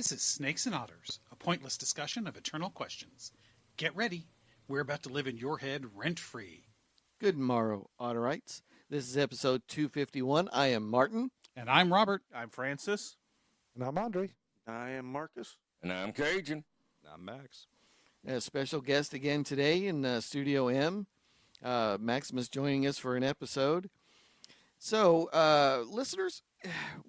This is Snakes and Otters, a pointless discussion of eternal questions. Get ready. We're about to live in your head rent-free. Good morrow, Otterites. This is episode 251. I am Martin. And I'm Robert. I'm Francis. And I'm Andre. I am Marcus. And I'm Cajun. And I'm Max. A special guest again today in Studio M. Maximus joining us for an episode. So, listeners,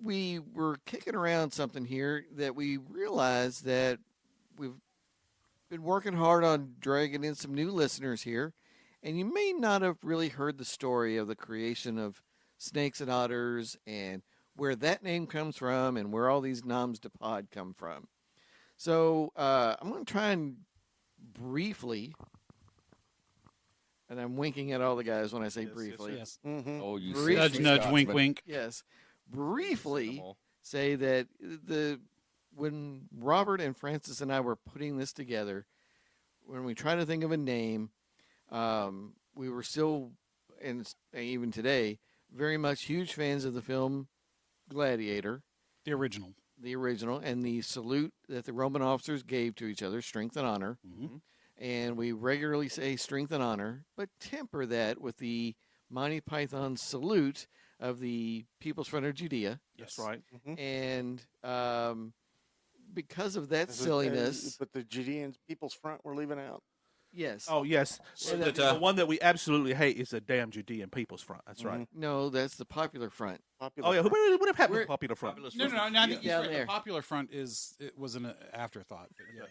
we were kicking around something here that we realized that we've been working hard on dragging in some new listeners here. And you may not have really heard the story of the creation of Snakes and Otters and where that name comes from and where all these noms de pod come from. So I'm going to try and briefly, and I'm winking at all the guys when I say briefly. Yes. Mm-hmm. Oh, you Briefly. Nudge, nudge, wink, wink. Yes. Briefly say that when Robert and Francis and I were putting this together, when we tried to think of a name, we were still, and even today, very much huge fans of the film Gladiator. The original. The original, and the salute that the Roman officers gave to each other, strength and honor. Mm-hmm. And we regularly say strength and honor, but temper that with the Monty Python salute of the People's Front of Judea. Yes. That's right. Mm-hmm. And because of that silliness, But the Judean People's Front we're leaving out. yes. Oh, yes. So The one that we absolutely hate is the damn Judean People's Front. That's right. No, that's the Popular Front. Popular Oh, yeah. Front. What would have happened We're- to Popular Front? No, I think he's Yeah, right. there. The Popular Front was an afterthought. But yeah.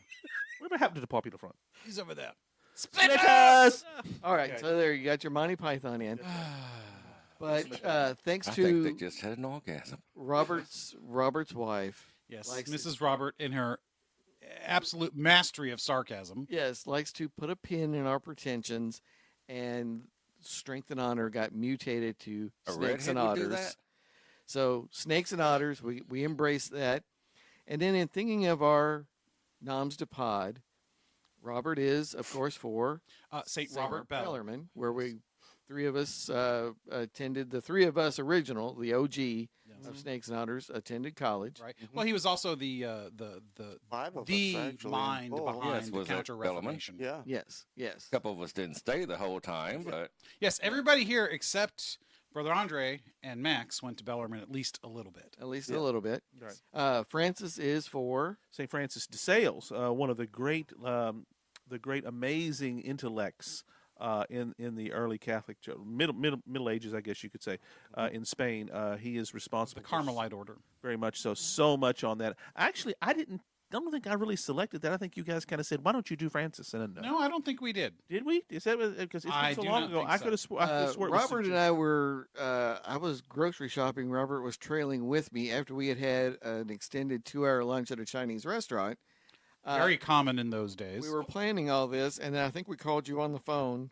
Whatever happened to the Popular Front? He's over there. Split us! All right, Okay. so there you got your Monty Python in. But thanks I think they to just had an orgasm. Robert's wife, Yes, Likes Mrs. Robert, in her absolute mastery of sarcasm. yes, likes to put a pin in our pretensions, and strength and honor got mutated to A snakes and redhead would do otters. that? So snakes and otters, we embrace that. And then in thinking of our noms de pod, Robert is, of course, for St. Robert Bell. Bellarmine, where we three of us attended. The three of us original, the OG of Snakes and Otters, attended college. Right. Well, he was also the Five of us, the actually, mind in full. behind Yes, the was it Counter Reformation. Yeah. Yes, yes. A couple of us didn't stay the whole time, but Yes, everybody here except Brother Andre and Max went to Bellarmine at least a little bit. At least Yeah. a little bit. Right. Francis is for St. Francis de Sales, one of the great, amazing intellects in the early Catholic Middle Ages, I guess you could say, in Spain. He is The responsible for Carmelite order. very much so much on that. Actually, I don't think I really selected that. I think you guys kind of said, "Why don't you do Francis?" And No, I don't think we did. did we? Is that because it's I been so do long not ago? think I so. could have swore it was Robert and I were. I was grocery shopping. Robert was trailing with me after we had had an extended 2-hour lunch at a Chinese restaurant. Very common in those days. We were planning all this, and then I think we called you on the phone.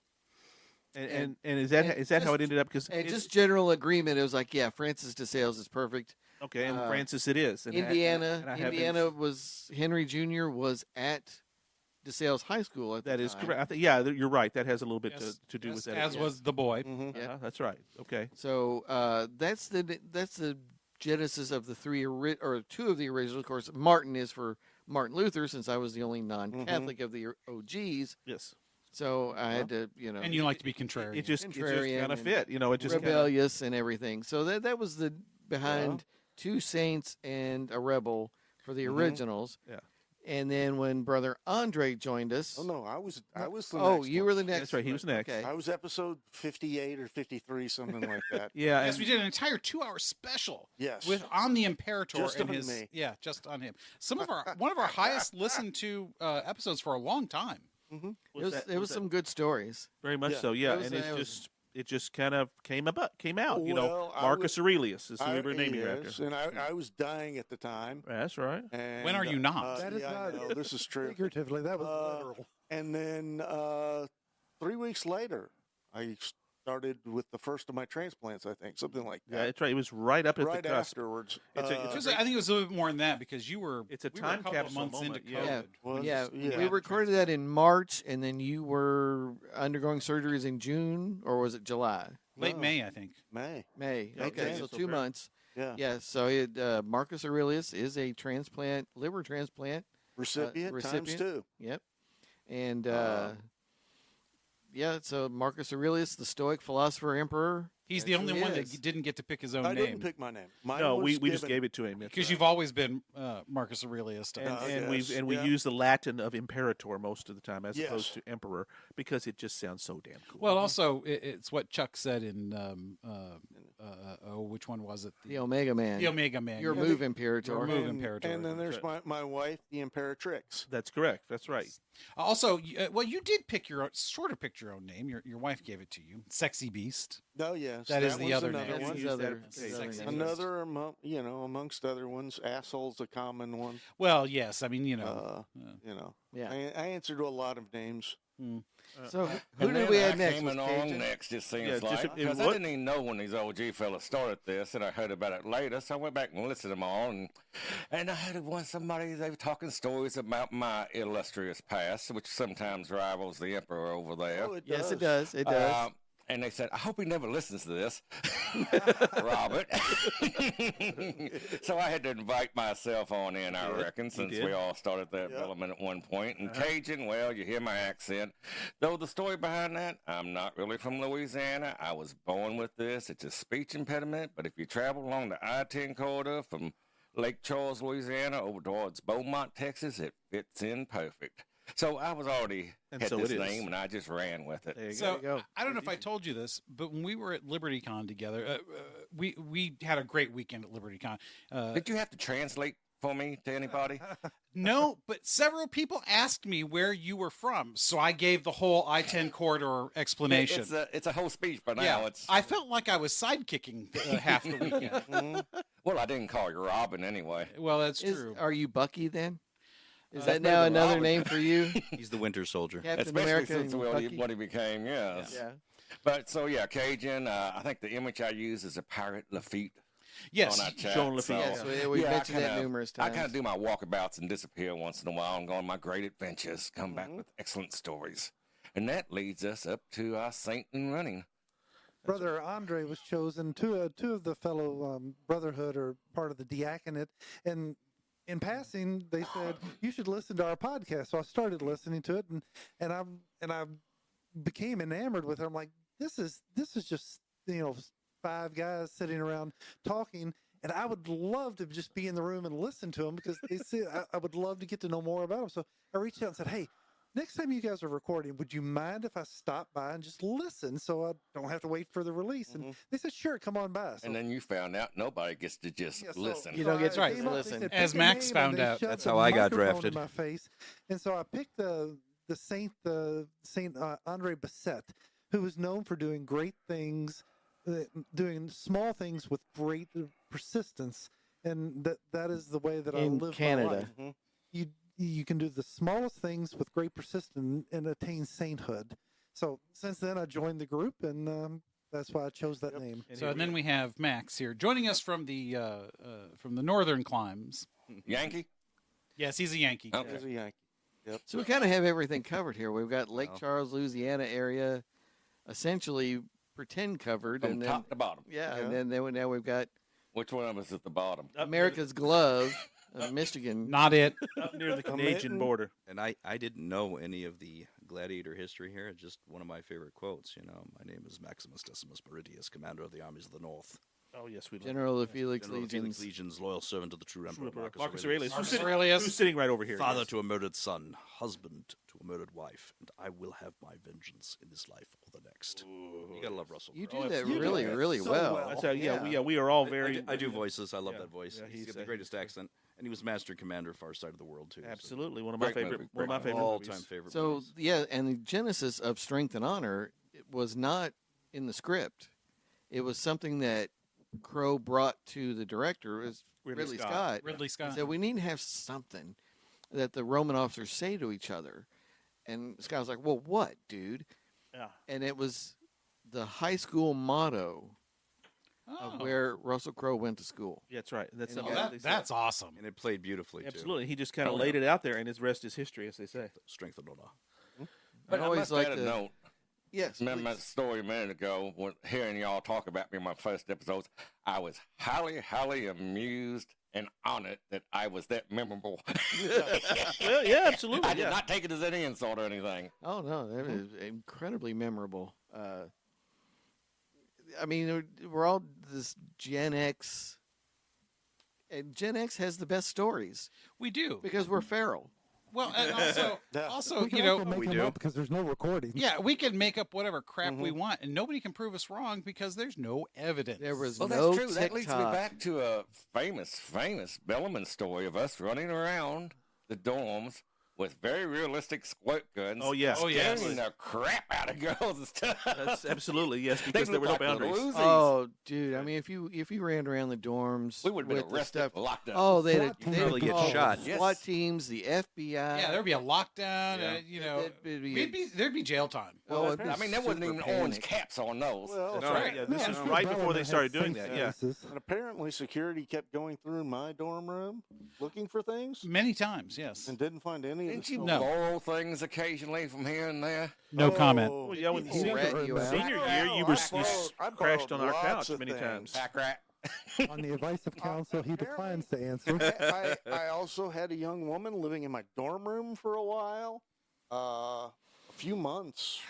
And is that how it ended up? Because And just general agreement. It was like, yeah, Francis de Sales is perfect. okay, and Francis it is. And Indiana, I have Indiana was Henry Jr. was at de Sales High School at that the is time. correct. I think, yeah, you're right. That has a little bit Yes, to do yes, with that. as yeah. was the boy. Mm-hmm. Yeah. That's right. Okay. So that's the genesis of the two of the originals. Of course, Martin is for Martin Luther, since I was the only non-Catholic of the OGs. Yes. So I had to, And you like to be contrarian. It just Contrarian kind of and fit. It just kinda, rebellious and everything. So that was the behind two saints and a rebel for the originals. Yeah. And then when Brother Andre joined us. Oh no, I was the Oh, next you one. were the next. That's right, he was one. next. Okay. I was episode 58 or 53, something like that. Yeah. Yes, and- we did an entire 2-hour special Yes. with on the Imperator Just and on his me. just on him. One of our highest listened to episodes for a long time. Mm-hmm. It was some good stories. very much Yeah. so. Yeah, It was- and it was- it just kind of came out. Well, I Marcus Aurelius is who we were He naming her is, after. and I was dying at the time. That's right. And, When are you not? That is yeah, I not- know, this is true. Figuratively, that was literal. And then 3 weeks later, I started with the first of my transplants, I think, something like Yeah, that. that's right. It was right up at Right the cusp. afterwards. It's a- It was- I think it was a little bit more than that because we were It's a a time couple capsule of months moment, into yeah. COVID. Was- Yeah, yeah. we recorded that in March, and then you were undergoing surgeries in June, or was it July? Late No. May, I think. May. May. Yeah, Okay, okay, so so 2 very- months. Yeah. Yeah, so Marcus Aurelius is a liver transplant Recipient, times 2. Yep. And Uh, yeah, so Marcus Aurelius, the Stoic philosopher emperor. He's That's the only who he one is. that didn't get to pick his own I name. didn't pick my name. Mine No, was we just given- gave it to him. That's Because right. you've always been Marcus Aurelius. To us. and yes, we yeah. use the Latin of imperator most of the time as Yes. opposed to emperor because it just sounds so damn cool. Well, also, it's what Chuck said in, which one was it? The Omega Man. The Omega Man. Your yeah. move, Imperator. Your move, and, Imperator. and then there's my wife, the Imperatrix. that's correct. That's right. Also, you did pick your own, sort of picked your own name. Your wife gave it to you. Sexy Beast. Oh yes, That is the was other another name. That's one. his other- That's his sexy other name. Another amongst other ones. Asshole's a common one. Well, yes. I mean, you know. Yeah. I answered to a lot of names. So who And did then we I have next? came Was along Cajun? next, it seems Yeah, just like. it Because I what- didn't even know when these OG fellas started this, and I heard about it later, so I went back and listened to them all. And I heard somebody, they were talking stories about my illustrious past, which sometimes rivals the emperor over there. Oh, it Yes, does. it does. It does. And they said, I hope he never listens to this, Robert. So I had to invite myself on in, I reckon, since did. we all started that development at one point. And Cajun, well, you hear my accent. Though the story behind that, I'm not really from Louisiana. I was born with this. It's a speech impediment. But if you travel along the I-10 corridor from Lake Charles, Louisiana, over towards Beaumont, Texas, it fits in perfect. So I was already And had so this it is. name, and I just ran with it. There you So go. I don't know if I told you this, but when we were at LibertyCon together, we had a great weekend at LibertyCon. Did you have to translate for me to anybody? No, but several people asked me where you were from, so I gave the whole I-10 corridor explanation. It's a whole speech, but now yeah, it's. I felt like I was sidekicking half the weekend. Well, I didn't call you Robin anyway. Well, that's true. Are you Bucky then? Is That's that now maybe another Robin. name for you? He's the Winter Soldier. Captain Especially America since and Bucky? what he became, yes. Yeah. But so yeah, Cajun. I think the image I use is a pirate Lafitte Yes. on our chat. Jean Lafitte. so, Yes, we I mentioned that kinda- numerous I times. kind of do my walkabouts and disappear once in a while and go on my great adventures. Come back with excellent stories, and that leads us up to our saint in running. Brother Andre was chosen. Two of the fellow brotherhood are part of the diaconate, and in passing, they said you should listen to our podcast. So I started listening to it, and I became enamored with it. I'm like, this is just 5 guys sitting around talking, and I would love to just be in the room and listen to them because they say I would love to get to know more about them. So I reached out and said, hey, next time you guys are recording, would you mind if I stop by and just listen so I don't have to wait for the release? And they said, sure, come on by. So, And then you found out nobody gets to just yeah, so- listen. You don't get I to came up, they listen. said, As "Pick a Max name," found and they out. shoved That's the how I got microphone drafted. in my face. And so I picked the Saint Andre Bastiat, who was known for doing great things, doing small things with great persistence, and that is the way that I In live Canada. my life. You can do the smallest things with great persistence and attain sainthood. So since then, I joined the group, and that's why I chose that name. So and then we have Max here joining us from the northern climes. Yankee? Yes, he's a Yankee. Okay. There's a Yankee. Yep. So we kind of have everything covered here. We've got Lake Wow. Charles, Louisiana area, essentially pretend covered, From and then top to bottom. yeah, Yeah. and then now we've got Which one of us is at the bottom? America's glove of Michigan. Not it. Up near the A Canadian mitten. border. And I didn't know any of the gladiator history here. It's just one of my favorite quotes. My name is Maximus Decimus Meridius, commander of the armies of the North. Oh yes, we love General of Felix General of the Felix Legions. Legions, loyal servant to the true emperor Marcus Marcus Aurelius. Aurelius. Marcus Aurelius. Who's sitting right over here? Father yes. to a murdered son, husband to a murdered wife, and I will have my vengeance in this life or the next. You gotta love Russell You Crowe. do that absolutely. really, You do that really so well. well. That's how, we are all very. I do voices. I love Yeah. that voice. Yeah, He's he's got the a- greatest accent, and he was master and commander of Far Side of the World too. so Absolutely, one of my Great favorite. movie, One of my great favorite all-time movies. favorite. So movies. yeah, and the genesis of Strength and Honor was not in the script. It was something that Crow brought to the director. It was Ridley Scott. Ridley He Scott. said we need to have something that the Roman officers say to each other. And Scott was like, "Well, what, dude?" Yeah. And it was the high school motto of where Russell Crowe went to school. Yeah, that's right. That's And something that- they say. That's awesome. and it played beautifully too. Absolutely. He just kind of Oh, laid it out there, and his rest is history, as they say. Strength and honor. But I I always must like add a to- note. Yes. Remember my please. story a minute ago when hearing y'all talk about me in my first episodes. I was highly, highly amused and honored that I was that memorable. Well, yeah, absolutely. I did yeah. not take it as any insult or anything. Oh no, that is incredibly memorable. I mean, we're all this Gen X, and Gen X has the best stories We do. because we're feral. Well, and also, Yeah. also, We can you know, also make we them do. up because there's no recording. yeah, we can make up whatever crap we want, and nobody can prove us wrong because there's no evidence. There was Well, no that's true. That leads me TikTok. back to a famous Bellman story of us running around the dorms with very realistic squirt guns. Oh, yeah. Oh, yes. scaring the crap out of girls and stuff. That's absolutely yes, They because there were looked no like little boundaries. Uzis. Oh, dude! I mean, if you ran around the dorms, We would have been with the arrested, stuff. locked up. Oh, they'd SWAT team they'd probably get call shot. the Yes. SWAT teams, the FBI. Yeah, there'd be a lockdown. Yeah. You know, It'd be- there'd be jail time. Oh, it'd be I mean, there wasn't super even orange panic. caps on those. Well, That's No, right. yeah, this Yeah, is Mr. right before Bellman they had started doing safe that. Yeah. spaces. And apparently, security kept going through my dorm room looking for things Many times, yes. and didn't find any of Didn't the you stolen- No. borrow things occasionally from here and there? No comment. Oh, Well, yeah, when People senior, rat you out. senior year, you I were borrowed- I crashed on our borrowed couch lots of many things. times. Pack rat. On the advice of counsel, he declines to answer. I also had a young woman living in my dorm room for a while, a few months.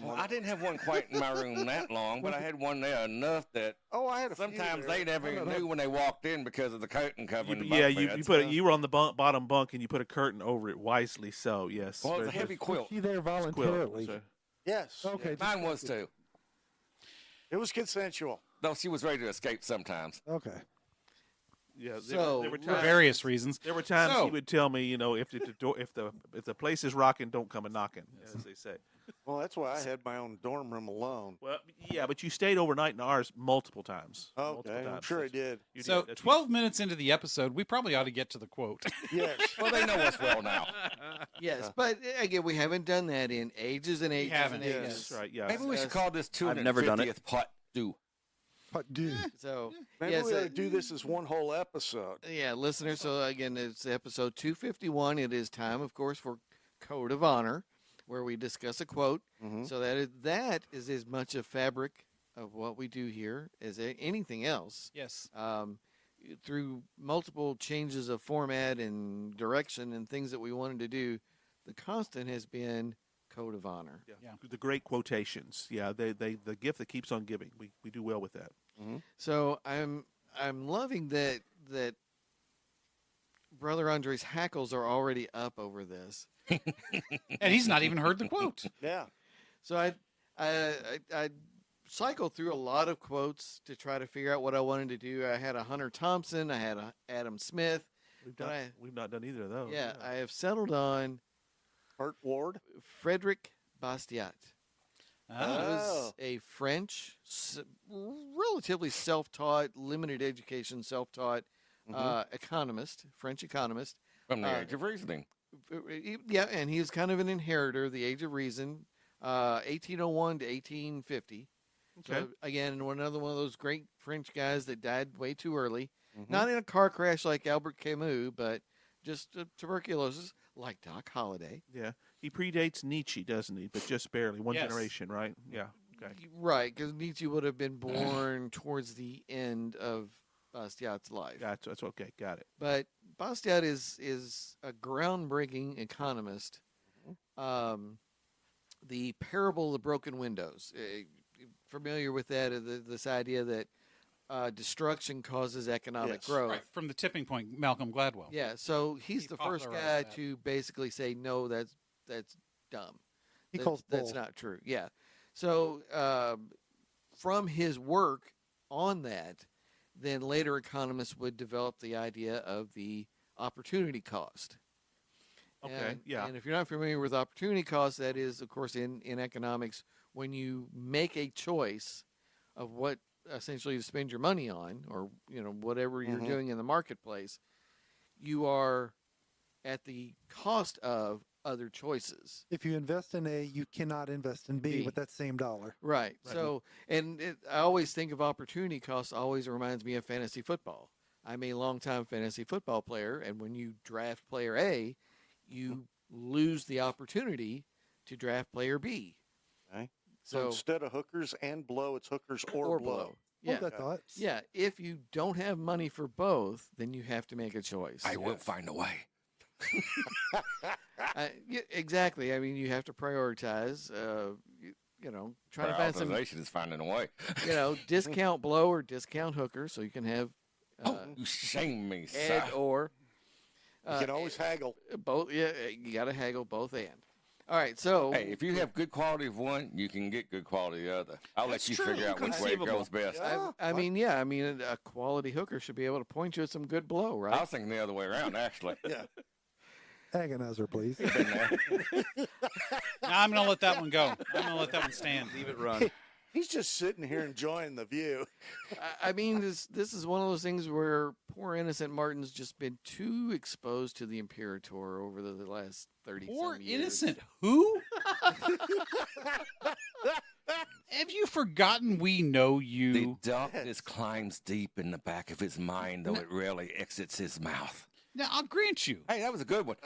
Well, I didn't have one quite in my room that long, but I had one there enough that Oh, I had a few sometimes there. they never I don't knew know. when they walked in because of the curtain covering the bunk Yeah, you beds. put you were on the bottom bunk and you put a curtain over it wisely. So yes, Well, it's a very heavy good. quilt. Was she there Quilt, voluntarily? that's right. Yes, Okay. just Mine was checking. too. it was consensual. Though she was ready to escape sometimes. Okay. Yeah, So, there were For times. various reasons. There were times So- he would tell me, if the place is rocking, don't come a knocking, as they say. Well, that's why I had my own dorm room alone. Well, yeah, but you stayed overnight in ours multiple times. Multiple Okay, I'm times. sure I That's- did. you So, did, that's- 12 minutes into the episode, we probably ought to get to the quote. Yes. Well, they know us well now. Yes, but again, we haven't done that in ages and ages haven't, and yes. ages. That's right. Yeah. Maybe we should Yes. call this 250th I've never done it. part 2. But dude, So Maybe yes, we ought to do this as one whole episode. yeah, listeners. So again, it's episode 251. It is time, of course, for Code of Honor, where we discuss a quote. Mhm. So that is as much a fabric of what we do here as anything else. Yes. Through multiple changes of format and direction and things that we wanted to do, the constant has been Code of Honor. Yeah. The great quotations. Yeah, they the gift that keeps on giving. We do well with that. So I'm loving that Brother Andre's hackles are already up over this. And he's not even heard the quote. Yeah. So I cycled through a lot of quotes to try to figure out what I wanted to do. I had a Hunter Thompson, I had a Adam Smith. We've not done either of those. Yeah, I have settled on Burt Ward. Frédéric Bastiat. He Ah. was a French, relatively self-taught, limited education, self-taught economist, French economist. From the Uh, age of reasoning. Yeah, and he was kind of an inheritor of the Age of Reason, 1801 to 1850. Okay. So again, another one of those great French guys that died way too early. Mm-hmm. Not in a car crash like Albert Camus, but just tuberculosis, like Doc Holliday. Yeah. He predates Nietzsche, doesn't he? But just barely. One Yes. generation, right? Yeah. Okay. Right, because Nietzsche would have been born towards the end of Bastiat's life. That's okay. Got it. But Bastiat is a groundbreaking economist. The parable of the broken windows. Familiar with that? This idea that destruction causes economic Yes. growth. Right, from the tipping point, Malcolm Gladwell. Yeah, so he's He the first guy popularized that. to basically say no. That's dumb. he That- calls that's bull. not true. Yeah. So from his work on that, then later economists would develop the idea of the opportunity cost. Okay, And, yeah. And if you're not familiar with opportunity cost, that is, of course, in economics, when you make a choice of what essentially to spend your money on, or whatever you're doing in the marketplace, you are at the cost of other choices. If you invest in A, you cannot invest in B B. with that same dollar. Right. So, I always think of opportunity cost. Always reminds me of fantasy football. I'm a longtime fantasy football player, and when you draft player A, you lose the opportunity to draft player B. Okay. So instead of hookers and blow, it's hookers or blow. Yeah. Hold that thought. Yeah. If you don't have money for both, then you have to make a choice. I will find a way. Yeah, exactly. I mean, you have to prioritize. Try to find some, Prioritization is finding a way. discount blow or discount hooker, so you can have You shame me, and sir. or You can always haggle. both. Yeah, you got to haggle both and. All right, so Hey, if you have good quality of one, you can get good quality of the other. I'll That's let you true. figure out which way it Conceivable. goes best. Yeah. I mean, a quality hooker should be able to point you at some good blow, I right? was thinking the other way around, actually. Yeah. Agonizer, please. Been there. Now I'm going to let that one go. I'm going to let that one stand. Leave it run. He's just sitting here enjoying the view. I mean, this is one of those things where poor innocent Martin's just been too exposed to the Imperator over the last 30 Poor some years. innocent who? Have you forgotten we know The you? darkness climbs deep in the back of his mind, though it rarely exits his mouth. Now, I'll grant you. Hey, that was a good one.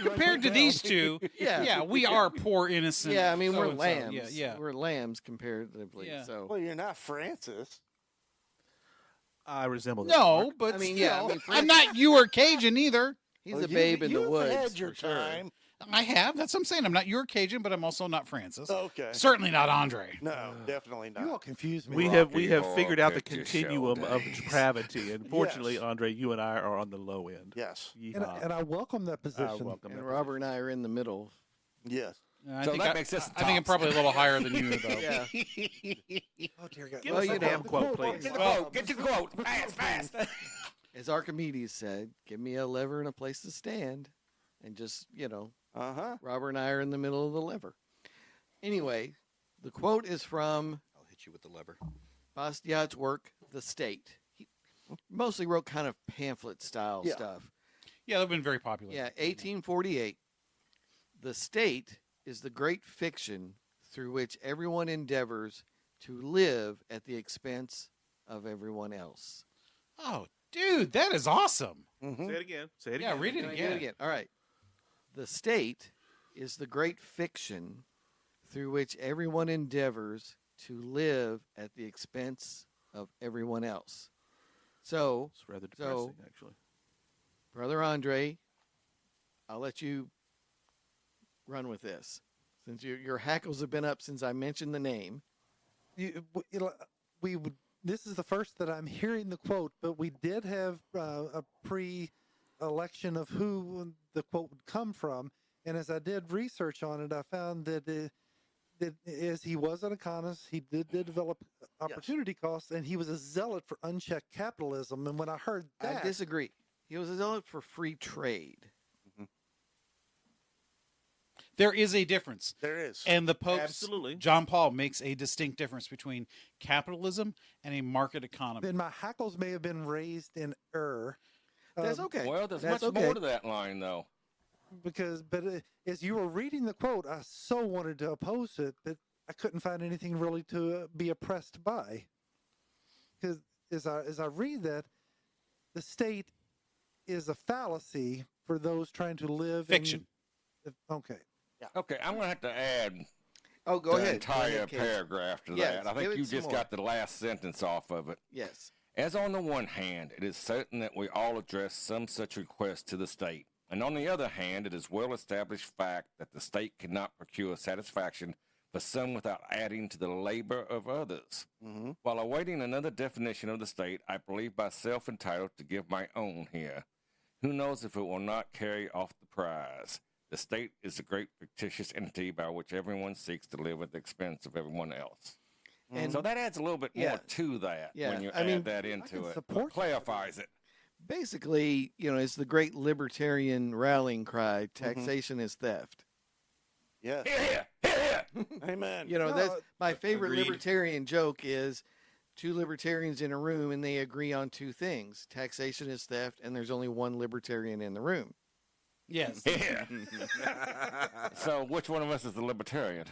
Compared to these two, Yeah. we are poor innocent. Yeah, I mean, we're so-and-so. lambs. Yeah, yeah. We're lambs comparatively. Yeah. So Well, you're not Francis. I resemble that. No, Mark. but I mean, still, yeah, I mean, I'm not you or Cajun either. he's Well, a babe in the you've woods. had your for sure. time. I have. That's what I'm saying. I'm not your Cajun, but I'm also not Francis. Okay. Certainly not Andre. No, definitely You all not. confuse me. We Rocky have figured out the Horror Picture continuum Show of days. depravity, and fortunately, Yes. Andre, you and I are on the low end. Yes. Yeehaw. And I welcome that position. welcome And that Robert and I are in the middle. Yes. I So think that makes us I think I'm tops. probably a little higher than you, though. Yeah. Oh dear God. Give Well, us you a know, damn quote, please. Get the quote. Get your quote. Fast, fast. As Archimedes said, give me a lever and a place to stand. And just, Uh-huh. Robert and I are in the middle of the lever. Anyway, the quote is from I'll hit you with the lever. Bastiat's work, The State. He mostly wrote kind of pamphlet style Yeah. stuff. Yeah, they've been very popular. Yeah, 1848. The state is the great fiction through which everyone endeavors to live at the expense of everyone else. Oh, dude, that is awesome. Mm-hmm. Say it again. Say it Yeah, again. read it Can I again. get it again? All right. The state is the great fiction through which everyone endeavors to live at the expense of everyone else. So, It's rather depressing, actually. Brother Andre, I'll let you run with this. Since your hackles have been up since I mentioned the name. This is the first that I'm hearing the quote, but we did have a pre-election of who the quote would come from, and as I did research on it, I found that as he was an economist, he did develop opportunity costs, and he was a zealot for unchecked capitalism. And when I heard that, I disagree. He was a zealot for free trade. There is a difference. There is. And the Pope, Absolutely. John Paul, makes a distinct difference between capitalism and a market economy. then my hackles may have been raised in error. That's okay. Well, there's That's much okay. more to that line, though. But as you were reading the quote, I so wanted to oppose it, but I couldn't find anything really to be oppressed by. Because as I read that, the state is a fallacy for those trying to live Fiction. Okay. Okay, I'm going to have to add Oh, go the ahead. Go entire ahead, Casey. paragraph to Yes, that. I give think it you some just more. got the last sentence off of it. Yes. As on the one hand, it is certain that we all address some such request to the state, and on the other hand, it is well established fact that the state cannot procure satisfaction for some without adding to the labor of others. Mm-hmm. While awaiting another definition of the state, I believe myself entitled to give my own here. Who knows if it will not carry off the prize? The state is a great fictitious entity by which everyone seeks to live at the expense of everyone else. And So that adds a little bit Yeah. more to that Yeah, when you I add mean, that can into it. support that. Clarifies it. basically, it's the great libertarian rallying cry, taxation is theft. Yes. Here, here, here. Amen. That's my favorite Agreed. libertarian joke is two libertarians in a room and they agree on two things. Taxation is theft and there's only one libertarian in the room. Yes. Here. So which one of us is the libertarian?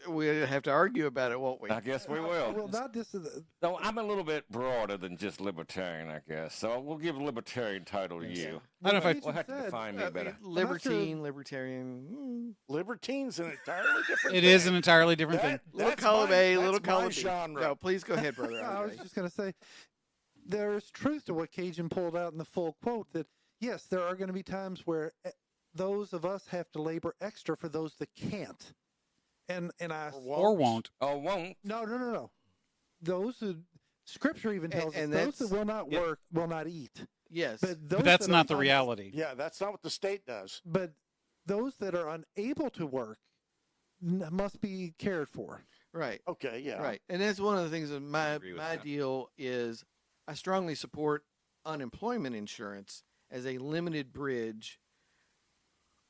we'll have to argue about it, won't we? I guess we Well, will. not just No, I'm a little bit broader than just libertarian, I guess. So we'll give a libertarian title to you. I don't know if I- We'll have to define me better. Libertine, libertarian. Libertine's an entirely different It thing. is an entirely different thing. Little That's column my- A, that's little my column B. genre. No, please go ahead, brother. I was Andre. just going to say, there's truth to what Cajun pulled out in the full quote that, yes, there are going to be times where those of us have to labor extra for those that can't. And I Or won't. Oh, won't. no. Those who Scripture even tells and us those that's- that will not work will not eat. Yes. But those But that's that not are the reality. Yeah, that's not what the state does. But those that are unable to work must be cared for. Right. Okay, yeah. Right. And that's one of the things that my agree with that. deal is I strongly support unemployment insurance as a limited bridge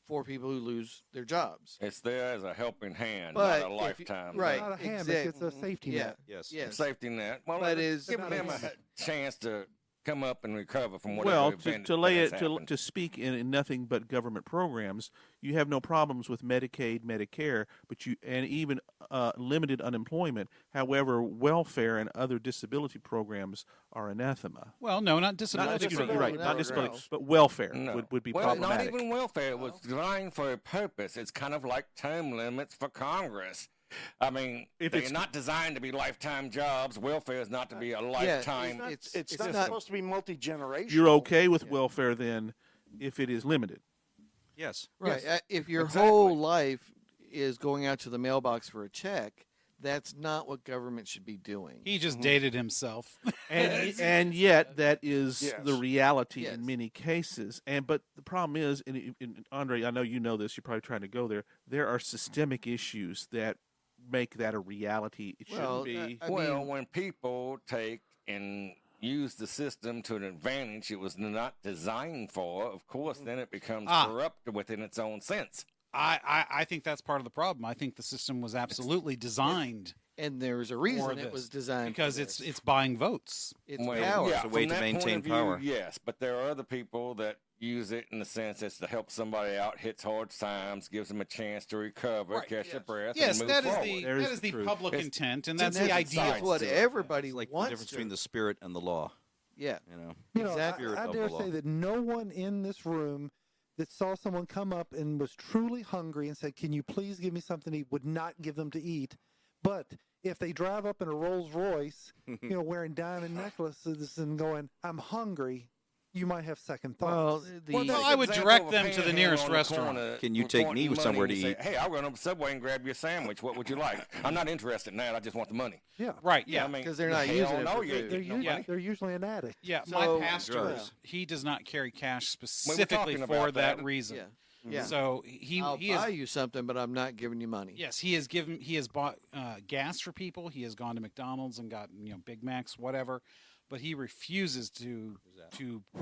for people who lose their jobs. It's there as a helping hand, But not a if you- lifetime. right. It's not a hammock, exact- it's a safety Yeah. net. Yes. Yes. Safety net. Well, But it's is- giving them a chance to come up and recover from whatever Well, event to lay has it happened. to speak in nothing but government programs, you have no problems with Medicaid, Medicare, but and even limited unemployment. However, welfare and other disability programs are anathema. Well, no, not Not disability. disability, program. right? Not disability, programs. but welfare No. would be well, problematic. not even welfare. It was designed for a purpose. It's kind of like term limits for Congress. I mean, If they're it's- not designed to be lifetime jobs. Welfare is not to be a Yeah, lifetime. It's not not- supposed to be multi-generational. You're okay with welfare then, if it is limited. Yes. Right. Yes. If your Exactly. whole life is going out to the mailbox for a check, that's not what government should be doing. He just dated himself. And yet that is Yes. the reality Yes. in many cases. But the problem is, and Andre, I know you know this. You're probably trying to go there. There are systemic issues that make that a reality. It Well, shouldn't be. Well, when people take and use the system to an advantage it was not designed for, of course, then it becomes corrupt within its own sense. I think that's part of the problem. I think the system was absolutely designed And there's a for reason this it was designed because for it's this. it's buying votes. It's Well, power. yeah, It's a way from to that point maintain of view, power. Yes, but there are other people that use it in the sense it's to help somebody out, hits hard times, gives them a chance to recover, Right, catch their breath, Yes, and move that is forward. the There is that is the the truth. public It's- intent, and And that's the that's ideal. what to it. everybody It's like the wants difference to. between the spirit and the law. Yeah. You know. You know, Exactly. I Of dare the law. say that no one in this room that saw someone come up and was truly hungry and said, "Can you please give me something to eat?" would not give them to eat. But if they drive up in a Rolls Royce, wearing diamond necklaces and going, "I'm hungry," you might have second Well, thoughts. the Well, that's I would example direct of a them to the panhandle nearest on the restaurant. corner, Can you with take pointing me money somewhere and to say, eat? Hey, I'll run up to Subway and grab your sandwich. What would you like? I'm not interested in that. I just want the money. Yeah, Right? Yeah. I mean, 'Cause they're not hell using it no, for you ain't food. they're getting no usually, money. they're usually an addict. Yeah, So- my pastor, Drugs. he does not carry cash talking specifically for about that that. reason. Yeah. Yeah. So he I'll he buy is you something, but I'm not giving you money. yes he has bought gas for people. He has gone to McDonald's and gotten Big Macs, whatever, but he refuses to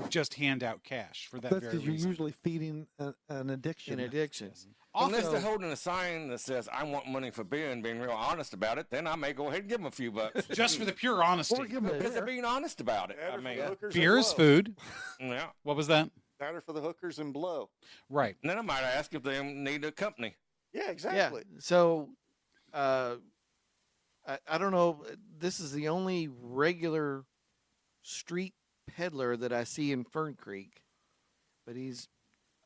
just hand out cash for that That's very because you're reason. usually feeding an addiction. In addiction. Unless Also, they're holding a sign that says, I want money for beer and being real honest about it, then I may go ahead and give them a few bucks. just for the pure honesty, Or give them a Because they're beer. being honest about it. Better I for mean, the hookers beer and is blow. food. yeah. What was that? Better for the hookers and blow. Right. And then I might ask if they need a company. Yeah, exactly. Yeah. So, I don't know. This is the only regular street peddler that I see in Fern Creek, but he's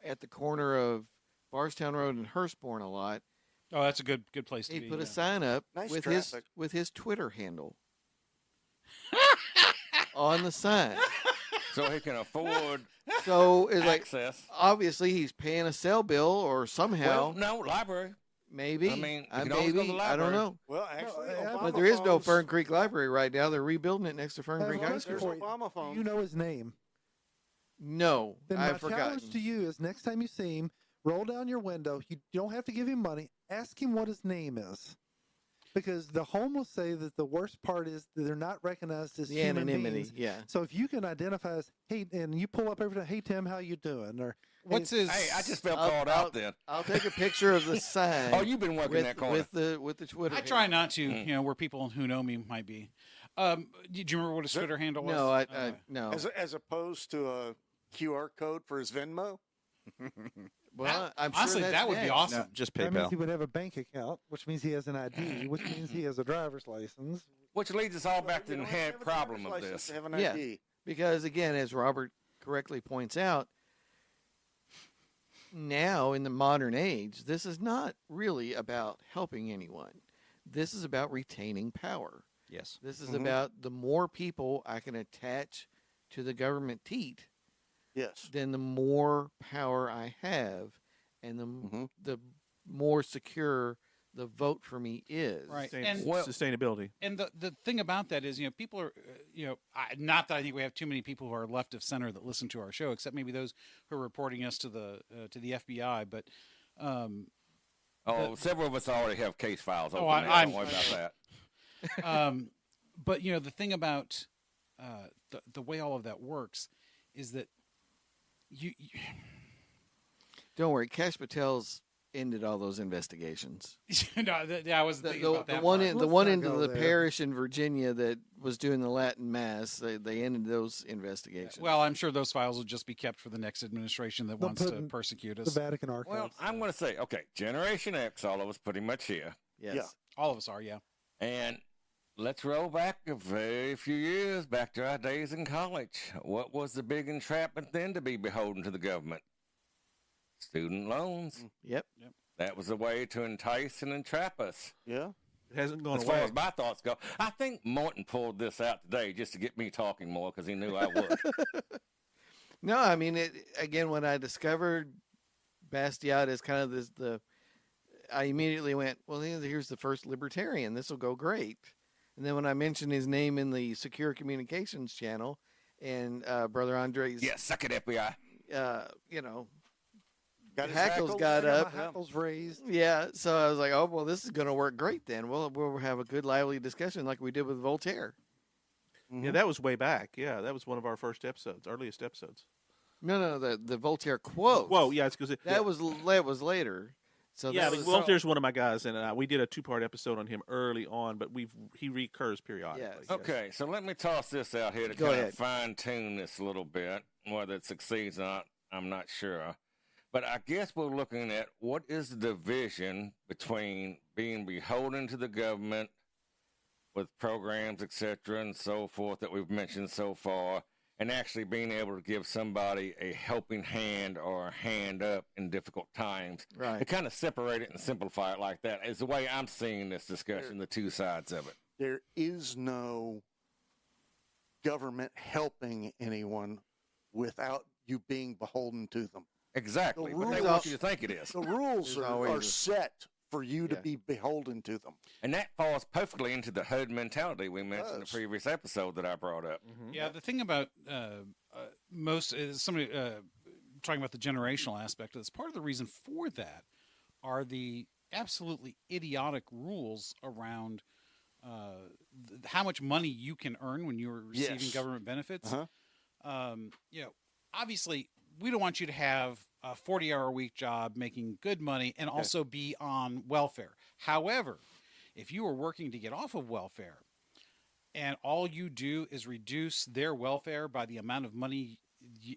at the corner of Barstown Road and Hurstbourne a lot. Oh, that's a good place to He be. put a yeah. sign up Nice with traffic. his Twitter handle on the sign. So he can afford So it's like access. obviously he's paying a cell bill or somehow Well, no, library. maybe. I mean, you can always go to the I don't library. know. Well, actually, Obama But there is no phones- Fern Creek Library right now. They're rebuilding it next to Fern I have Creek a High question School. There's for you. Obama phones. You know his name. No, Then my I've forgotten. challenge to you is next time you see him, roll down your window. You don't have to give him money. Ask him what his name is. Because the homeless say that the worst part is that they're not recognized as The human anonymity, beings. yeah. So if you can identify as, hey, and you pull up every time, hey, Tim, how you doing? Or What's hey, his? Hey, I just felt I'll- called out then. I'll take a picture of the sign. Oh, you've been working that corner. with the Twitter. I try not to, where people who know me might be. Did you remember what his Twitter handle was? No, no. As opposed to a QR code for his Venmo. Well, I'm honestly, sure that would be awesome. No, just That means PayPal. he would have a bank account, which means he has an ID, which means he has a driver's license. Which leads us all back to the You don't have inherent to have a problem of driver's license this. to have an Yeah. ID. Because again, as Robert correctly points out, now in the modern age, this is not really about helping anyone. This is about retaining power. Yes. This is Mhm. about the more people I can attach to the government teat, Yes. then the more power I have, and Mhm. the more secure the vote for me is. Right. Sustain- And- sustainability. And the thing about that is, people are, not that I think we have too many people who are left of center that listen to our show, except maybe those who are reporting us to the FBI. But Several of us already have case files open. Oh, there. I'm- Don't worry about that. but the thing about the way all of that works is that you Don't worry, Cash Patel's ended all those investigations. I was The, thinking the, about the that one part. in, the Let's one not into go the there. parish in Virginia that was doing the Latin Mass, they ended those investigations. Well, I'm sure those files will just be kept for the next administration that They'll wants put to in persecute The us. Vatican Archives. Well, I'm going to say, okay, Generation X, all of us pretty much here. yes. yeah. All of us are, yeah. And let's roll back a very few years, back to our days in college. What was the big entrapment then to be beholden to the government? Student loans. Yep. That was a way to entice and entrap us. Yeah. It hasn't gone As far away. as my thoughts go, I think Morton pulled this out today just to get me talking more because he knew I would. No, I mean, again, when I discovered Bastiat as kind of I immediately went, well, here's the first libertarian. This will go great. And then when I mentioned his name in the Secure Communications channel and Brother Andre's, Yeah, suck it, FBI. Got his hackles hackles? got I got up. my hackles raised. Yeah, so I was like, oh, well, this is going to work great then. We'll have a good, lively discussion like we did with Voltaire. Yeah, that was way back. Yeah, that was one of our first episodes, earliest episodes. No, the Voltaire quote. Whoa, yeah, it's because That was later. So yeah, that was, Walter's one of my guys, and we did a 2-part episode on him early on, but he recurs periodically. Yes. Okay, so let me toss this out here to Go kind ahead. of fine tune this a little bit. Whether it succeeds or not, I'm not sure. But I guess we're looking at what is the division between being beholden to the government with programs, etc., and so forth that we've mentioned so far, and actually being able to give somebody a helping hand or a hand up in difficult times. Right. To kind of separate it and simplify it like that is the way I'm seeing this discussion, the two sides of it. There is no government helping anyone without you being beholden to them. Exactly, The but they rules- want you to think it is. The rules There's are always a- set for you to Yeah. be beholden to them. And that falls perfectly into the HUD mentality we mentioned in the does. previous episode that I brought up. Yeah, the thing about most is somebody talking about the generational aspect of this. Part of the reason for that are the absolutely idiotic rules around how much money you can earn when you're receiving Yes. government benefits. Uh-huh. Obviously, we don't want you to have a 40-hour-a-week job making good money and also be on welfare. However, if you are working to get off of welfare and all you do is reduce their welfare by the amount of money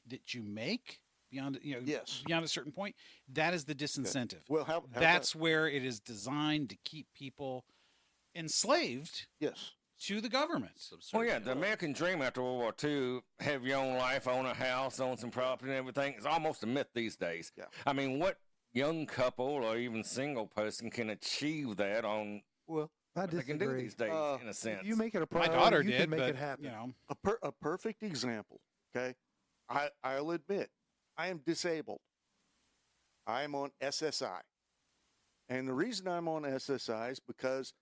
that you make beyond Yes. beyond a certain point, that is the disincentive. Well, how That's where it is designed to keep people enslaved yes. to the government. Well, yeah, the American dream after World War II, have your own life, own a house, own some property and everything, is almost a myth these days. Yeah. I mean, what young couple or even single person can achieve that on Well, I what they can do disagree. these days, in a sense? If you make it a My priority, daughter you did, can make but it happen. a perfect example. Okay, I'll admit I am disabled. I am on SSI, and the reason I'm on SSI is because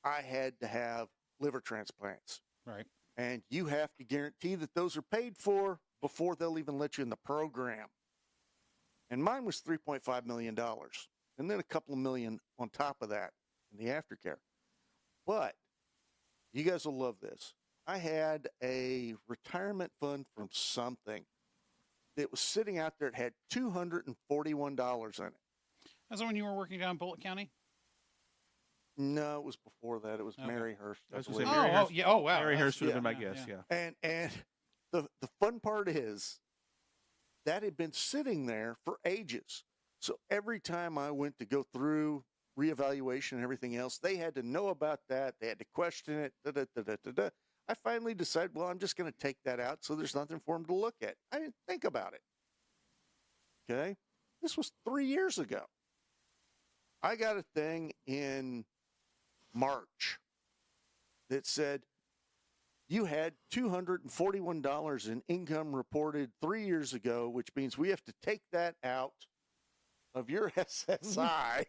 I had to have liver transplants, Right. and you have to guarantee that those are paid for before they'll even let you in the program. And mine was $3.5 million, and then a couple of million on top of that in the aftercare. But you guys will love this. I had a retirement fund from something that was sitting out there. It had $241 in it. That's when you were working down in Bullitt County? No, it was before that. It was Okay. Maryhurst. I was believe. gonna say Maryhurst. yeah. Oh, wow. Mary That's- Hurst would have been my yeah, guess, yeah. yeah. And the fun part is that had been sitting there for ages. So every time I went to go through reevaluation and everything else, they had to know about that. They had to question it. I finally decided, well, I'm just going to take that out so there's nothing for them to look at. I didn't think about it. Okay. This was 3 years ago. I got a thing in March that said you had $241 in income reported 3 years ago, which means we have to take that out of your SSI.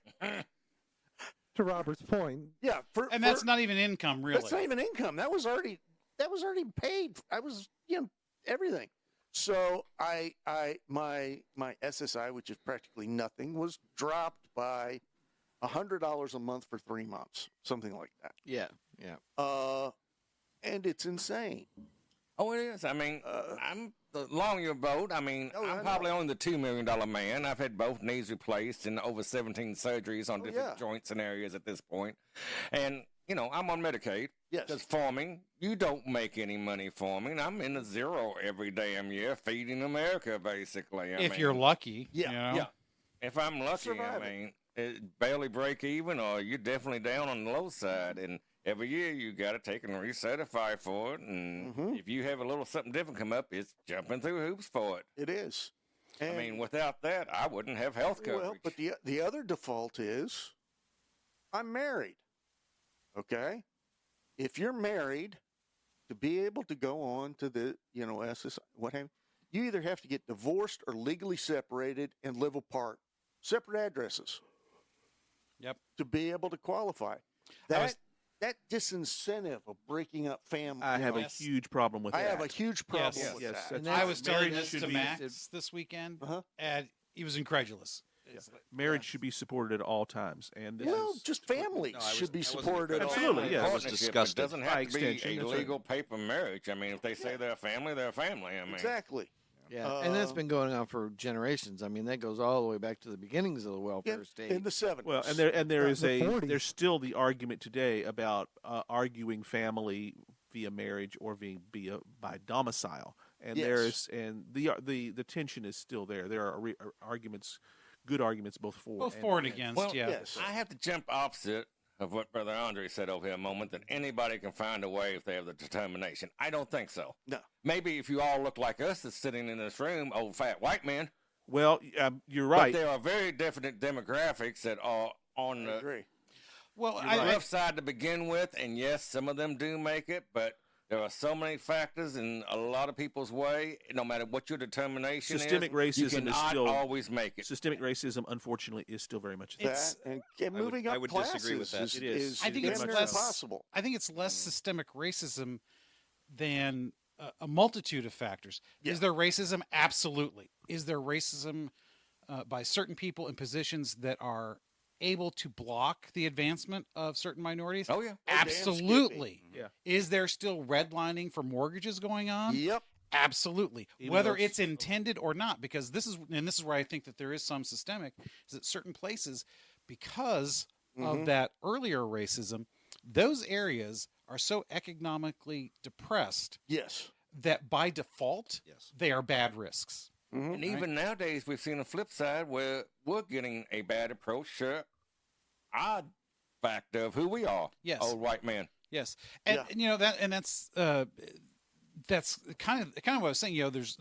To Robert's point, Yeah, And that's not even income, really. That's not even income. That was already paid. I was, everything. So my SSI, which is practically nothing, was dropped by $100 a month for 3 months, something like that. Yeah. And it's insane. Oh, it is. I mean, I'm along your boat. I mean, Oh, I I'm know. probably only the $2 million man. I've had both knees replaced and over 17 surgeries on different joints and areas at this point. And, I'm on Medicaid. Yes. Because farming, you don't make any money farming. I'm in the zero every damn year feeding America, basically. If you're lucky. Yeah. Yeah. If I'm lucky, Surviving. I mean, it barely break even, or you're definitely down on the low side. And every year you got to take and recertify for it. And if you have a little something different come up, it's jumping through hoops for it. It is. And, I mean, without that, I wouldn't have health coverage. well, but the other default is I'm married. Okay? If you're married, to be able to go on to the, SSI, what have you either have to get divorced or legally separated and live apart, separate addresses. Yep. To be able to qualify. That disincentive of breaking up families. I have a Yes. huge problem with I that. have a huge problem Yes. with Yes, that. that's- I was telling marriage this should to be- Max this weekend, Uh-huh. and he was incredulous. Marriage should be supported at all times, and this Well, is just families should be supported. Absolutely, Family yes. I was partnership, disgusted. It doesn't By have to be extension, a that's right. legal paper marriage. I mean, if they say they're a family, they're a family. I mean, Exactly. Yeah. And that's been going on for generations. I mean, that goes all the way back to the beginnings of the welfare state. In the 70s. well, and there is the 40s. there's still the argument today about arguing family via marriage or by domicile, and Yes. the tension is still there. There are arguments, good arguments both for Both and for and against. against, Well, yeah. yes. I have to jump opposite of what Brother Andre said over here a moment, that anybody can find a way if they have the determination. I don't think so. No. Maybe if you all look like us that's sitting in this room, old fat white men. Well, you're right. But there are very definite demographics that are on I the agree. Well, rough side to begin with, and yes, some of them do make it, but there are so many factors in a lot of people's way. No matter what your determination Systemic is, racism you is cannot still- always make it. Systemic racism, unfortunately, is still very much there. It's- That and moving I up would classes disagree with that. is, It is. I think damn it's near less impossible. I think it's less systemic racism than a multitude of factors. Yeah. Is there racism? Absolutely. Is there racism by certain people in positions that are able to block the advancement of certain minorities? Oh, yeah. damn Absolutely. Yeah. Is there still redlining for mortgages going on? Yep. Absolutely. Even Whether though it's intended or not, because this is where I think that there is some systemic, is that certain places, because of that earlier racism, those areas are so economically depressed Yes. that by default, Yes. they are bad risks. And even nowadays, we've seen a flip side where we're getting a bad approach to our factor of who we are. Yes. Old white man. Yes, and Yeah. and, that's kind of what I was saying. There's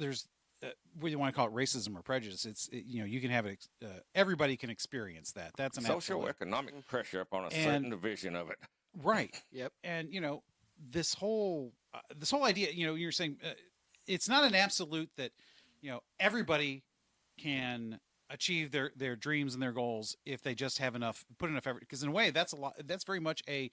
whether you want to call it racism or prejudice, you can have it. Everybody can experience that. That's an Social absolute. economic pressure upon a And- certain division of it. Right. Yep. And this whole idea, you're saying it's not an absolute that everybody can achieve their dreams and their goals if they just have put enough effort. Because in a way, that's very much a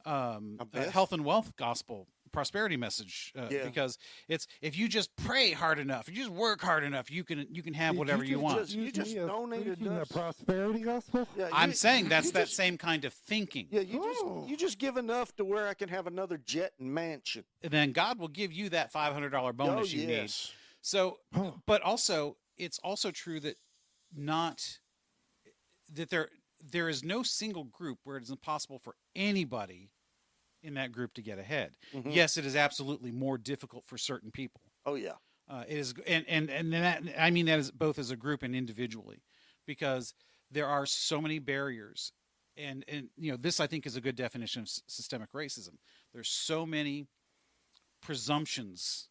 myth? health and wealth gospel prosperity message. Yeah. Because it's if you just pray hard enough, if you just work hard enough, you can have Did whatever you want. You just donated preaching the us. prosperity gospel. Yeah, I'm you- saying that's you that just- same kind of thinking. Yeah, you just give enough to where I can have another jet and mansion. And then God will give you that $500 bonus you need. yes. So, but also, it's also true that there is no single group where it is impossible for anybody in that group to get ahead. Mhm. Yes, it is absolutely more difficult for certain people. Oh yeah. It is, and that, I mean that is both as a group and individually. because there are so many barriers. And this, I think, is a good definition of systemic racism. There's so many presumptions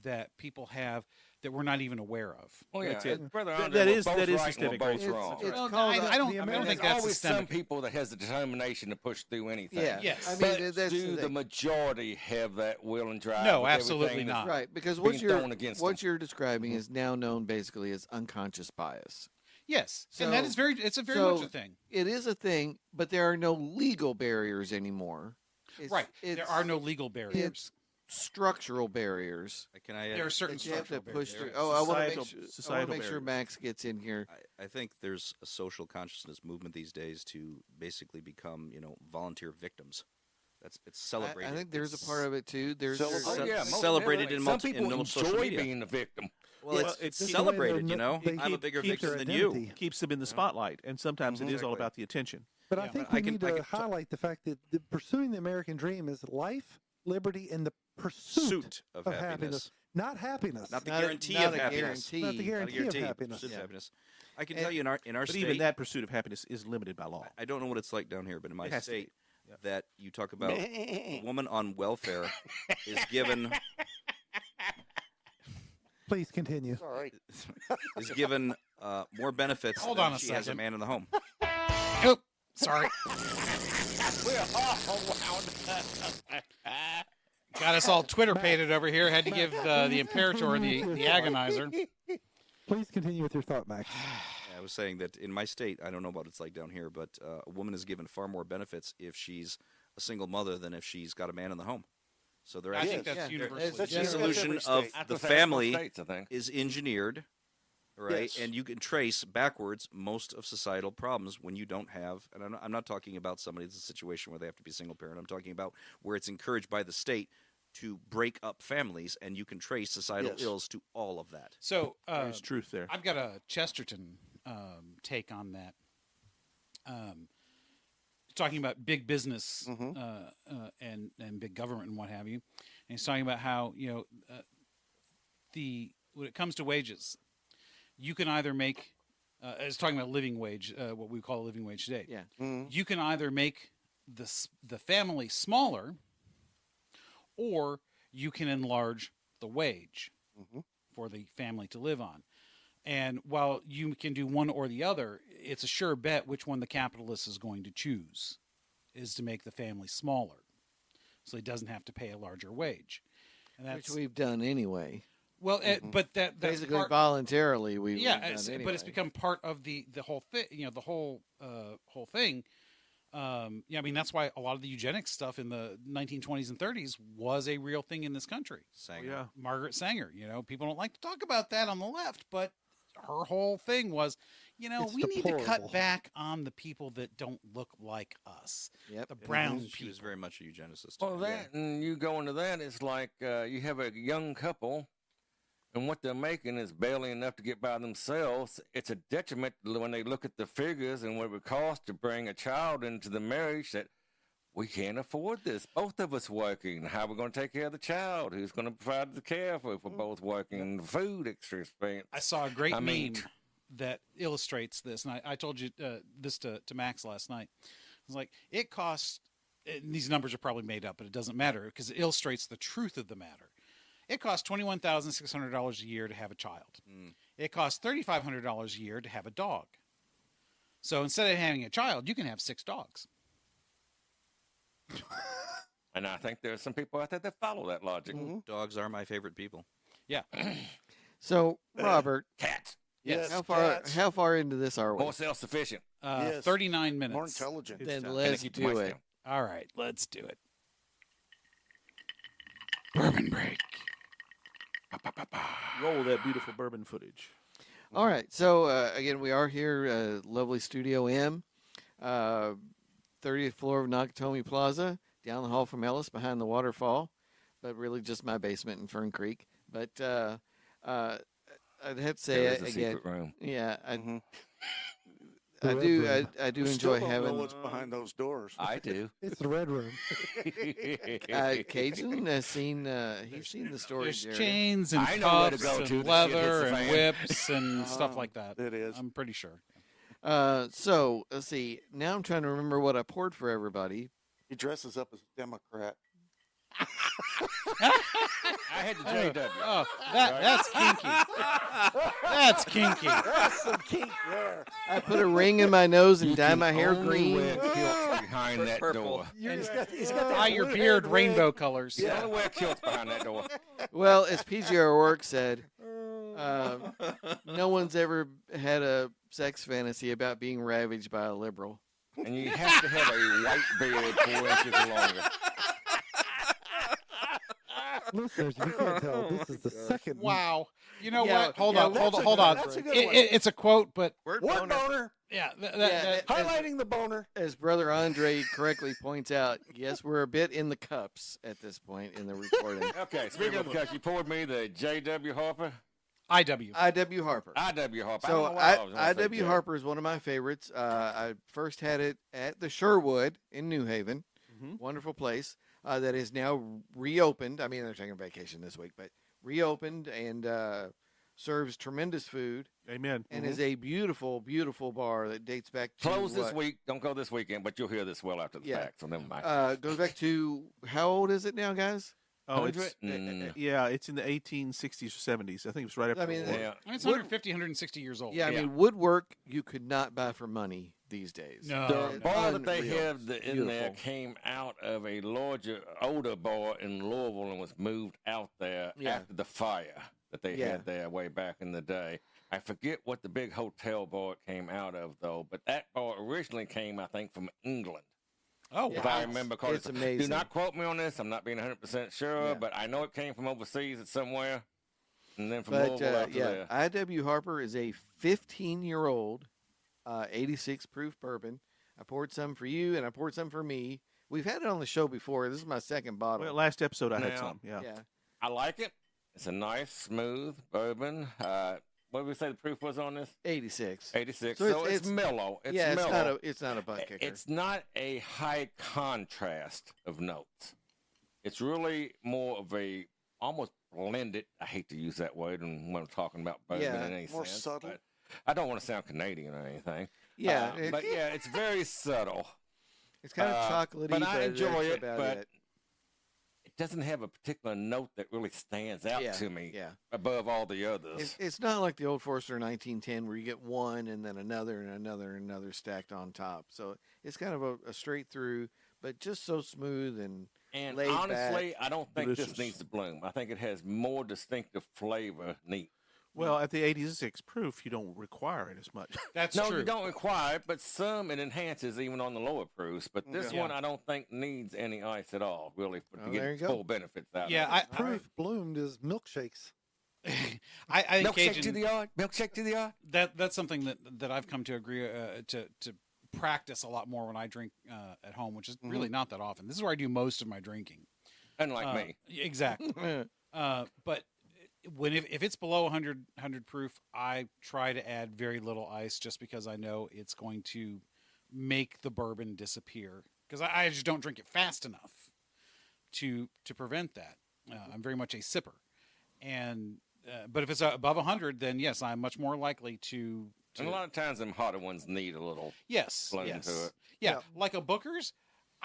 that people have that we're not even aware of. Oh yeah, That's it. Brother That Andre, that we're is- both that is right and systemic we're both racism. wrong. It's Well, called I don't the think There's that's always some systemic. people that has the determination to push through anything. Yeah. Yes. I mean, But that's do the the thing. majority have that will and drive? No, with absolutely everything not. Right, because being what you're thrown against what them? you're describing is now known basically as unconscious bias. Yes, and that So- is it's a very so- much a thing. It is a thing, but there are no legal barriers anymore. Right. There are no legal barriers. structural barriers Can I add? There are certain that you have to structural push barriers. through. Oh, I want to Societal- make sure. I want societal to make sure barriers. Max gets in here. I think there's a social consciousness movement these days to basically become, volunteer victims. It's celebrated. I think there's a part of it too. There's Celebrate. Oh, yeah, most celebrated definitely. in Some multi- in people social enjoy media. being a victim. Well, Well, it's it's the way celebrated. they're not- they I'm a bigger keep victim their than you. identity. keeps them in the spotlight, and sometimes it is all Exactly. about the attention. But I Yeah. think I we can- need I to can t- highlight the fact that pursuing the American dream is life, liberty, and the pursuit Suit of happiness. not happiness. Not the Not a- guarantee not of a happiness. guarantee. Not the Not a guarantee of guarantee. happiness. Pursuit of Yeah. happiness. I can And- tell you in our But state. even that pursuit of happiness is limited by law. I don't know what it's like down here, but in my It has to be. state, that you talk about a woman on welfare is given Please continue. Sorry. is given more benefits Hold than on a she has a second. man in the home. Oh, sorry. Got us all Twitter pated over here. Had to give the Imperator the agonizer. Please continue with your thought, Max. I was saying that in my state, I don't know what it's like down here, but a woman is given far more benefits if she's a single mother than if she's got a man in the home. So they're I actually think that's Yeah. universally. That's the That's solution every of state. That's the what's happening in most family states, I think. is engineered, right? Yes. And you can trace backwards most of societal problems when you don't have. And I'm not talking about somebody that's a situation where they have to be a single parent. I'm talking about where it's encouraged by the state to break up families, and you can trace societal Yes. ills to all of that. So There's truth there. I've got a Chesterton take on that. Talking about big business and big government and what have you, and he's talking about how when it comes to wages, you can either make. It's talking about living wage, what we call a living wage today. Yeah. You can either make the family smaller, or you can enlarge the wage for the family to live on. And while you can do one or the other, it's a sure bet which one the capitalist is going to choose is to make the family smaller, so he doesn't have to pay a larger wage. And Which that's we've done anyway. well, but that's Basically, part, voluntarily, we've yeah, done but anyway. it's become part of the whole thing. The whole thing. I mean, that's why a lot of the eugenics stuff in the 1920s and 30s was a real thing in this country. Saying Yeah. Margaret Sanger, people don't like to talk about that on the left, but her whole thing was, It's we need to deplorable. cut back on the people that don't look like us, Yep. the brown she people. was very much a eugenicist. Well, that and you go into that, it's like you have a young couple, and what they're making is barely enough to get by themselves. It's a detriment when they look at the figures and what it would cost to bring a child into the marriage that we can't afford this. Both of us working. How are we going to take care of the child? Who's going to provide the care for if we're both working? Food extra expense. I saw a great I mean- meme that illustrates this, and I told you this to Max last night. It's like it costs. And these numbers are probably made up, but it doesn't matter because it illustrates the truth of the matter. It costs $21,600 a year to have a child. It costs $3,500 a year to have a dog. So instead of having a child, you can have 6 dogs. And I think there are some people out there that follow that logic. Dogs are my favorite people. Yeah. So, Robert, Cats. Yes. how far into this are we? More self-sufficient. Yes. 39 minutes. More intelligent. Then time. let's keep the do mice it. down. All right, let's do it. Bourbon break. Roll that beautiful bourbon footage. All right. So again, we are here, lovely Studio M, 30th floor of Nakatomi Plaza, down the hall from Ellis, behind the waterfall, but really just my basement in Fern Creek. But I'd have to say There is a again, secret room. yeah, Mhm. I The do, Red Room. I do We enjoy still don't know having what's behind those doors. I do. It's the Red Room. Cajun has seen he's seen the storage There's area. chains and I know where to cuffs go to. and The shit hits leather the and fan. whips and stuff like that. It is. I'm pretty sure. So let's see. Now I'm trying to remember what I poured for everybody. He dresses up as a Democrat. I had the JW. Oh, that's kinky. That's kinky. That's some kink there. I put a ring in my nose and dye can my hair only green. wear kilts behind that Purple. door. He's got Dye your beard rainbow colors. You only wear kilts behind that door. Well, as PGR Work said, no one's ever had a sex fantasy about being ravaged by a liberal. And you have to have a white beard 4 inches longer. Listeners, you can't tell. This is the second. Wow. You know Yeah, what? Hold yeah, on. that's Hold on. That's a good It- one. it's a quote, but Word One boner. yeah. Highlighting the boner. As Brother Andre correctly points out, yes, we're a bit in the cups at this point in the recording. Okay, speaking of the cups, you poured me the J.W. Harper. IW. IW Harper. I.W. Harper. So I don't know why I was gonna say IW J. Harper is one of my favorites. I first had it at the Sherwood in New Haven. Mhm. Wonderful place that is now reopened. I mean, they're taking a vacation this week, but reopened and serves tremendous food Amen. and is a beautiful, beautiful bar that dates back to Close this week. Don't go this weekend, but you'll hear this well after the Yeah. fact, so never mind. Goes back to how old is it now, guys? Oh, it's 100? yeah, it's in the 1860s or 70s. I think it was right after I mean, the war. yeah. I mean, it's 150, 160 years old. Yeah, I Yeah. mean, woodwork you could not buy for money these days. No. The It's bar that they unreal. have in there Beautiful. came out of a larger, older bar in Louisville and was moved out there Yeah. after the fire that they Yeah. had there way back in the day. I forget what the big hotel bar it came out of, though, but that bar originally came, I think, from England. Oh, Yeah. If wow. I remember correctly. It's amazing. Do not quote me on this. I'm not being 100% sure, Yeah. but I know it came from overseas at somewhere. And then from But Louisville after yeah, there. IW Harper is a 15-year-old 86 proof bourbon. I poured some for you and I poured some for me. We've had it on the show before. This is my second bottle. Well, last episode I had Now- some. Yeah. yeah. I like it. It's a nice, smooth bourbon. What did we say the proof was on this? 86. 86. So So, it's- it's mellow. It's yeah, mellow. it's not a butt kicker. It's not a high contrast of notes. It's really more of a almost blended. I hate to use that word when I'm talking about bourbon Yeah, in any more sense. subtle. But I don't want to sound Canadian or anything. yeah, it- but yeah, it's very subtle. it's kind of chocolatey, but I enjoy that's it. about But it. it doesn't have a particular note that really stands out Yeah, to me yeah. above all the others. It's not like the Old Forester 1910 where you get one and then another and another and another stacked on top. So it's kind of a straight through, but just so smooth and And laid honestly, I don't think Delicious. this needs to bloom. I think it has more distinctive flavor. Neat. Well, at the 86 proof, you don't require it as much. That's No, true. you don't require it, but some it enhances even on the lower proofs. But this Yeah. one, I don't think needs any ice at all, really, to Oh, there you get go. full benefits out Yeah, of it. Proof bloomed is milkshakes. I think Milkshake Cajun, to the yard. Milkshake to the yard. that's something that I've come to agree to practice a lot more when I drink at home, which is really not that often. This is where I do most of my drinking. Unlike me. Exactly. But if it's below 100 proof, I try to add very little ice just because I know it's going to make the bourbon disappear because I just don't drink it fast enough to prevent that. I'm very much a sipper, and but if it's above 100, then yes, I'm much more likely to. And a lot of times, them hotter ones need a little Yes, bloom yes. to it. Yeah, like a Booker's.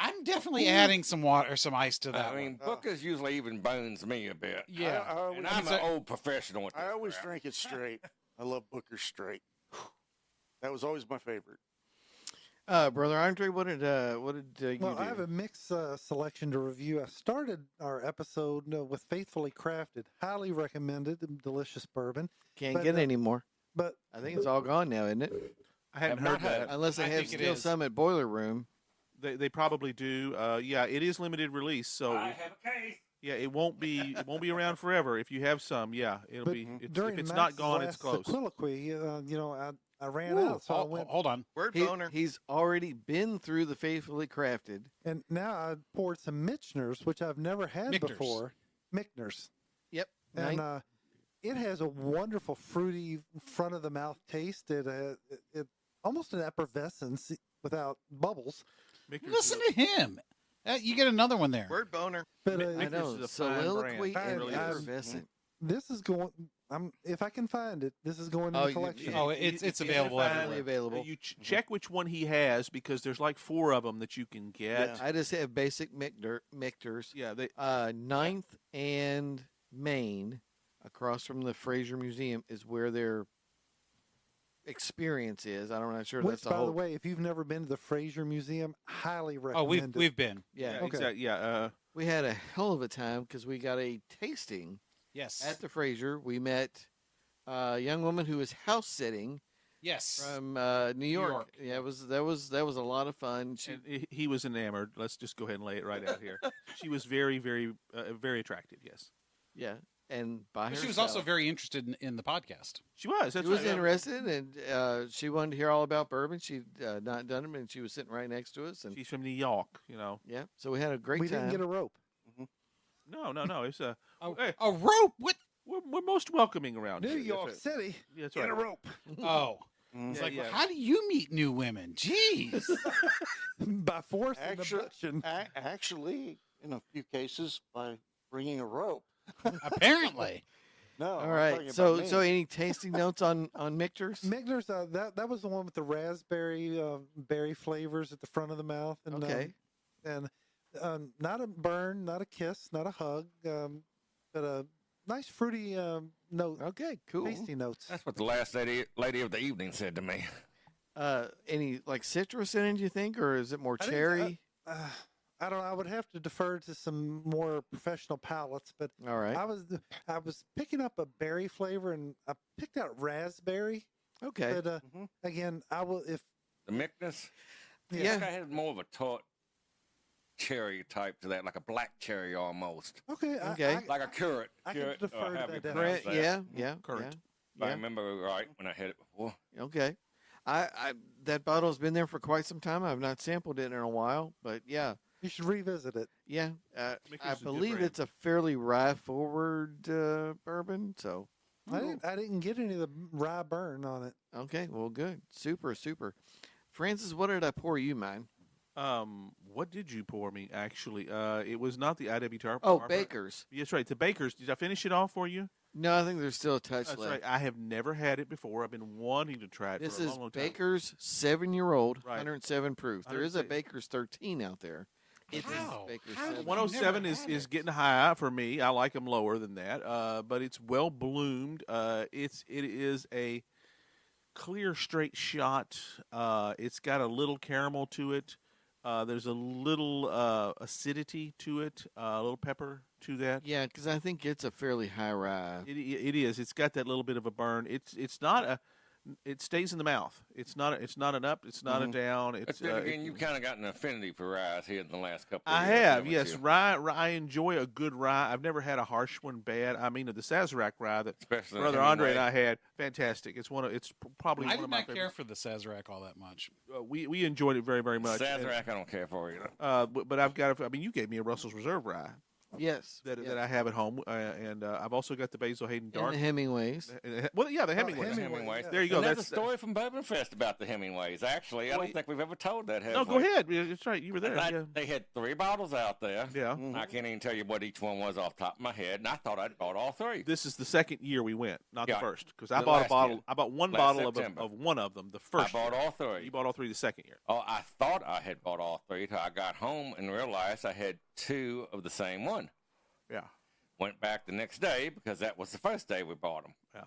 I'm definitely adding some water or some ice to that. I mean, one. Booker's usually even bones me a bit. Yeah. And I'm an old professional at this I always crap. drink it straight. I love Booker straight. That was always my favorite. Brother Andre, what did you Well, do? I have a mixed selection to review. I started our episode with Faithfully Crafted, highly recommended, delicious bourbon. Can't but, get any more. But I think it's all gone now, isn't it? I hadn't Have not heard had that. it. Unless they I have think it still is. some at Boiler Room. They probably do. Yeah, it is limited release, so I have a case. yeah, it won't be around forever. If you have some, yeah, it'll but be. If during it's not Max's gone, it's last close. soliloquy, I ran Ooh, out, so I went. hold on. Word he's already been through the Faithfully Crafted. And now I poured some Michner's, which I've never had Michner's. before. Michner's. Yep. And it has a wonderful fruity front of the mouth taste. It almost an effervescence without bubbles. Michter's Listen to him. You get another one there. Word boner. But Mi- I Michter's know. is a fine Soliloquy brand. It and really is. effervescent. this is going. if I can find it, this is going in Oh, the collection. Oh, it's available fine. everywhere. Widely available. You check which one he has because there's like 4 of them that you can get. Yeah. I just have basic Mictors. Yeah, they, 9th and Main, across from the Fraser Museum, is where their experience is. I'm not sure Which, that's the by whole. the way, if you've never been to the Fraser Museum, highly Oh, recommend it. we've been. Yeah, Okay. exactly. Yeah, we had a hell of a time because we got a tasting Yes. at the Fraser. We met a young woman who was house sitting Yes. from New York. York. Yeah, that was a lot of fun. She, and he was enamored. Let's just go ahead and lay it right out here. She was very, very, very attractive. Yes, yeah, and by But herself. she was also very interested in the podcast. she was. That's She was right. interested, and she wanted to hear all about bourbon. She'd not done them, and she was sitting right next to us. And She's from New York. You know. yeah, so we had a great we time. didn't get a rope. No. It's a. A, Hey. a rope? What? We're most welcoming around New here. York That's right. City, Yeah, that's get right. a rope. Oh. Mhm. It's Yeah, like, yeah. how do you meet new women? Jeez. By force and Actually- abduction. Actually, in a few cases, by bringing a rope. Apparently. No. all I'm right. talking So about me. so any tasting notes on Mictors? Michner's, that was the one with the raspberry berry flavors at the front of the mouth. And, Okay. and not a burn, not a kiss, not a hug, but a nice fruity note, Okay, cool. tasty notes. That's what the last lady of the evening said to me. Any like citrus in it? Do you think, or is it more I think, cherry? I don't know. I would have to defer to some more professional palates, but all right. I was picking up a berry flavor, and I picked out raspberry. Okay. But again, I will if The Micness, Yeah. I had more of a tart cherry type to that, like a black cherry almost, okay. Okay. like a currant. I can Currant, defer or to however that you definition. pronounce Right, that. yeah. Currant. If I Yeah. remember right when I had it before. Okay. I that bottle's been there for quite some time. I've not sampled it in a while, but yeah, You should revisit it. yeah. Mickey's I is a good believe brand. it's a fairly rye forward bourbon. So I didn't get any of the rye burn on it. okay, well, good, super. Francis, what did I pour you, mine? What did you pour me? Actually, it was not the IWTR. Oh, Baker's. Yes, right. The Baker's. Did I finish it off for you? No, I think there's still a touch That's left. right. I have never had it before. I've been wanting to try it This for a is long, long time. Baker's 7-year-old, Right. 107 proof. There is a 107. Baker's 13 out there. This is How? Baker's How? 7. 107 Never is, had is it. getting high for me. I like them lower than that. But it's well bloomed. It is a clear straight shot. It's got a little caramel to it. There's a little acidity to it. A little pepper to that. Yeah, because I think it's a fairly high rye. It is. It's got that little bit of a burn. It's not a. It stays in the mouth. It's not an up. It's not a down. But It's then again, you've kind of got an affinity for ryes here in the last couple of I years. have, haven't yes. you? Rye. I enjoy a good rye. I've never had a harsh one bad. I mean, the Sazerac rye that Especially Brother Hemingway. Andre and I had, fantastic. It's probably I one did of my not care favorites. for the Sazerac all that much. We enjoyed it very, very much. And, Sazerac, I don't care for either. but I've got. I mean, you gave me a Russell's Reserve rye Yes. that yes. I have at home, and I've also got the Basil Hayden And Dark. the Hemingways. Well, yeah, the Hemingway. Hemingways. There you go. And there's That's a story from Bourbon Fest about the Hemingways. Actually, I Well, don't think we've ever told that. have No, go we? ahead. Yeah, that's right. You were there. I- Yeah. They had 3 bottles out there. Yeah. I can't even tell you what each one was off the top of my head, and I thought I'd bought all 3. This is the second year we went, not Yeah. the first, because I The bought a last bottle. year. I bought one Last bottle September. of one of them the I first. bought year. all 3. You bought all 3 the second year. Oh, I thought I had bought all 3 till I got home and realized I had 2 of the same one. Yeah. Went back the next day because that was the first day we bought them. Yeah.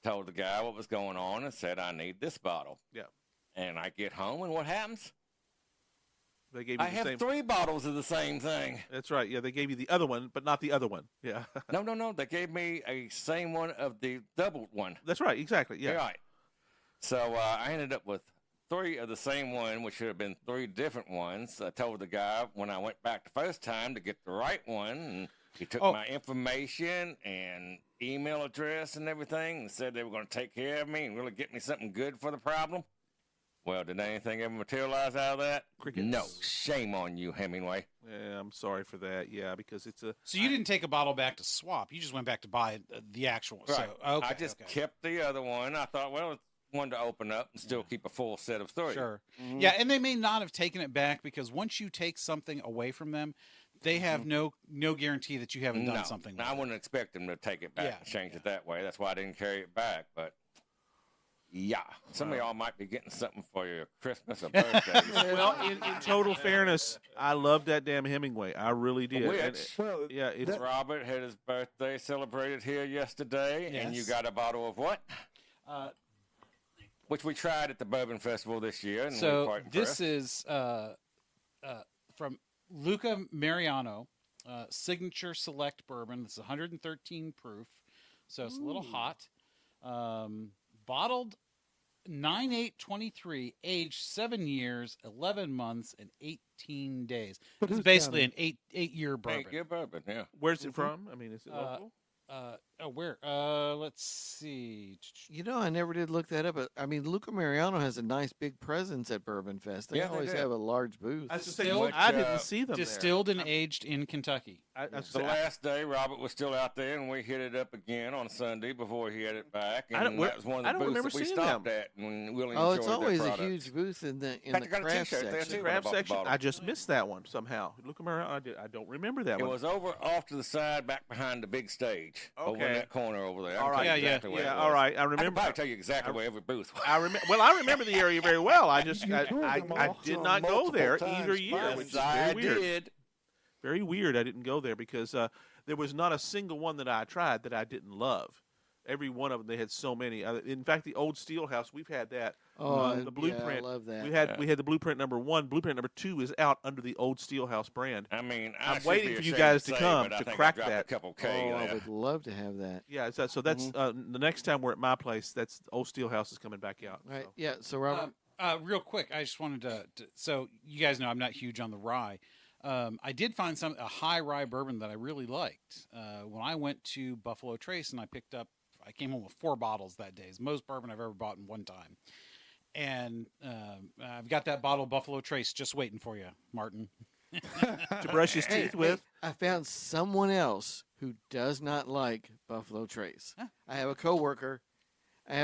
Told the guy what was going on and said, I need this bottle. Yeah. And I get home, and what happens? They gave you I the have same. 3 bottles of the same thing. That's right. Yeah, they gave you the other one, but not the other one. Yeah. No. They gave me a same one of the doubled one. That's right. Exactly. Yeah. Right. So I ended up with 3 of the same one, which should have been 3 different ones. I told the guy when I went back the first time to get the right one, and he took Oh. my information and email address and everything and said they were going to take care of me and really get me something good for the problem. Well, did anything ever materialize out of that? Crickets. No. Shame on you, Hemingway. Yeah, I'm sorry for that. Yeah, because it's a. So you didn't take a bottle back to swap. You just went back to buy the actual. Right. So, okay, I just okay. kept the other one. I thought, well, it's one to open up and still keep a full set of 3. Sure. Yeah, and they may not have taken it back because once you take something away from them, they have no guarantee that you haven't done No, something. I with it. wouldn't expect them to take it back Yeah, and change it that way. That's why I didn't carry it back. But yeah, some of y'all might be getting something for your Christmas or birthday. Well, in total fairness, I loved that damn Hemingway. I really did. Which, Well, yeah, it's Robert had his birthday celebrated here yesterday, and you Yes. got a bottle of what? Uh, Which we tried at the Bourbon Festival this year, and we were So quite impressed. this is from Luca Mariano, Signature Select Bourbon. It's 113 proof, so it's a little hot. Bottled 9/8/23, aged 7 years, 11 months, and 18 days. But It's who's basically counting? an eight-year bourbon. Thank you, bourbon. Yeah. where's it from? I mean, is it Uh, local? Where? Let's see. You know, I never did look that up. But, I mean, Luca Mariano has a nice big presence at Bourbon Fest. They Yeah, they always do. have a large booth. I was just saying, distilled- I didn't see them Distilled and aged in Kentucky. there. I was The saying, last day, Robert was still out there, and we hit it up again on Sunday before he had it back. And I don't- that was one I of the don't booths remember that we seeing stopped them. at and really Oh, enjoyed it's their always a products. huge booth in the Fact, I got a craft t-shirt there, section. too. craft bought the section. bottle. I just missed that one somehow. Look around. I don't remember that It one. was over off to the side, back behind the big stage, over in Okay. that corner over there. I All can right. tell you Yeah, exactly where it Yeah, was. all right. I I can remember. probably tell you exactly where every booth was. I remember the area very well. I just You toured I them I all. did Saw not them go multiple there times. either year, Yes, which is I very weird. did. Very weird. I didn't go there because there was not a single one that I tried that I didn't love. Every one of them, they had so many. In fact, the old Steelhouse, we've had that. Oh, the Blueprint. Yeah, I love that. We had the Blueprint number 1. Blueprint number 2 is out under the old Steelhouse brand. I mean, I'm should waiting be for you ashamed guys to say, come but I to think I crack dropped that. A couple Oh, K I there. would love to have that. Yeah, so that's the next time we're at my place. That's the old Steelhouse is coming back out. Right? So. Yeah. So, Robert, Real quick, I just wanted to so you guys know I'm not huge on the rye. I did find a high rye bourbon that I really liked. When I went to Buffalo Trace and I came home with 4 bottles that day. It's the most bourbon I've ever bought in one time. And I've got that bottle of Buffalo Trace just waiting for you, Martin. To brush his teeth with. I found someone else who does not like Buffalo Trace. Huh. I have a coworker. who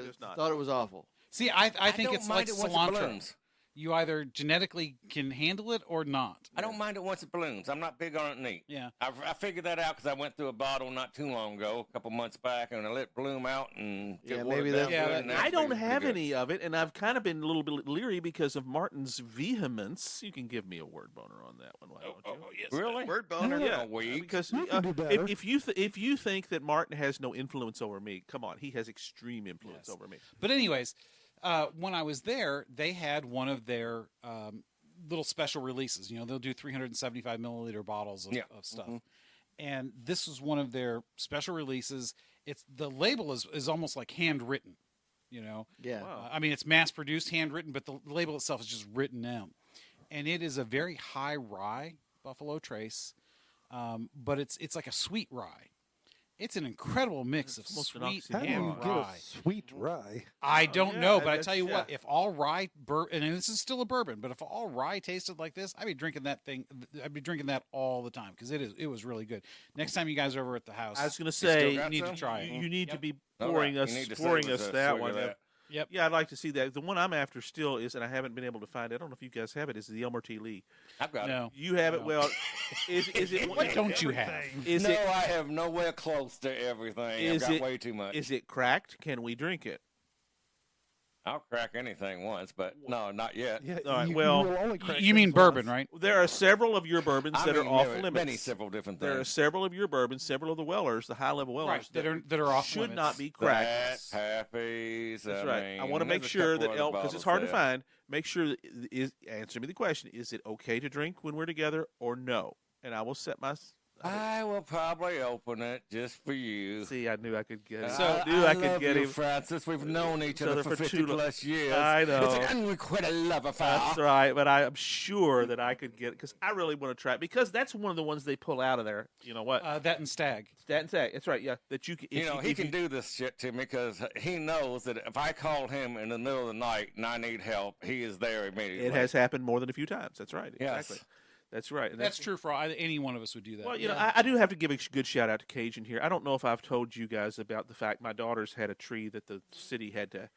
does not. thought it was awful. See, I think don't it's mind like it once it cilantro. blooms. You either genetically can handle it or not. I don't mind it once it blooms. I'm not big on it neat. Yeah. I figured that out because I went through a bottle not too long ago, a couple months back, and I let it bloom out and Yeah, get maybe watered that's down what good, it and is. that's I don't pretty have good. any of it, and I've kind of been a little bit leery because of Martin's vehemence. You can give me a word boner on that one, why don't you? Yes. Really? Word boner. Yeah, weak. because You can do better. if you think that Martin has no influence over me, come on, he has extreme influence Yes. over me. But anyways, when I was there, they had one of their little special releases. You know, they'll do 375 milliliter bottles of, Yeah. of stuff. And this was one of their special releases. The label is almost like handwritten, you know. Yeah. Wow. I mean, it's mass produced, handwritten, but the label itself is just written out. And it is a very high rye Buffalo Trace, but it's like a sweet rye. It's an incredible mix of It's almost an sweet How do and you get a rye. sweet rye? I don't yeah, know, but I that's- tell you what, yeah. if all rye bourbon, and this is still a bourbon, but if all rye tasted like this, I'd be drinking that thing. I'd be drinking that all the time because it was really good. Next time you guys are over at the house, I was going to still say you got need to some? try it. you need to Yep. be All pouring right, us you need to pouring save us a that swig one. of that. Yep. Yeah, I'd like to see that. The one I'm after still is, and I haven't been able to find it. I don't know if you guys have it. Is the Elmer T. Lee? I've got it. No, You have it. No. Well, is it? what don't you have? Is no, it? I have nowhere close to everything. Is I've got it- way too much. Is it cracked? Can we drink it? I'll crack anything once, but no, not yet. Yeah, All right, you well, will only crack You mean things bourbon, once. right? There are several of your bourbons I that are mean, off there are limits. Many several different There are things. several of your bourbons, several of the Wellers, the high level Wellers Right, that are off should limits. not be cracked. Pappies. That's I right. mean, I want to make there's a sure couple that other because it's bottles hard to there. find. Make sure that answer me the question: is it okay to drink when we're together or no? And I will set my. I will probably open it just for you. See, I knew I could get him. So, I knew I could love get you, him. Francis. We've known each other for 50 too long. plus years. I know. It's an unrequited love affair. That's right, but I am sure that I could get it because I really want to try it because that's one of the ones they pull out of there. You know what? That and Stag. Stat and Sack. That's right. Yeah, that you can. You know, he if can do this shit to me because he knows that if I call him in the middle of the night and I need help, he is there immediately. It has happened more than a few times. That's right. Yes. Exactly. That's right. And That's true for any one of us would do that. Well, you know, I do have to give a good shout out to Cajun here. I don't know if I've told you guys about the fact my daughters had a tree that the city had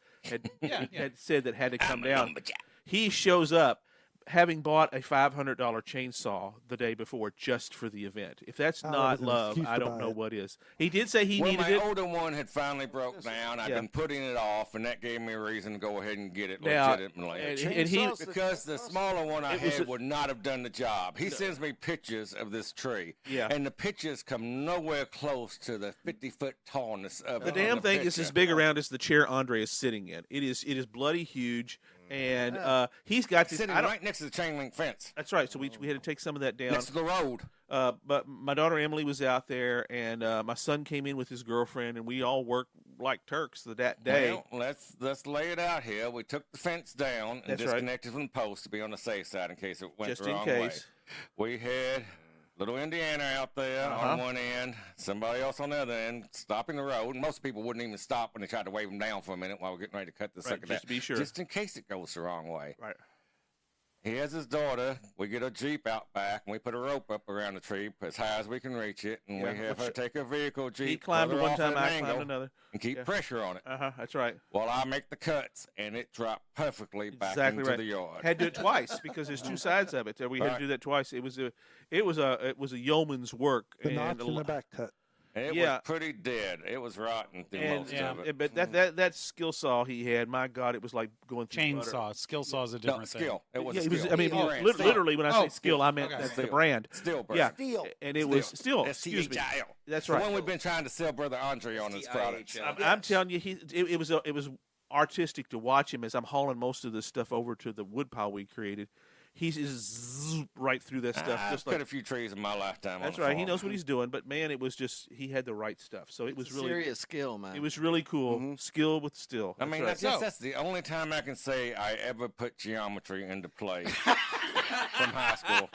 Yeah. had said that had to come I'm a down. lumberjack. He shows up having bought a $500 chainsaw the day before just for the event. If that's Oh, not it was an love, excuse I to don't buy know it. what is. He did say he Well, needed my it. older one had finally broke down. I've Yeah. been putting it off, and that gave me a reason to go ahead and get it Now, legitimately. and he Chainsaws- Because the smaller one I It was had a- would not have done the job. He sends me pictures of this tree, Yeah. and the pictures come nowhere close to the 50-foot tallness of the it. damn on thing is picture. as big around as the chair Andre is sitting in. It is bloody huge, and he's got this. Sitting I don't- right next to the chain link fence, That's right. So we had to take some of that down. next to the road. But my daughter Emily was out there, and my son came in with his girlfriend, and we all worked like Turks that day. Well, let's lay it out here. We took the fence down and That's right. disconnected from the post to be on the safe side in case it went Just the in wrong case. way. We had little Indiana out there on one end, somebody else on the other end, stopping the road. And most people wouldn't even stop when they tried to wave them down for a minute while we're getting ready to cut the Right, sucker just down. to be sure. Just in case it goes the wrong way. Right. He has his daughter. We get a Jeep out back, and we put a rope up around the tree as high as we can reach it, and Yeah, we have her which- take a vehicle Jeep. He climbed it further one off time, at an I angle, climbed another. and keep Yeah. pressure on it. That's right. While I make the cuts, and it dropped perfectly back Exactly into right. the yard. Had to do it twice because there's two sides of it. We had to Right. do that twice. It was a yeoman's work. The and notch a in lo- the back cut. It Yeah. was pretty dead. It was rotten through And, most of it. but that skill saw he had, my God, it was like going through butter. Chainsaw, skill saw is a No, different thing. skill. It was Yeah, a it was. skill. I mean, Brand. literally, when I say Oh, skill, I meant okay. that's the Steel. brand. Steel brand. Yeah, Steel. and it was still. Excuse me. S-T-H-I-L. That's The right. one we've been trying to sell Brother Andre on his products. S-T-I-H-L. I'm telling you, it was artistic to watch him as I'm hauling most of this stuff over to the woodpile we created. He's just right through that stuff, I've just cut like a few trees in my lifetime. that's on the right. He farm. knows what he's doing, but man, it was just he had the right stuff. So it was really serious skill, man. it was really cool. Mm-hmm. Skill with still. I mean, right. that's the only time I can say I ever put geometry into play from high school.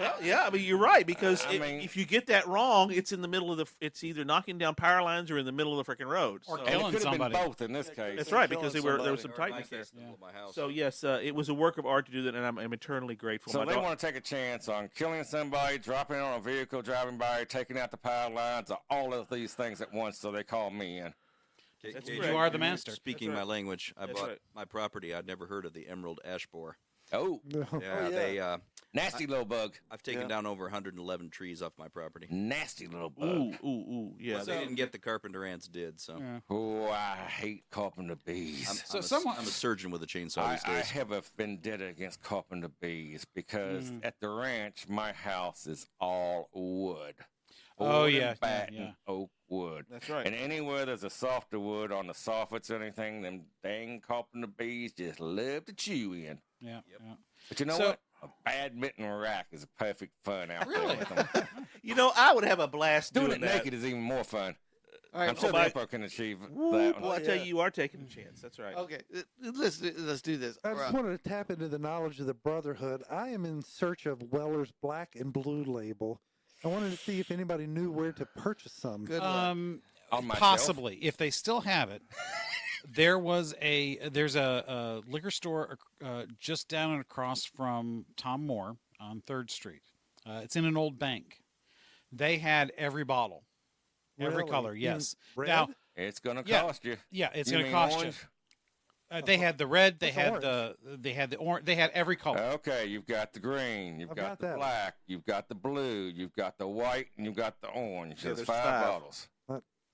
Well, yeah, I mean you're right because I mean- if you get that wrong, it's in the middle of it's either knocking down power lines or in the middle of the freaking road. Or So- And it killing could have been somebody. both in this case. That's right because killing there was some Or in my tightness there. case, in the middle of my house. So yes, it was a work of art to do that, and I'm eternally grateful. So My they dau- want to take a chance on killing somebody, dropping on a vehicle, driving by, taking out the power lines, or all of these things at once. So they call me in. That's You correct. are the master. Speaking That's my right. language, I That's bought right. my property. I'd never heard of the emerald ash borer. Oh, Yeah, they. nasty little bug. I've taken Yeah. down over 111 trees off my property. Nasty little bug. Ooh, yeah. Well, they didn't get the carpenter ants did. So Yeah. Oh, I hate carpenter bees. So someone- I'm a surgeon with a chainsaw I these days. have a vendetta against carpenter bees because at the ranch, my house is all wood. Oh, Wood yeah, and batten yeah. oak wood. That's right. And anywhere there's a softer wood on the soffits or anything, them dang carpenter bees just love to chew in. Yeah. Yep. yeah. But you know So- what? A badminton rack is a perfect fun out Really? there with them. You know, I would have a blast Doing doing it that. naked is even more fun. All right, I'm sure oh, the my- Emperor can achieve Ooh, that boy, one. I tell you are taking a chance. That's right. okay, let's do this. I just wanted to tap into the knowledge of the Brotherhood. I am in search of Weller's Black and Blue label. I wanted to see if anybody knew where to purchase some. Good luck. On my Possibly, if they still have it. There's a liquor store just down and across from Tom Moore on 3rd Street. It's in an old bank. They had every bottle, every Really? color. In Yes. red? shelf. It's going to Yeah. cost you. Yeah, it's You going to mean cost orange? you. They had the red. They What's had orange? the orange. They had every color. Okay, you've got the green, you've I've got got the that. black, you've got the blue, you've got the white, and you've got the orange. Yeah, There's there's 5 5. bottles.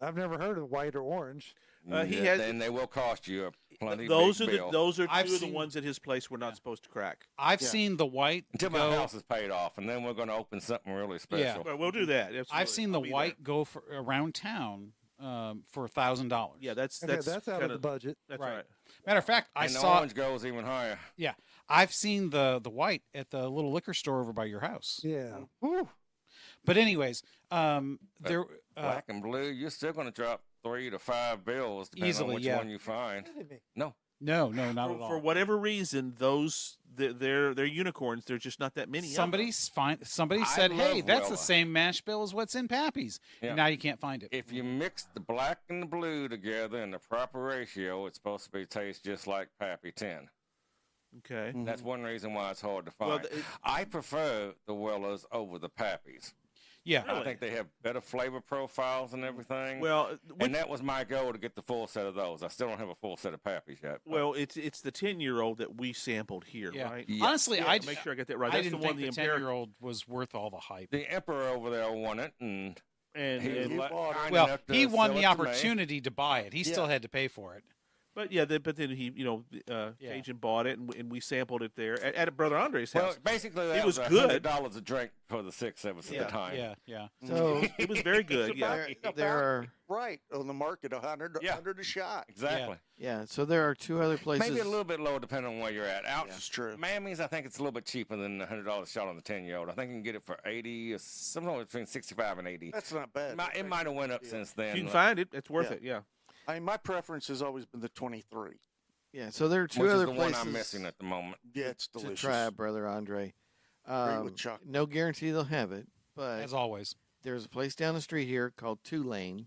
I've never heard of white or orange. He Yeah, has- then they will cost you a plenty Those big are bill. those are 2 I've of the seen- ones at his place we're not supposed to crack. I've Yeah. seen the white until my go. house is paid off, and then we're going to open something really special. Well, we'll do that. Absolutely. I've seen I'll the be white go for around town for $1,000. there. Yeah, that's Okay, that's out of kinda- the budget. That's Right. right. Matter of fact, I And the saw. orange goes even higher. Yeah, I've seen the white at the little liquor store over by your house. Yeah. But anyways, there Black and blue, you're still going to drop 3 to 5 bills depending Easily, on which yeah. one you find. No. no, not at all. For whatever reason, they're unicorns. There's just not that many. of them. Somebody I said, "Hey, love that's the Wella. same mash bill as what's in Pappy's." Yeah. And now you can't find it. If you mix the black and the blue together in the proper ratio, it's supposed to taste just like Pappy 10. Okay. That's one reason why it's hard to Well, find. I prefer the Wellers over the Pappies. Yeah. I think they have better flavor profiles and everything. Well, and that was my goal, to get the full set of those. I still don't have a full set of Pappies yet. but- well, it's the 10-year-old that we sampled here, Yeah. right? Yeah. Honestly, Yeah, I make sure I get that right. I That's didn't the one think the the 10-year-old was worth all the hype. The Emperor over there won it, and and, he was and kind Well, enough to he won sell the it to me. opportunity to buy it. He still had to pay for it. but then he Cajun bought it and we sampled it there at Brother Andre's Well, house. basically, It that was was good. $100 a drink for the 6 of us at Yeah. the time. Yeah. So It was very good. Yeah. there are Right on the market, 100 Yeah. a shot. Exactly. so there are 2 other places. Maybe a little bit lower depending on where you're at. Out That's true. Miami's, I think it's a little bit cheaper than the $100 shot on the 10-year-old. I think you can get it for 80 or somewhere between 65 and 80. That's not bad. It might have went up since then. You can find it. It's worth Yeah. it. Yeah. I mean, my preference has always been the 23. Yeah, so there are 2 which other is the places one I'm missing at the moment. Yeah, it's to delicious. try, Brother Andre. with Chuck. No guarantee they'll have it, but As always. there's a place down the street here called Tulane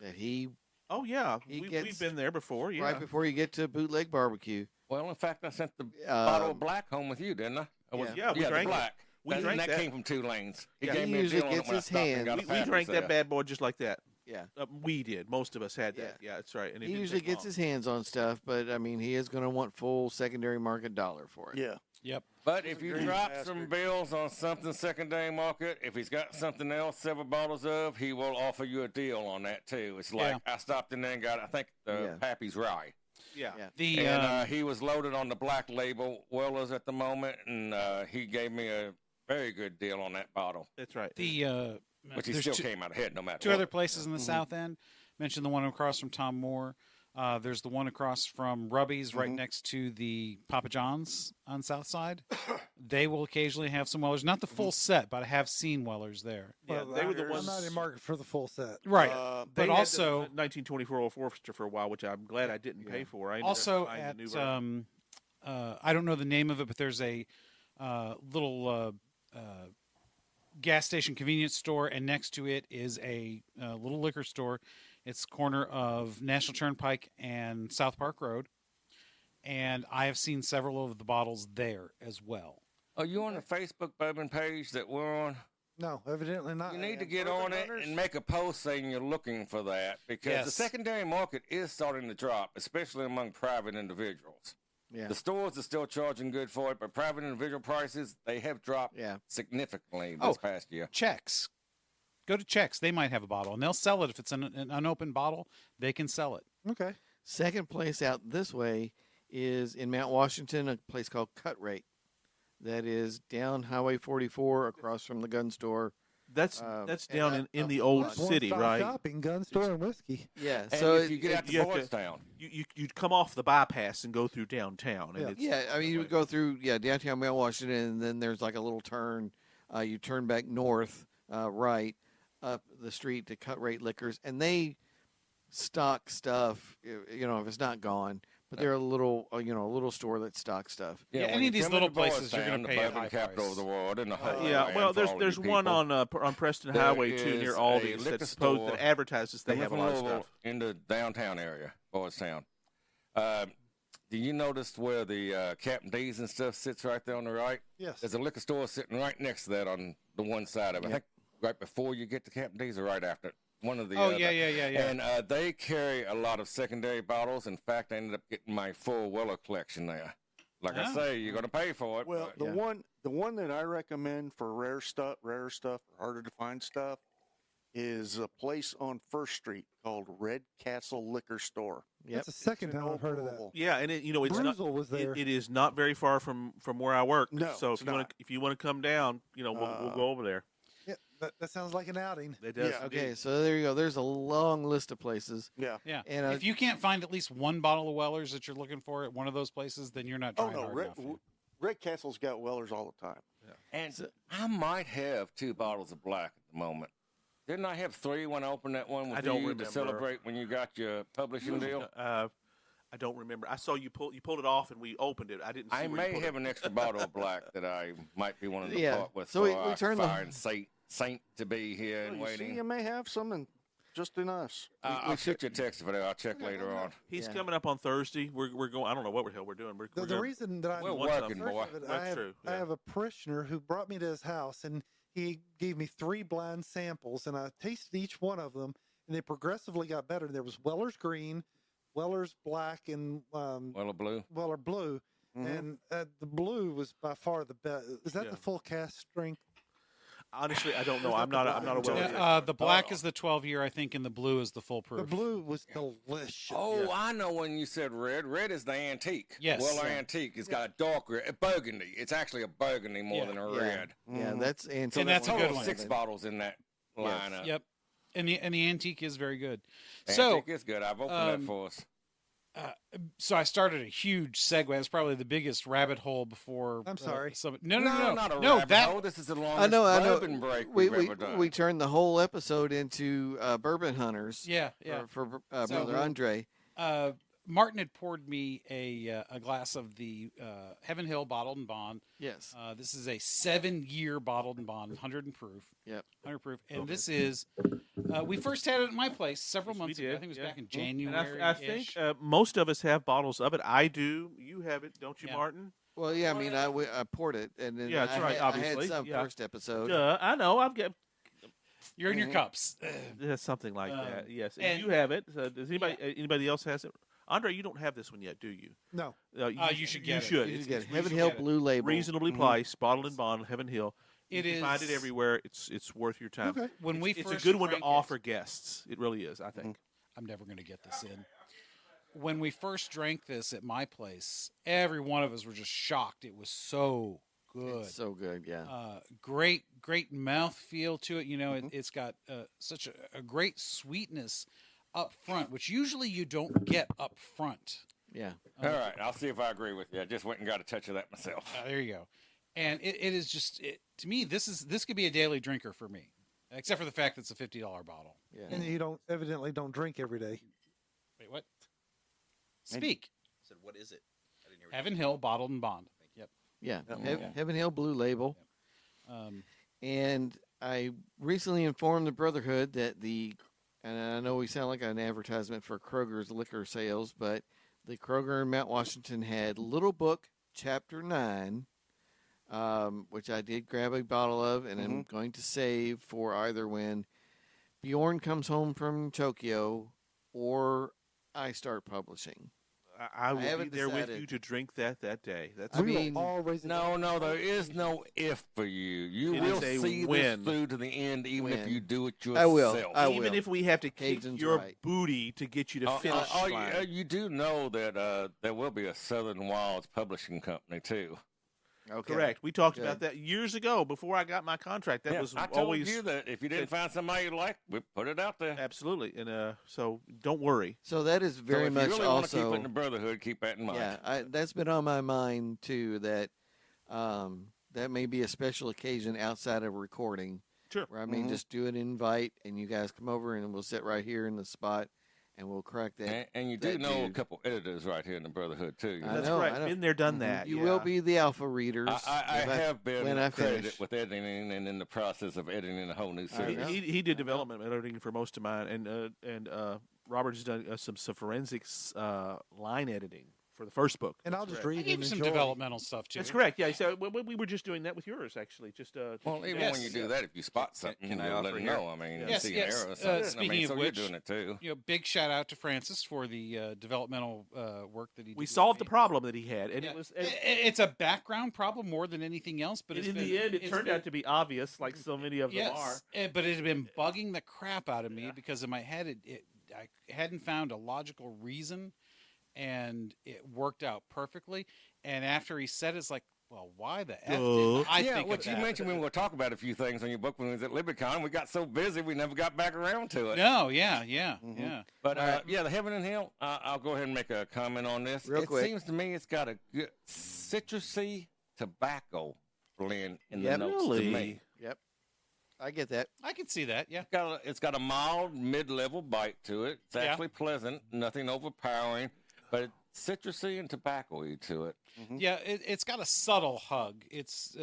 that he Oh yeah. He We've gets- been there before. Yeah. right before you get to Bootleg Barbecue. Well, in fact, I sent the bottle of black home with you, didn't I? Or was- Yeah, we the drank it. black. We That- drank that that. came from 2 lanes. He Yeah. gave He me a usually deal on it gets when I his stopped and got hand- a We Pappies drank there. that bad boy just like that. Yeah. We did. Most of us had that. Yeah, that's right. And it He didn't usually take gets long. his hands on stuff, but I mean, he is going to want full secondary market dollar for it. Yeah. Yep. But if you Green drop bastard. some bills on something secondary market, if he's got something else, several bottles of, he will offer you a deal on that too. It's like I stopped in there and got, I think, the Pappy's Rye. Yeah. Yeah. The And he was loaded on the black label Wellers at the moment, and he gave me a very good deal on that bottle, That's right. the which he there's still two, came out ahead no matter two what. other places in the South End. Mentioned the one across from Tom Moore. There's the one across from Rubby's right next to the Papa John's on South Side. They will occasionally have some Wellers. Not the full set, but I have seen Wellers there. Yeah, Well, they were the I'm ones. not in market for the full set. Right. They but had also the 1924 Old Forester for a while, which I'm glad I didn't pay for. I ended up also buying the at new version. I don't know the name of it, but there's a little gas station convenience store, and next to it is a little liquor store. It's corner of National Turnpike and South Park Road, and I have seen several of the bottles there as well. Are you on the Facebook bourbon page that we're on? No, evidently not. You need to and get bourbon on it hunters? and make a post saying you're looking for that, because the Yes. secondary market is starting to drop, especially among private individuals. Yeah. The stores are still charging good for it, but private individual prices, they have dropped Yeah. significantly this Oh. past year. Chex. Go to Chex. They might have a bottle, and they'll sell it if it's an unopened bottle. They can sell it. Okay. Second place out this way is in Mount Washington, a place called Cut Rate. That is down Highway 44 across from the gun store. That's and down in up the old front. city, One-stop right? shopping, gun store, and whiskey. Yeah. And So if you get out you to have to- Boydstown, You'd come off the bypass and go through downtown. And Yeah. it's, yeah, I mean, you would go through downtown Mount Washington, and then there's like a little turn. You turn back north, right up the street to Cut Rate Liquors, and they stock stuff. If it's not gone, but they're a little store that stocks stuff. Yeah, when any you of these come little into places, you're Boydstown, gonna the pay a bourbon high capital price. of the world, and the whole yeah, land well, for all there's you one people. on Preston There Highway too is near a Aldi's liquor that's supposed store that advertises they coming have a from lot of Louisville stuff. in the downtown area, Boydstown. Do you notice where the Captain D's and stuff sits right there on the right? Yes. There's a liquor store sitting right next to that on the one side of it. I think right before you get to Captain D's or right after it. One of the Oh, other. yeah. And they carry a lot of secondary bottles. In fact, I ended up getting my full Weller collection there. Like I Oh. say, you're going to pay for it. Well, but- the one that I recommend for rare stuff, harder to find stuff, is a place on First Street called Red Castle Liquor Store. Yep. That's the second It's in time I've heard of that. Louisville. Yeah, and it's not. Bruzel was there. It is not very far from where I work. No, so it's not. if you want to come down, we'll go over there. Yeah, that sounds like an outing. It does. Yeah. Okay, so there you go. There's a long list of places. Yeah. Yeah. And, if you can't find at least one bottle of Wellers that you're looking for at one of those places, then you're not Oh trying no, hard enough. Red Castle's got Wellers all the time. And I might have 2 bottles of black at the moment. Didn't I have 3 when I opened that one with I don't you remember. to celebrate when you got your publishing deal? I don't remember. I saw you pulled it off and we opened it. I didn't. See I where you may put have it. an extra bottle of black that I might be wanting to Yeah. part with So we for our turned the- fine saint to be here and Well, you see, waiting. you may have some in just in us. I'll shoot you a text for that. I'll check later on. He's Yeah. coming up on Thursday. We're going. I don't know what the hell we're doing. We're The going, reason that I'm We're one of working, them. boy. That's true. I Yeah. have a parishioner who brought me to his house, and he gave me 3 blind samples, and I tasted each one of them, and they progressively got better. There was Weller's Green, Weller's Black, and Well, blue. Weller Blue, Mhm. and the blue was by far the best. Is that Yeah. the full cast strength? Honestly, I don't know. Is that I'm the not. black? I'm not a Yeah, well. The black is the 12-year, I think, and the blue is the full proof. The blue was delicious. Oh, I know when you said red. Red is the antique. Yes. Well, Yeah. antique. It's got a dark red, a burgundy. It's actually a burgundy more Yeah. than a Yeah. red. Yeah, Mhm. that's and so And that's that's a Total good one. 6 bottles in that lineup. Yep. And the antique is very good. Antique is good. I've opened that for us. So I started a huge segue. It's probably the biggest rabbit hole before. I'm sorry. No, not a no. rabbit That hole. This is the I longest know. bourbon break we've ever done. We turned the whole episode into bourbon hunters. yeah. For So- Brother Andre. Martin had poured me a glass of the Heaven Hill bottled and bond. Yes. This is a 7-year bottled and bond, 100 proof. Yep. 100 proof. And this is, we first had it at my place several Yes, we months ago. I did, think it was yeah. back in And January. I think most of us have bottles of it. I do. You have it, don't you, Yeah. Martin? Well, yeah. I mean, I poured it, and then Yeah, that's right, I had obviously, some yeah. first episode. I know. I've got You're in your cups. something like that. Yes, and- you have it. So does anybody else has it? Andre, you don't have this one yet, do you? No. You should get it. You should. You It's get reasonably- Heaven Hill Blue Label. reasonably priced, bottled and bond, Heaven Hill. You It can find it is- everywhere. It's worth your time. Okay. When we It's a first good one to drank it- offer guests. It really is. I think. I'm never going to get this in. When we first drank this at my place, every one of us were just shocked. It was so good. It's so good. Yeah. Great mouth feel to it. You know, it's got such a great sweetness up front, which usually you don't get up front. Yeah. All right, I'll see if I agree with you. I just went and got a touch of that myself. There you go. And it is just to me, this could be a daily drinker for me, except for the fact that it's a $50 bottle. Yeah. And you evidently don't drink every day. Wait, what? Speak. said, what is it? I didn't hear Heaven Hill bottled and bond. Yep. Yeah. Yeah. Heaven Hill Blue Label. Um, And I recently informed the Brotherhood that and I know we sound like an advertisement for Kroger's liquor sales, but the Kroger in Mount Washington had Little Book Chapter 9, which I did grab a bottle of, and I'm going to save for either when Bjorn comes home from Tokyo or I start publishing. I will be haven't there with decided. you to drink that day. That's I We mean, will all raise it. No, there is no if for you. You It will is a see win. this through to the end, even if Win. you do it I yourself. will. I even will. if we have to kick Cajun's your right. booty to get you to finish. You do know that there will be a Southern Wilds publishing company too. Okay. Correct. We talked Good. about that years ago before I got my contract. That was I told always you that if you didn't find somebody you like, we put it out there. absolutely. And so don't worry. So that is very so if much you really want to keep also. it in the Brotherhood, keep that in mind. Yeah, that's been on my mind too. That that may be a special occasion outside of recording, Sure. where I may just do an invite and you guys come over and we'll sit right here in the spot and we'll crack that. And you do that know a dude. couple editors right here in the Brotherhood too. You I know? That's know, right. I know. Been there, done that. You yeah. will be the alpha readers. I if have been when I credited finish. with editing and in the process of editing a whole new I series. know. He did development editing for most of mine, and Robert has done some forensics line editing for the first book. And I'll That's just correct. I read gave and you some enjoy. developmental stuff too. That's correct. Yeah. So we were just doing that with yours, actually. Just Well, even Yes. when you do that, if you spot something, Can I you'll let offer them here? know. I mean, Yes, see yes. an error or something. Speaking of so which, you're doing it too. You know, big shout out to Francis for the developmental work that he did. we with solved the me. problem that he had, and Yeah. it was. It's a background problem more than anything else, but it's in been, the end, it it's turned been- out to be obvious, like so many of them are. Yes, but it had been bugging the crap out of me because in my head I hadn't found a logical reason, and it worked out perfectly. And after he said it, it's like, well, why the f did I yeah, think what of you that? mentioned when we were talking about a few things on your book when we was at LiberCon, we got so busy we never got back around to it. No, yeah. But yeah, the Heaven and Hill. I'll go ahead and make a comment on this. Real it quick. seems to me it's got a good citrusy tobacco blend in Yep. the notes to Really? me. Yep, I get that. I can see that. Yeah, It's got a mild mid-level bite to it. It's Yeah. actually pleasant, nothing overpowering, but it citrusy and tobacco-y to it. Yeah, it's got a subtle hug. It's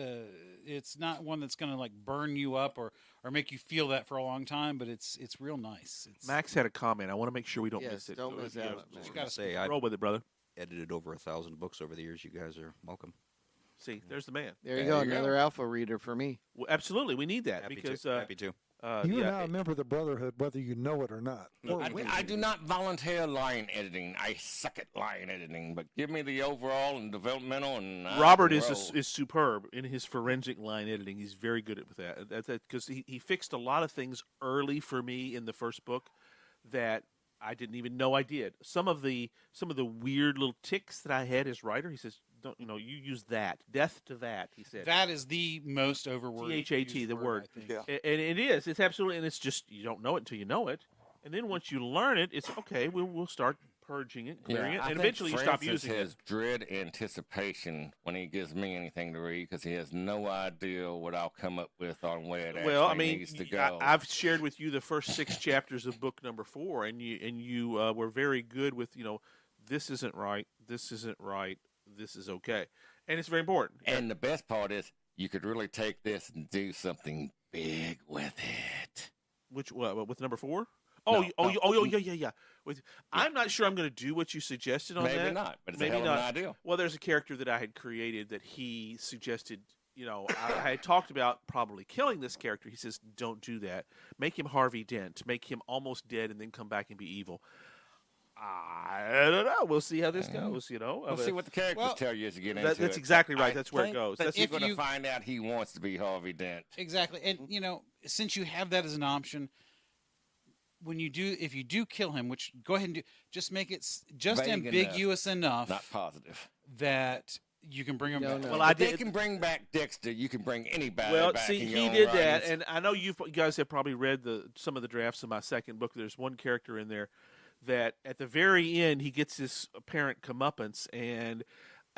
not one that's going to like burn you up or make you feel that for a long time, but it's real nice. It's, Max had a comment. I want to make sure we don't Yes, miss it. don't miss out on you that. got to Say Roll with it, brother. edited over 1,000 books over the years. You guys are welcome. See, there's the man. There you There go, you go. another alpha reader for me. Well, absolutely, we need that Happy because to. Happy to. You yeah, are now a member of the Brotherhood, whether you know it or not. Or will. I do not volunteer line editing. I suck at line editing, but give me the overall and developmental and Robert roll. is superb in his forensic line editing. He's very good at that. That's because he fixed a lot of things early for me in the first book that I didn't even know I did. Some of the weird little ticks that I had as writer, he says, "Don't you use that? Death to that," he said. that is the most overworded THAT, used the word. I think. Yeah. And it is. It's absolutely, and it's just you don't know it until you know it, and then once you learn it, it's okay. We'll start purging it, clearing it, I and think eventually you stop Francis using has it. dread anticipation when he gives me anything to read because he has no idea what I'll come up with on where it Well, I actually mean, needs to go. I've shared with you the first 6 chapters of book number 4, and you were very good with this isn't right, this isn't right, this is okay, and it's very important. And the best part is you could really take this and do something big with it. Which with number 4? No, Yeah. I'm not sure I'm going to do what you suggested on Maybe that. not, but it's Maybe a hell not. of an idea. Well, there's a character that I had created that he suggested. I had talked about probably killing this character. He says, "Don't do that. Make him Harvey Dent. Make him almost dead, and then come back and be evil." I don't know. We'll see how this goes. We'll see what the characters tell you as you get into it. That's exactly right. I That's where it think goes. that That's you're if going to you- find out he wants to be Harvey Dent. Exactly. And since you have that as an option, if you do kill him, which go ahead and do, just make it just Vague ambiguous enough Not positive. that you can bring him back. Well, I If they did. can bring back Dexter, you can bring anybody Well, back. see, in your he own did that, writings. and I know you guys have probably read some of the drafts of my second book. There's one character in there that at the very end he gets this apparent comeuppance, and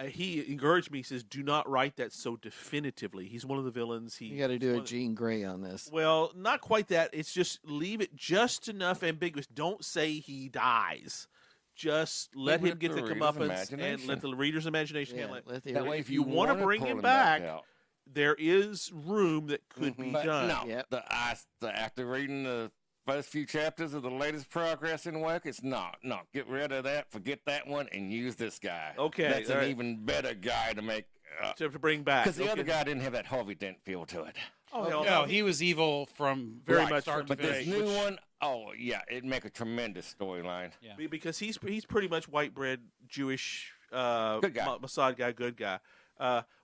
he encouraged me. He says, "Do not write that so definitively." He's one of the villains. You got to do a Jean Grey on this. Well, not quite that. It's just leave it just enough ambiguous. Don't say he dies. Just let Leave him it get to the the reader's comeuppance and imagination. let the reader's imagination Yeah, handle it. let the That way, if you want to wanna bring pull him back, out. there is room that could be But done. no, Yep. after reading the first few chapters of the latest progress in work, it's not. No, get rid of that, forget that one, and use this guy. Okay, That's all an right. even better guy to make. To bring back. Because the Okay. other guy didn't have that Harvey Dent feel to it. Oh, hell No, he was evil from Very right, much start from to But the this finish. new one, oh yeah, it'd make a tremendous storyline. Yeah. Because he's pretty much white bread Jewish Good guy. Mossad guy, good guy.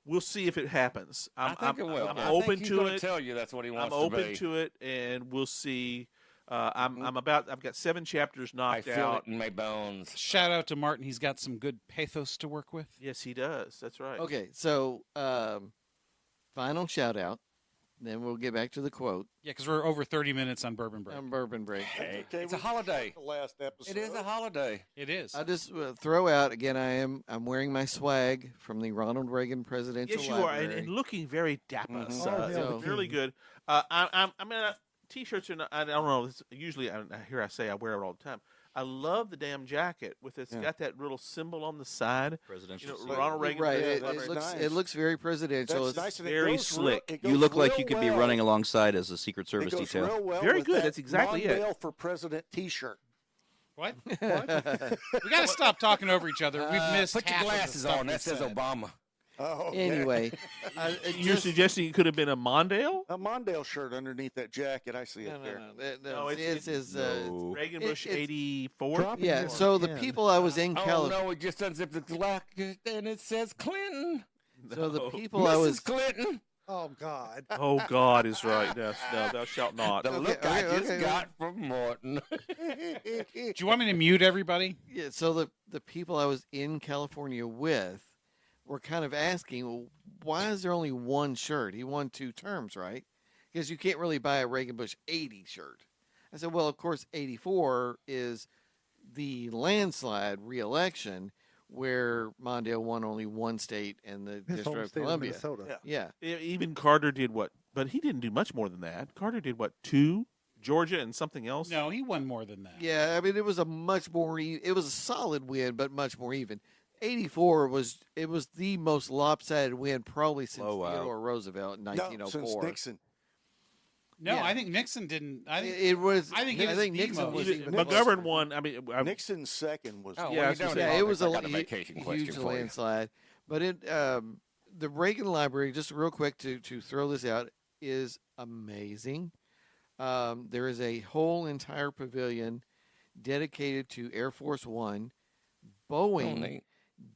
We'll see if it happens. I think it will. I'm I open think he's to gonna it. tell you that's what he I'm wants open to be. to it, and we'll see. I've got 7 chapters I knocked feel out. it in my bones. Shout out to Martin. He's got some good pathos to work with. Yes, he does. That's right. Okay, so final shout out. Then we'll get back to the quote. Yeah, because we're over 30 minutes on Bourbon Break. Bourbon break. Hey, Okay, it's a we holiday. the last episode. It is a holiday. It is. I'll just throw out again. I'm wearing my swag from the Ronald Reagan Presidential Yes, you are, Library. and looking very dapper. Mhm. So, Oh, yeah, so the really king. good. T-shirts are not, I don't know. Usually, I hear I say I wear it all the time. I love the damn jacket with it's Yeah. got that little symbol on the side. Presidential. seal. Ronald Reagan. Right, Yeah, it, that's it looks nice. it looks very presidential. That's It's nice and it very goes slick. Real, it You goes look like real you could be well. running alongside as a Secret It Service goes detail. real well Very with good. that That's exactly it. Mondale for President T-shirt. What? We got to stop talking over each other. We've missed Put your half of the glasses stuff on. we That says said. Obama. Oh, okay. Anyway, You're suggesting it could have been a Mondale? A Mondale shirt underneath that jacket. I see no, it there. No, it it's- says No. Reagan It- Bush it's- 84. Dropping yeah. your So the pen. people I was in Oh California. no, it just unzips the glass and it says Clinton. So the No. people I was Mrs. Clinton. Oh God. Oh, God is right. No, thou shalt not. The Okay, look I okay, just okay. got from Morton. Do you want me to mute everybody? Yeah, so the people I was in California with were kind of asking, well, why is there only one shirt? He won 2 terms, right? Because you can't really buy a Reagan Bush 80 shirt. I said, well, of course, 84 is the landslide reelection where Mondale won only one state and the His home District of state of Columbia. Minnesota. Yeah. Yeah. Even Carter did what? But he didn't do much more than that. Carter did what? 2 Georgia and something else. No, he won more than that. Yeah, I mean it was a much more. It was a solid win, but much more even. 84 was the most lopsided win probably since Oh, wow. Theodore Roosevelt in No, 1904. since Nixon. No, Yeah. I think Nixon didn't. I think It was. I think it was the Nixon most. was even McGovern closer. won. I mean, Nixon's second was. Oh, Yeah, well, I you was gonna don't say- Yeah, know it this. was I a got vacation question huge for you. landslide. But the Reagan Library, just real quick to throw this out, is amazing. There is a whole entire pavilion dedicated to Air Force One. Oh, Boeing neat.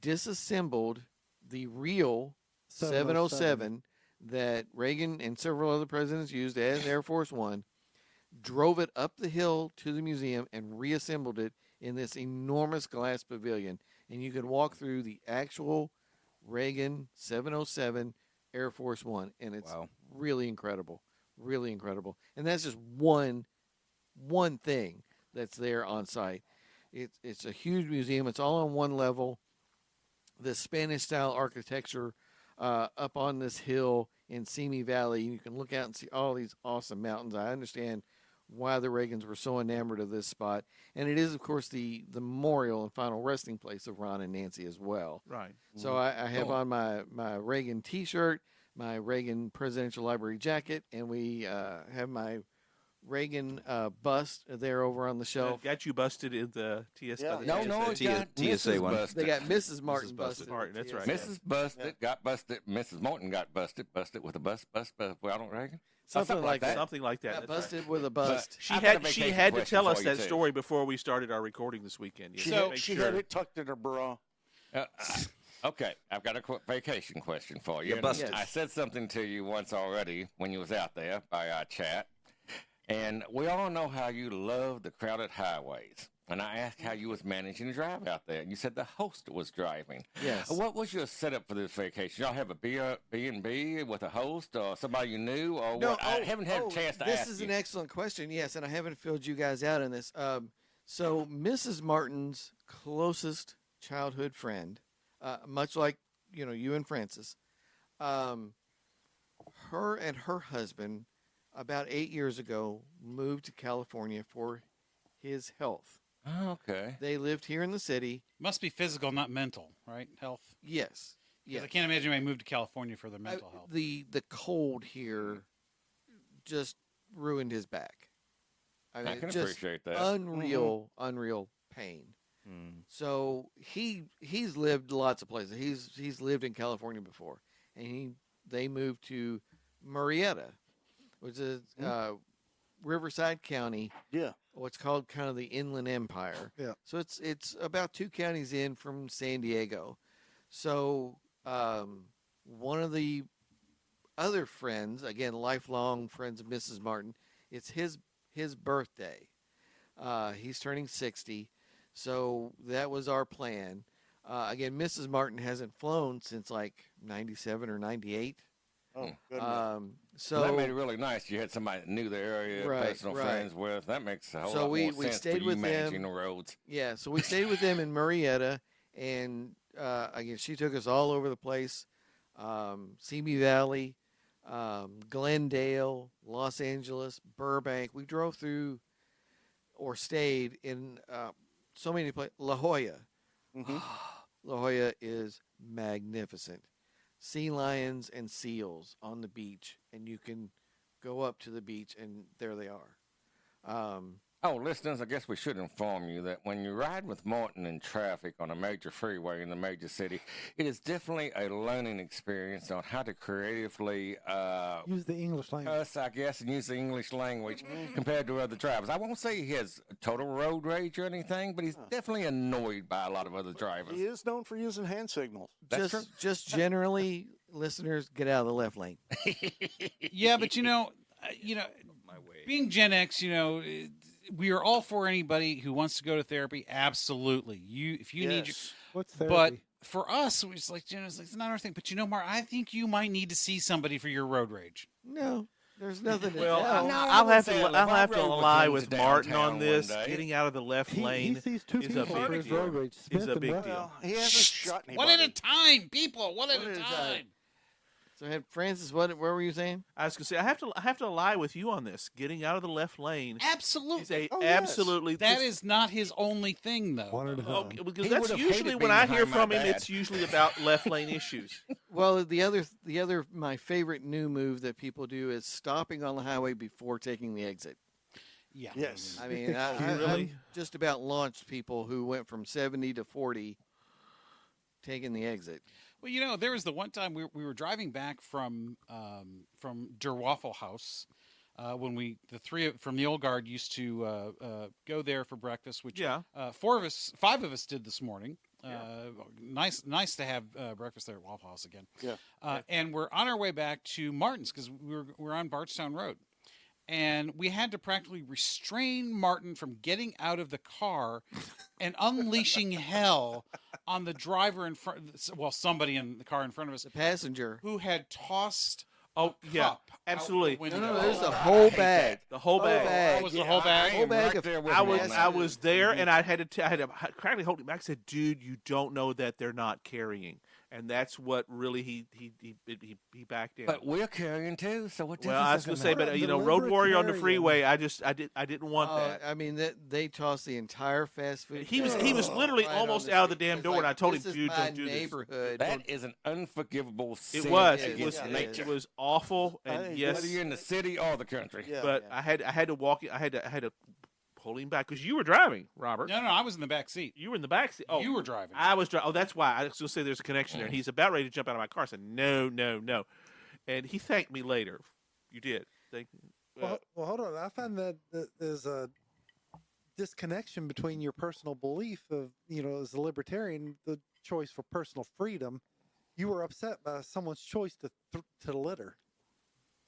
disassembled the real 707 that Reagan and several other presidents used as Air Force One, drove it up the hill to the museum and reassembled it in this enormous glass pavilion. And you can walk through the actual Reagan 707 Air Force One, and it's Wow. really incredible, really incredible. And that's just one thing that's there on site. It's a huge museum. It's all on one level. The Spanish style architecture up on this hill in Simi Valley. You can look out and see all these awesome mountains. I understand why the Reagans were so enamored of this spot. And it is, of course, the memorial and final resting place of Ron and Nancy as well. right. So I have on my Reagan T-shirt, my Reagan Presidential Library jacket, and we have my Reagan bust there over on the shelf. Got you busted in the TSA. Yeah. No, no, it T- got TSA Mrs. one. Busted. They got Mrs. Martin Busted. busted. Martin, that's right. Mrs. Busted got busted. Mrs. Morton got busted with a bust. Ronald Reagan. Something like that. Something like that. Got That's right. busted with a bust. She I've got a had vacation to question tell us for you, that too. story before we started our recording this weekend. She, Yeah, had, make she sure. had it tucked in her bra. Okay, I've got a vacation question for you. You're And busted. Yes. I said something to you once already when you was out there by our chat, and we all know how you love the crowded highways. And I asked how you was managing to drive out there, and you said the host was driving. Yes. What was your setup for this vacation? Y'all have a B&B with a host or somebody you knew, or what? I haven't had a chance to This ask is you. an excellent question. Yes, and I haven't filled you guys out in this. So Mrs. Martin's closest childhood friend, much like you and Francis, her and her husband, about 8 years ago, moved to California for his health. Oh, okay. They lived here in the city. Must be physical, not mental, right? Health. Yes. 'Cause Yes. I can't imagine anybody moved to California for their mental health. The cold here just ruined his back. I mean, I can just appreciate that. unreal pain. So he's lived lots of places. He's lived in California before, and they moved to Murrieta, which is Riverside County. Yeah. What's called kind of the Inland Empire. Yeah. So it's about 2 counties in from San Diego. So one of the other friends, again lifelong friends of Mrs. Martin, it's his birthday. He's turning 60. So that was our plan. Again, Mrs. Martin hasn't flown since like 97 or 98. Oh, goodness. So Well, that made it really nice. You had somebody that knew the area, Right, personal right. friends with. That makes a whole So lot we more sense stayed for you with managing them. the roads. yeah, so we stayed with them in Murrieta, and again, she took us all over the place. Simi Valley, Glendale, Los Angeles, Burbank. We drove through or stayed in so many places. La Jolla. Mhm. La Jolla is magnificent. Sea lions and seals on the beach, and you can go up to the beach, and there they are. Oh, listeners, I guess we should inform you that when you ride with Morton in traffic on a major freeway in a major city, it is definitely a learning experience on how to creatively Use the English language. us, I guess, and use the English language compared to other drivers. I won't say he has total road rage or anything, but he's definitely annoyed by a lot of other drivers. He is known for using hand signals. That's true. Just generally, listeners, get out of the left lane. Yeah, but being Gen X, we are all for anybody who wants to go to therapy. Absolutely, if you need your, Yes. What's but therapy? for us, it's like it's not our thing. But Mark, I think you might need to see somebody for your road rage. No, there's nothing to Well, tell. No, I I'll wouldn't have say to. that. I'll If I have to rode with lie him with to Martin downtown on this. one day- Getting out of the left He lane sees two is a people for big his deal. road rage. Is Smith a and big Russ. deal. Well, he hasn't shot anybody. One at a time, people. One at One a at a time. time. So, Francis, what were you saying? I was going to say I have to ally with you on this. Getting out of the left lane is Absolutely. a absolutely That is not his only thing, though. One at a time. okay, because He that's would've usually hated when being I hear behind my from him. dad. It's usually about left lane issues. Well, the other my favorite new move that people do is stopping on the highway before taking the exit. Yeah. Yes. I mean, Really? I've just about launched people who went from 70 to 40 taking the exit. Well, you know, there was the one time we were driving back from Der Waffle House when the three from the old guard used to go there for breakfast, which Yeah. 5 of us did this morning. Nice to have breakfast there at Waffle House again. Yeah. And we're on our way back to Martin's because we're on Bardstown Road. And we had to practically restrain Martin from getting out of the car and unleashing hell on the driver in front. Well, somebody in the car in front of us The passenger. who had tossed. Oh, yeah, cup out absolutely. the window. No, there's Oh, a I whole hate bag. The whole bag. bag. Was the whole bag? Whole bag right of- there with I you was on I that. was there, and I had to practically hold him back. I said, "Dude, you don't know that they're not carrying," and that's what really he backed in. But we're carrying too, so what Well, I was difference going does to it say, make? but Road Deliberate Warrior on the carrying. freeway, I didn't want that. I mean, they tossed the entire fast food. He was truck literally right on almost the out of the street. damn It's door, and I told him, this is "Dude, my don't do this." neighborhood. That is an unforgivable It sin was. against Yeah, nature. It was awful, and Hey, yes, Whether you're in the city or the country. Yeah. but Yeah. I had to walk. I had to pull him back because you were driving, Robert. No, I was in the back seat. You were in the back seat. Oh, You were driving. I was driving. Oh, that's why. I was going to say there's a connection there. And he's about ready to jump out of my car. I said, no, no, no. And he thanked me later. You did. Thank Well, hold on. I find that there's a disconnection between your personal belief of, as a libertarian, the choice for personal freedom. You were upset by someone's choice to litter.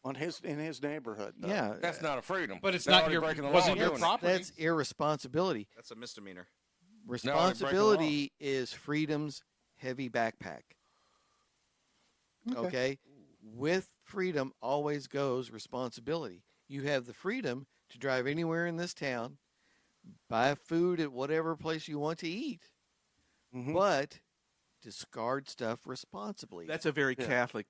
in his neighborhood. though. Yeah, That's not a freedom. But it's They're not already your breaking the law wasn't and your doing it. property. that's irresponsibility. That's a misdemeanor. Responsibility is freedom's heavy backpack. Okay. Okay? With freedom always goes responsibility. You have the freedom to drive anywhere in this town, buy food at whatever place you want to eat, Mhm. but discard stuff responsibly. That's a very Yeah. Catholic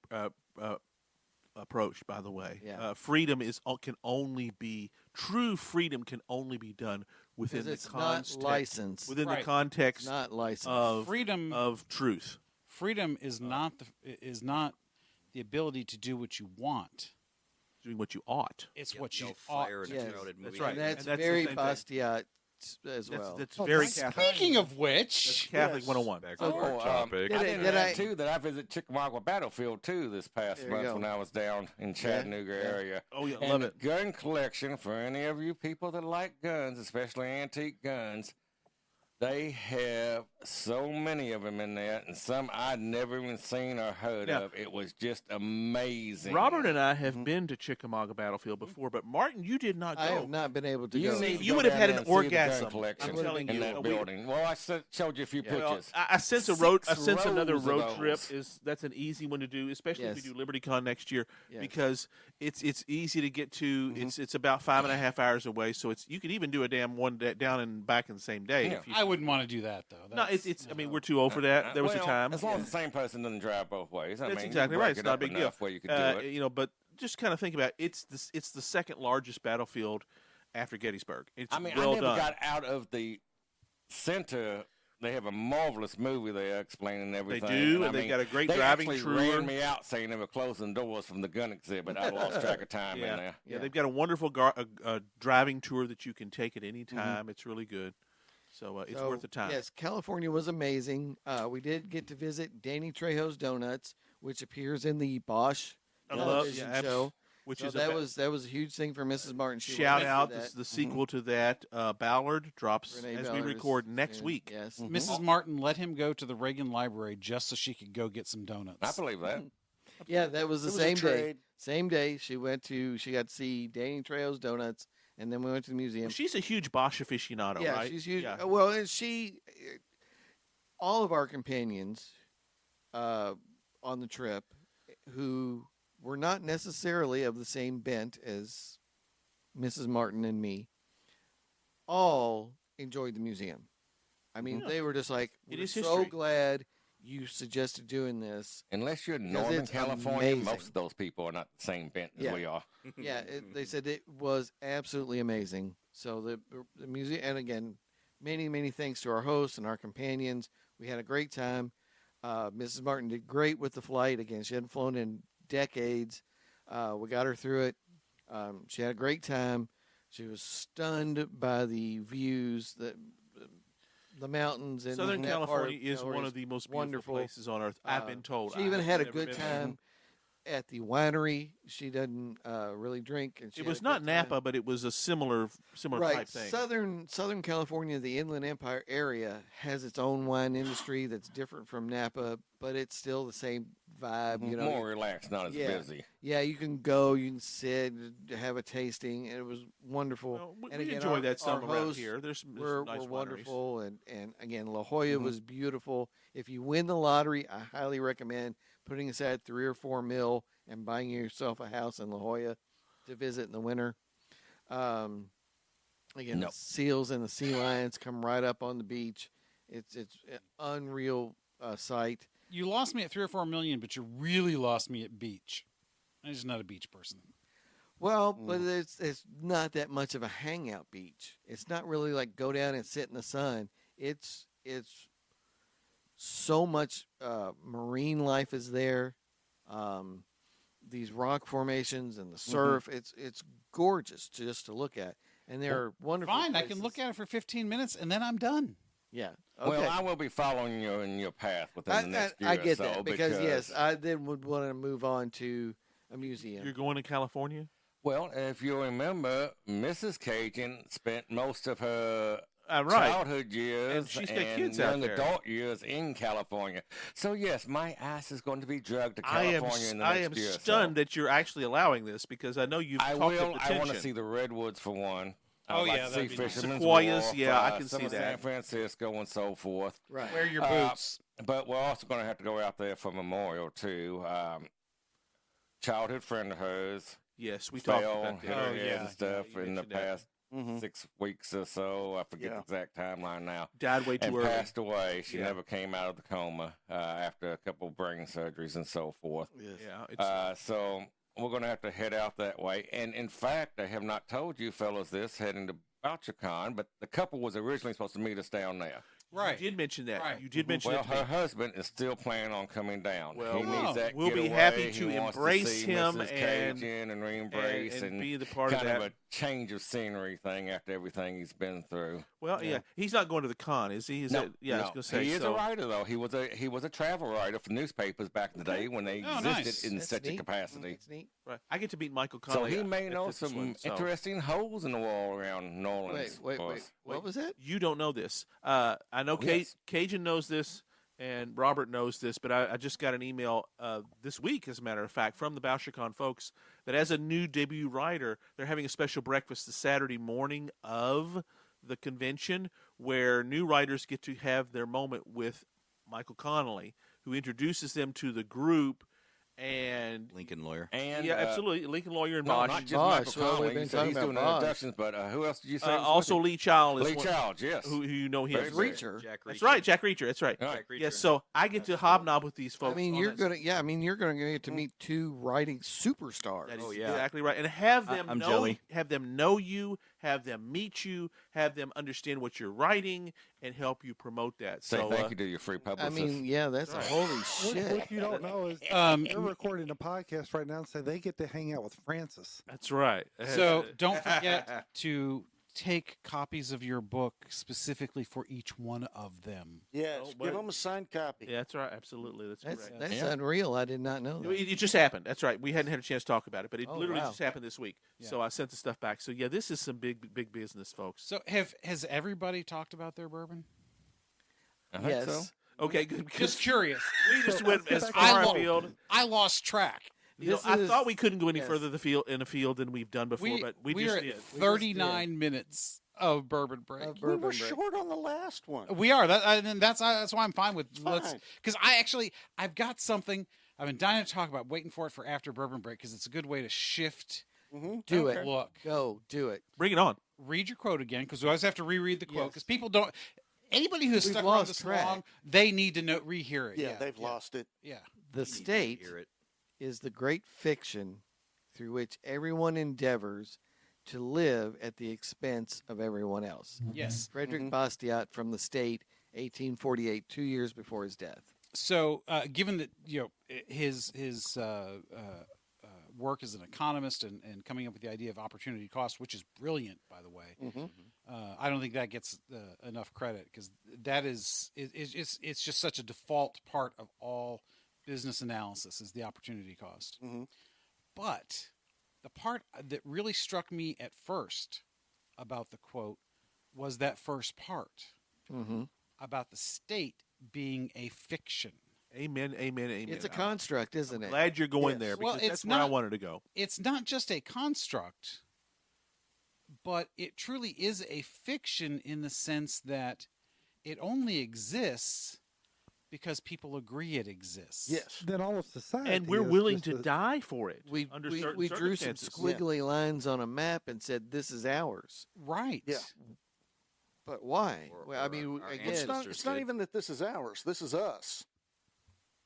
approach, by the way. Yeah. Freedom can only be true. Freedom can only be done within 'Cause the it's not context licensed. within the Right. context Not licensed. freedom of truth. freedom is not the ability to do what you want. Doing what you ought. It's Yep, what no you fire ought in to a Yes. crowded movie That's right. and that's And that's the very same thing. Bastiat as well. That's Oh, very nice. Catholic. Speaking of That's which, Catholic Yes. 101. Oh, Did I I- didn't did add I- too that I visit Chickamauga Battlefield too this past There you month go. when I was down in Chattanooga area. Oh, yeah, And love the it. gun collection for any of you people that like guns, especially antique guns, they have so many of them in there, and some I'd never even seen or heard Now- of. It was just amazing. Robert and I have been to Chickamauga Battlefield before, but Martin, you did not go. I have not been able to You go. need to You go would have down had there an and see the gun orgasm. collection I'm telling in you. that We- building. Well, I showed you a few Well, pictures. I sense Six another rows of road trip those. that's an easy one to do, especially if Yes. we do LibertyCon next year, Yes. because it's easy to get to. It's about 5.5 hours away, so you could even do a damn one down and back in the same day. Yeah. If you, I wouldn't want to do that though. no, I mean, we're too old for that. There was a Well, time. As long as the same person doesn't drive both ways. I That's mean, exactly you right. break It's it not a up big deal. enough where you could do it. But just kind of think about it. It's the second largest battlefield after Gettysburg. It's I mean, well I never done. got out of the center. They have a marvelous movie there explaining everything. do, I and they've mean, got a great they driving actually tour. ran me out saying they were closing doors from the gun exhibit. I lost track of time Yeah. in there. Yeah, they've got a wonderful driving tour that you can take at any time. It's really good. So it's So, worth the time. Yes, California was amazing. We did get to visit Danny Trejo's Donuts, which appears in the Bosch I love- television yeah, show. Which So is that was a huge thing for Mrs. Martin. She shout wanted out. that. This is the sequel to that. Ballard drops Renee as Ballard we is record next soon. week. Yes. Mrs. Martin let him go to the Reagan Library just so she could go get some donuts. I believe that. Yeah, that was the It was a same day. trade. Same day she got to see Danny Trejo's Donuts, and then we went to the museum. Well, she's a huge Bosch aficionado, yeah, right? she's huge. Yeah. Well, and all of our companions on the trip who were not necessarily of the same bent as Mrs. Martin and me, all enjoyed the museum. I mean, Yeah. they were just like, It we're is so history. glad you suggested doing this. Unless you're in Because Northern it's California, amazing. most of those people are not the same bent Yeah. as we are. Yeah, they said it was absolutely amazing. So the music, and again, many thanks to our hosts and our companions. We had a great time. Mrs. Martin did great with the flight. Again, she hadn't flown in decades. We got her through it. She had a great time. She was stunned by the views, the mountains. And Southern that part of California is California one of the most beautiful wonderful. places on earth. I've been told. She even I've had a never good been there. time at the winery. She doesn't really drink, and she It had was a not good Napa, time. but it was a similar Right, type thing. Southern California, the Inland Empire area has its own wine industry that's different from Napa, but it's still the same vibe. You know, More relaxed, not as yeah. busy. Yeah, you can go, you can sit, have a tasting, and it was wonderful. Well, we and again, enjoy that some our around hosts here. There's were nice wineries. wonderful, and again, La Jolla Mhm. was beautiful. If you win the lottery, I highly recommend putting aside 3 or 4 mil and buying yourself a house in La Jolla to visit in the winter. Again, Nope. the seals and the sea lions come right up on the beach. It's an unreal sight. You lost me at 3 or 4 million, but you really lost me at beach. I'm just not a beach person. Well, but it's not that much of a hangout beach. It's not really like go down and sit in the sun. It's so much marine life is there. These rock formations and the surf. It's gorgeous just to look at, and there are wonderful. Fine, I places. can look at it for 15 minutes and then I'm done. Yeah. Okay. Well, I will be following you in your path within the next year I or get so, that because yes, I then would want to move on to a museum. You're going to California? Well, if you remember, Mrs. Cajun spent most of her Right. childhood years And she's got kids out young there. adult years in California. So yes, my ass is going to be drugged to I California in the am next year. or so. stunned that you're actually allowing this because I know you've I talked will. of I want to potential. see the redwoods for one. Oh, I'd like yeah, to see that'd be nice. Fisherman's Sequoias, Wharf, yeah, I can some see of San that. Francisco and so forth. Right. Wear your Uh, boots. But we're also going to have to go out there for Memorial too. Childhood friend of hers Yes, we talked fell, about hit that. her Oh, head yeah. and stuff you in the mentioned that. past Mhm. 6 weeks or so. I forget Yeah. the exact timeline now. Died way too And early. passed away. She Yeah. never came out of the coma after a couple brain surgeries and so forth. Yes. Yeah, it's, So we're going to have to head out that way. And in fact, I have not told you fellas this heading to BoucherCon, but the couple was originally supposed to meet us down there. Right. You did mention that. Right. You did mention Well, that to her me. husband is still planning on coming down. Well, he needs that we'll be getaway. happy He to wants embrace see him Mrs. and- Cajun and re-embrace and be the part of kind that. a change of scenery thing after everything he's been through. Well, yeah. He's not going to the con, is he? Is No, that, yeah, I was no. going to say. He is so. a writer though. He was a travel writer for newspapers back in the day when they Oh, existed nice. in That's such neat. a capacity. That's neat. Right. I get to meet Michael So Connolly. he may at know this some one, so. interesting holes in the wall around New Orleans. Wait. for us. What was that? You don't know this. I know Yes. Cajun knows this, and Robert knows this, but I just got an email this week, as a matter of fact, from the BoucherCon folks that as a new debut writer, they're having a special breakfast the Saturday morning of the convention where new writers get to have their moment with Michael Connolly, who introduces them to the group. And Lincoln lawyer. And yeah, absolutely, Lincoln Lawyer and No, Bosch. not just Bosch, Michael well, we've Connolly. been You said talking he's about doing the Bosch. introductions, but who else did you say? was Also, with him? Lee Child is Lee one, Child, yes. who you know he Very has. good. Reacher. Jack That's Reacher. right, Jack Reacher. That's right. All right. Jack Reacher. Yes, so I get to hobnob with these folks. I mean, on you're that- gonna. Yeah, I mean, you're gonna get to meet 2 writing superstars. That is Oh, yeah. exactly right, and have them I'm know, jelly. have them know you, have them meet you, have them understand what you're writing, and help you promote that. Say So, thank you to your free I publicist. mean, yeah, that's a holy What, shit. what you don't know is they're recording a podcast right now and say they get to hang out with Francis. that's right. So don't forget to take copies of your book specifically for each one of them. Yes. Oh, Give but- them a signed copy. yeah, that's right. Absolutely, that's That's correct. that's Yeah. unreal. I did not know that. It just happened. That's right. We hadn't had a chance to talk about it, but it Oh, literally wow. just happened this week. Yeah. So I sent the stuff back. So yeah, this is some big business, folks. So has everybody talked about their bourbon? I think Yes. so. Okay, good. Because Just curious. we just went Let's as get back far to afield. I lost track. You know, This I is- thought we couldn't go any yes. further in a field than we've done before, but we are just at did. 39 minutes of bourbon break. Of We bourbon were break. short on the last one. We are and that's why I'm fine with let's Fine. because I've got something I've been dying to talk about, waiting for it for after bourbon break because it's a good way to shift Mm-hmm. Do the it. look. Go do it. Bring it on. Read your quote again because we always have to reread the quote Yes. because people don't. anybody who's We've stuck around lost this track. long, they need to rehear it. Yeah, they've lost it. Yeah. The You need to state hear it. is the great fiction through which everyone endeavors to live at the expense of everyone else. Yes. Frédéric Bastiat from The State, 1848, 2 years before his death. So, given that his work as an economist and coming up with the idea of opportunity cost, which is brilliant, by the way, I don't think that gets enough credit because that is it's just such a default part of all business analysis is the opportunity cost. But the part that really struck me at first about the quote was that first part about the state being a fiction. Amen, amen, amen. It's a construct, isn't it? Glad you're going Yes. there Well, because it's that's where I not- wanted to go. It's not just a construct, but it truly is a fiction in the sense that it only exists because people agree it exists. Yes. Then all of society. And we're is willing just to a- die for it We, under we, certain we drew some circumstances. squiggly lines on a map and said, this is ours. Right. Yeah. But why? Or- Well, I or mean, our again, ancestors It's not did. even that this is ours. This is us.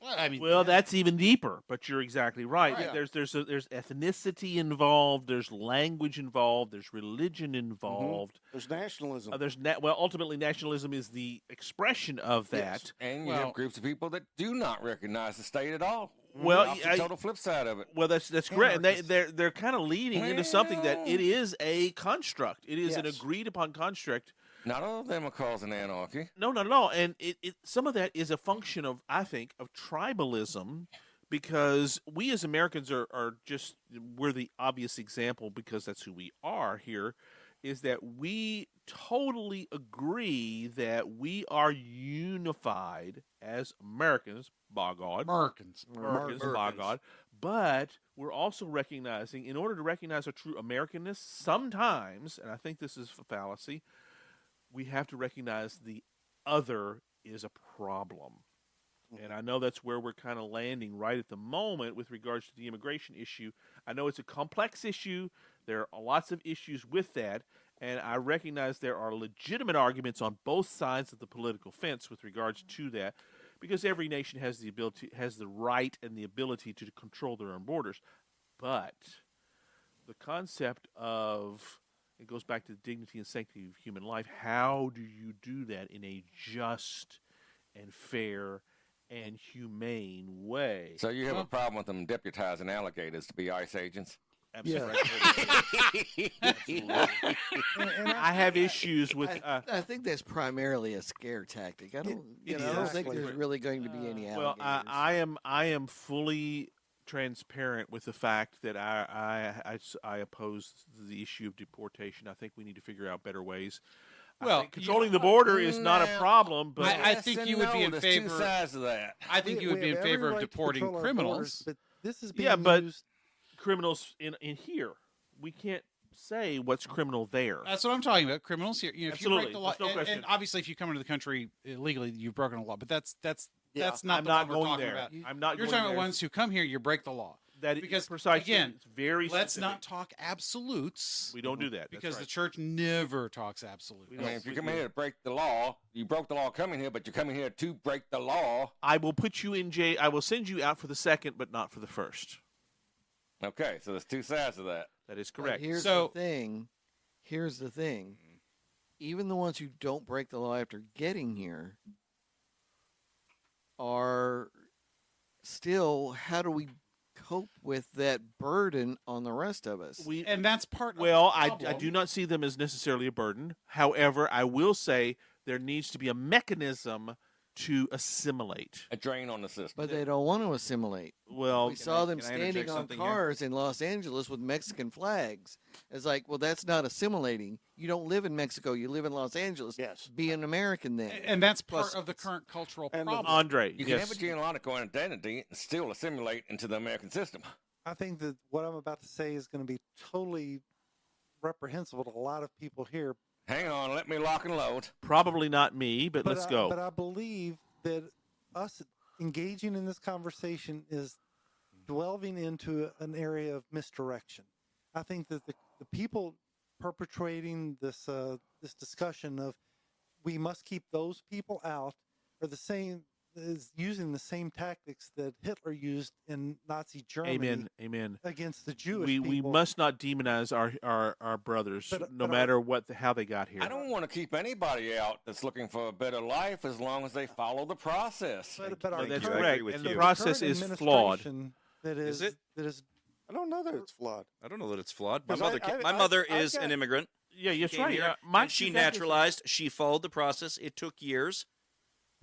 Well, I mean, Well, that's even deeper, but you're exactly right. Right. There's ethnicity involved, there's language involved, there's religion involved. There's nationalism. Ultimately, nationalism is the expression of that. And you Well- have groups of people that do not recognize the state at all. Well, Off the I- total flip side of it. Well, that's correct, and Anarchists. they're kind of leading into something that it is a construct. It is an Yes. agreed upon construct. Not all of them are causing anarchy. No, not at all. And some of that is a function of, I think, of tribalism, because we as Americans are just, we're the obvious example because that's who we are here, is that we totally agree that we are unified as Americans, by God. Americans. Americans, by God. But we're also recognizing, in order to recognize a true Americanness, sometimes, and I think this is a fallacy, we have to recognize the other is a problem. And I know that's where we're kind of landing right at the moment with regards to the immigration issue. I know it's a complex issue. There are lots of issues with that. And I recognize there are legitimate arguments on both sides of the political fence with regards to that, because every nation has the right and the ability to control their own borders. But the concept of, it goes back to the dignity and sanctity of human life. How do you do that in a just and fair and humane way? So you have a problem with them deputizing alligators to be ICE agents? Absolutely. And I have issues with. I think that's primarily a scare tactic. I don't, It I don't think is. there's really going to be any Well, alligators. I am fully transparent with the fact that I oppose the issue of deportation. I think we need to figure out better ways. I Well, think controlling the border is not a No. problem, but I think you would be in There's favor- two sides of that. I think you would be in have every favor of right to deporting control our criminals. borders, but this is being Yeah, but- used. criminals in here, we can't say what's criminal there. That's what I'm talking about. Criminals here. If you Absolutely. break the law, There's no and question. obviously, if you come into the country illegally, you've broken a law. But that's Yeah, not I'm the not one we're going talking there. about. I'm not You're going talking there. about ones who come here, you break the law. That is because, precisely. again, It's very. Let's specific. not talk absolutes We don't do that. because That's the church never talks absolutes. We I mean, don't- if you come here to break the law, you broke the law coming here, but you're coming here to break the law. I will put you in jail. I will send you out for the second, but not for the first. Okay, so there's two sides of that. That is But correct. Here's So- the thing. Here's the thing. Even the ones who don't break the law after getting here are still, how do we cope with that burden on the rest of us? We And that's part well, of the I problem. do not see them as necessarily a burden. However, I will say there needs to be a mechanism to assimilate. A drain on the system. But they don't want to assimilate. Well, We saw them can I standing interject on something here? cars in Los Angeles with Mexican flags. It's like, well, that's not assimilating. You don't live in Mexico. You live in Los Angeles. Yes. Be an American then. And that's part Plus, of the current cultural and the- problem. Andre, You can yes. have a genealogical identity and still assimilate into the American system. I think that what I'm about to say is going to be totally reprehensible to a lot of people here. Hang on, let me lock and load. Probably not me, but let's go. But I believe that us engaging in this conversation is delving into an area of misdirection. I think that the people perpetrating this this discussion of we must keep those people out are the same is using the same tactics that Hitler used in Nazi Germany Amen. against the Jewish We people. must not demonize our brothers, no matter how they got here. I don't want to keep anybody out that's looking for a better life as long as they follow the process. But our That's I current- correct, with and you. the The process current is flawed. administration That Is it? That is. I don't know that it's flawed. I don't know that it's flawed. My 'Cause mother, I- my I- mother I've is got- an immigrant. Yeah, that's Came right. here, My and she two nephews- naturalized. She followed the process. It took years.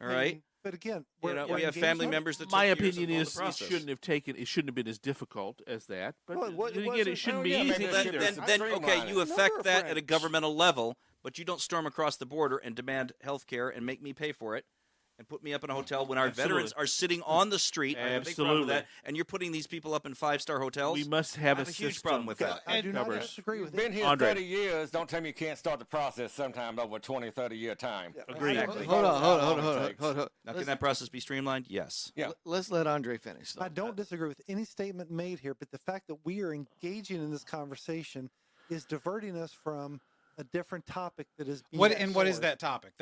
All right. But again, You we're know, we have engaged family in- members that. My took years to opinion follow is the it process. shouldn't have been as difficult as that. But Well, what- then it again, it wasn't- shouldn't oh, be yeah, easy maybe Then, it either. should've then, Streamline okay, it. you affect Number of that at a French. governmental level, but you don't storm across the border and demand health care and make me pay for it and put me up in a hotel when our Absolutely. veterans are sitting on the street. I have a big problem with Absolutely. that. And you're putting these people up in 5-star hotels. We must have I have a a huge system problem with that. I do not covers. disagree with You've been it. here Andre. 30 years. Don't tell me you can't start the process sometime over a 20, 30-year time. Agreed. Exactly. Hold on. Takes. Hold on. Now, can that process be streamlined? Yes. Yeah. Let's let Andre finish. though. I don't disagree with any statement made here, but the fact that we are engaging in this conversation is diverting us from a different topic that is being What is explored. that topic?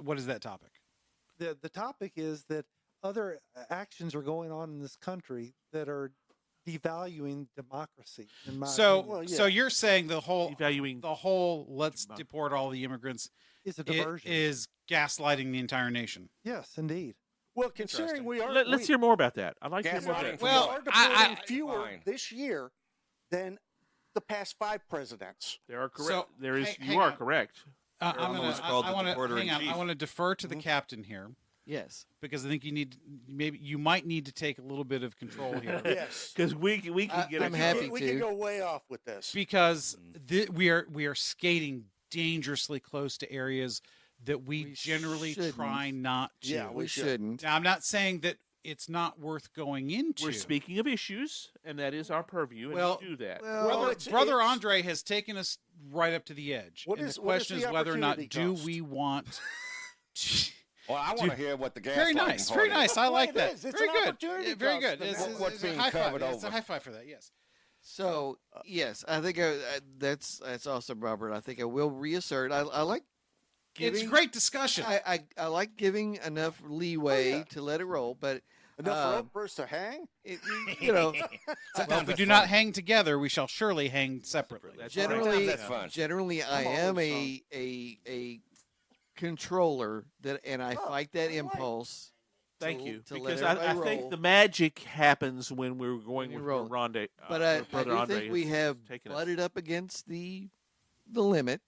What is that topic? The topic is that other actions are going on in this country that are devaluing democracy. In my So, opinion. Well, yeah. so you're saying the whole Devaluing let's deport all the immigrants it's a it diversion. is gaslighting the entire nation. Yes, indeed. Well, considering we are, Let's hear more about that. I'd like to hear more about Gaslighting that. for Well, we are I- deporting fewer Fine. this year than the past 5 presidents. There are correct. So, there is. hang you are on. correct. I'm Obama gonna. was called I the want to deporter in hang on. I chief. want to defer to the captain here Yes. because I think you might need to take a little bit of control here. Yes. Because we can get. I'm a- happy we to. can go way off with this. Because we are skating dangerously close to areas that we We generally shouldn't. try not to. Yeah, We we should. shouldn't. Now, I'm not saying that it's not worth going into. We're speaking of issues, and that is our purview, and Well, we do that. Well, Brother it's- Andre has taken us right up to the edge. What and is- the what is question the is whether or not opportunity do cost? we want. Well, I want to hear what the gas Very nice, very nice. I like it that. is. It's very an good. opportunity Yeah, very cost good. for It's, that. it's, What's it's a being high covered five. It's a over. high five for that. Yes. So yes, I think that's awesome, Robert. I think I will reassert. I like giving. It's great discussion. I like giving enough leeway yeah. to let it roll, but Enough rope for us to hang? you know, Well, Sometimes if we that's do not fun. hang together, we shall surely hang separately. That's generally, Sometimes that's fun. generally, I I'm am always a controller and I Oh, fight that all right. impulse. Thank to- you. to let Because I everybody think roll. the magic happens when we're going When with you roll. Ronde. But I Brother do Andre think we has have taken us. butted up against the limit,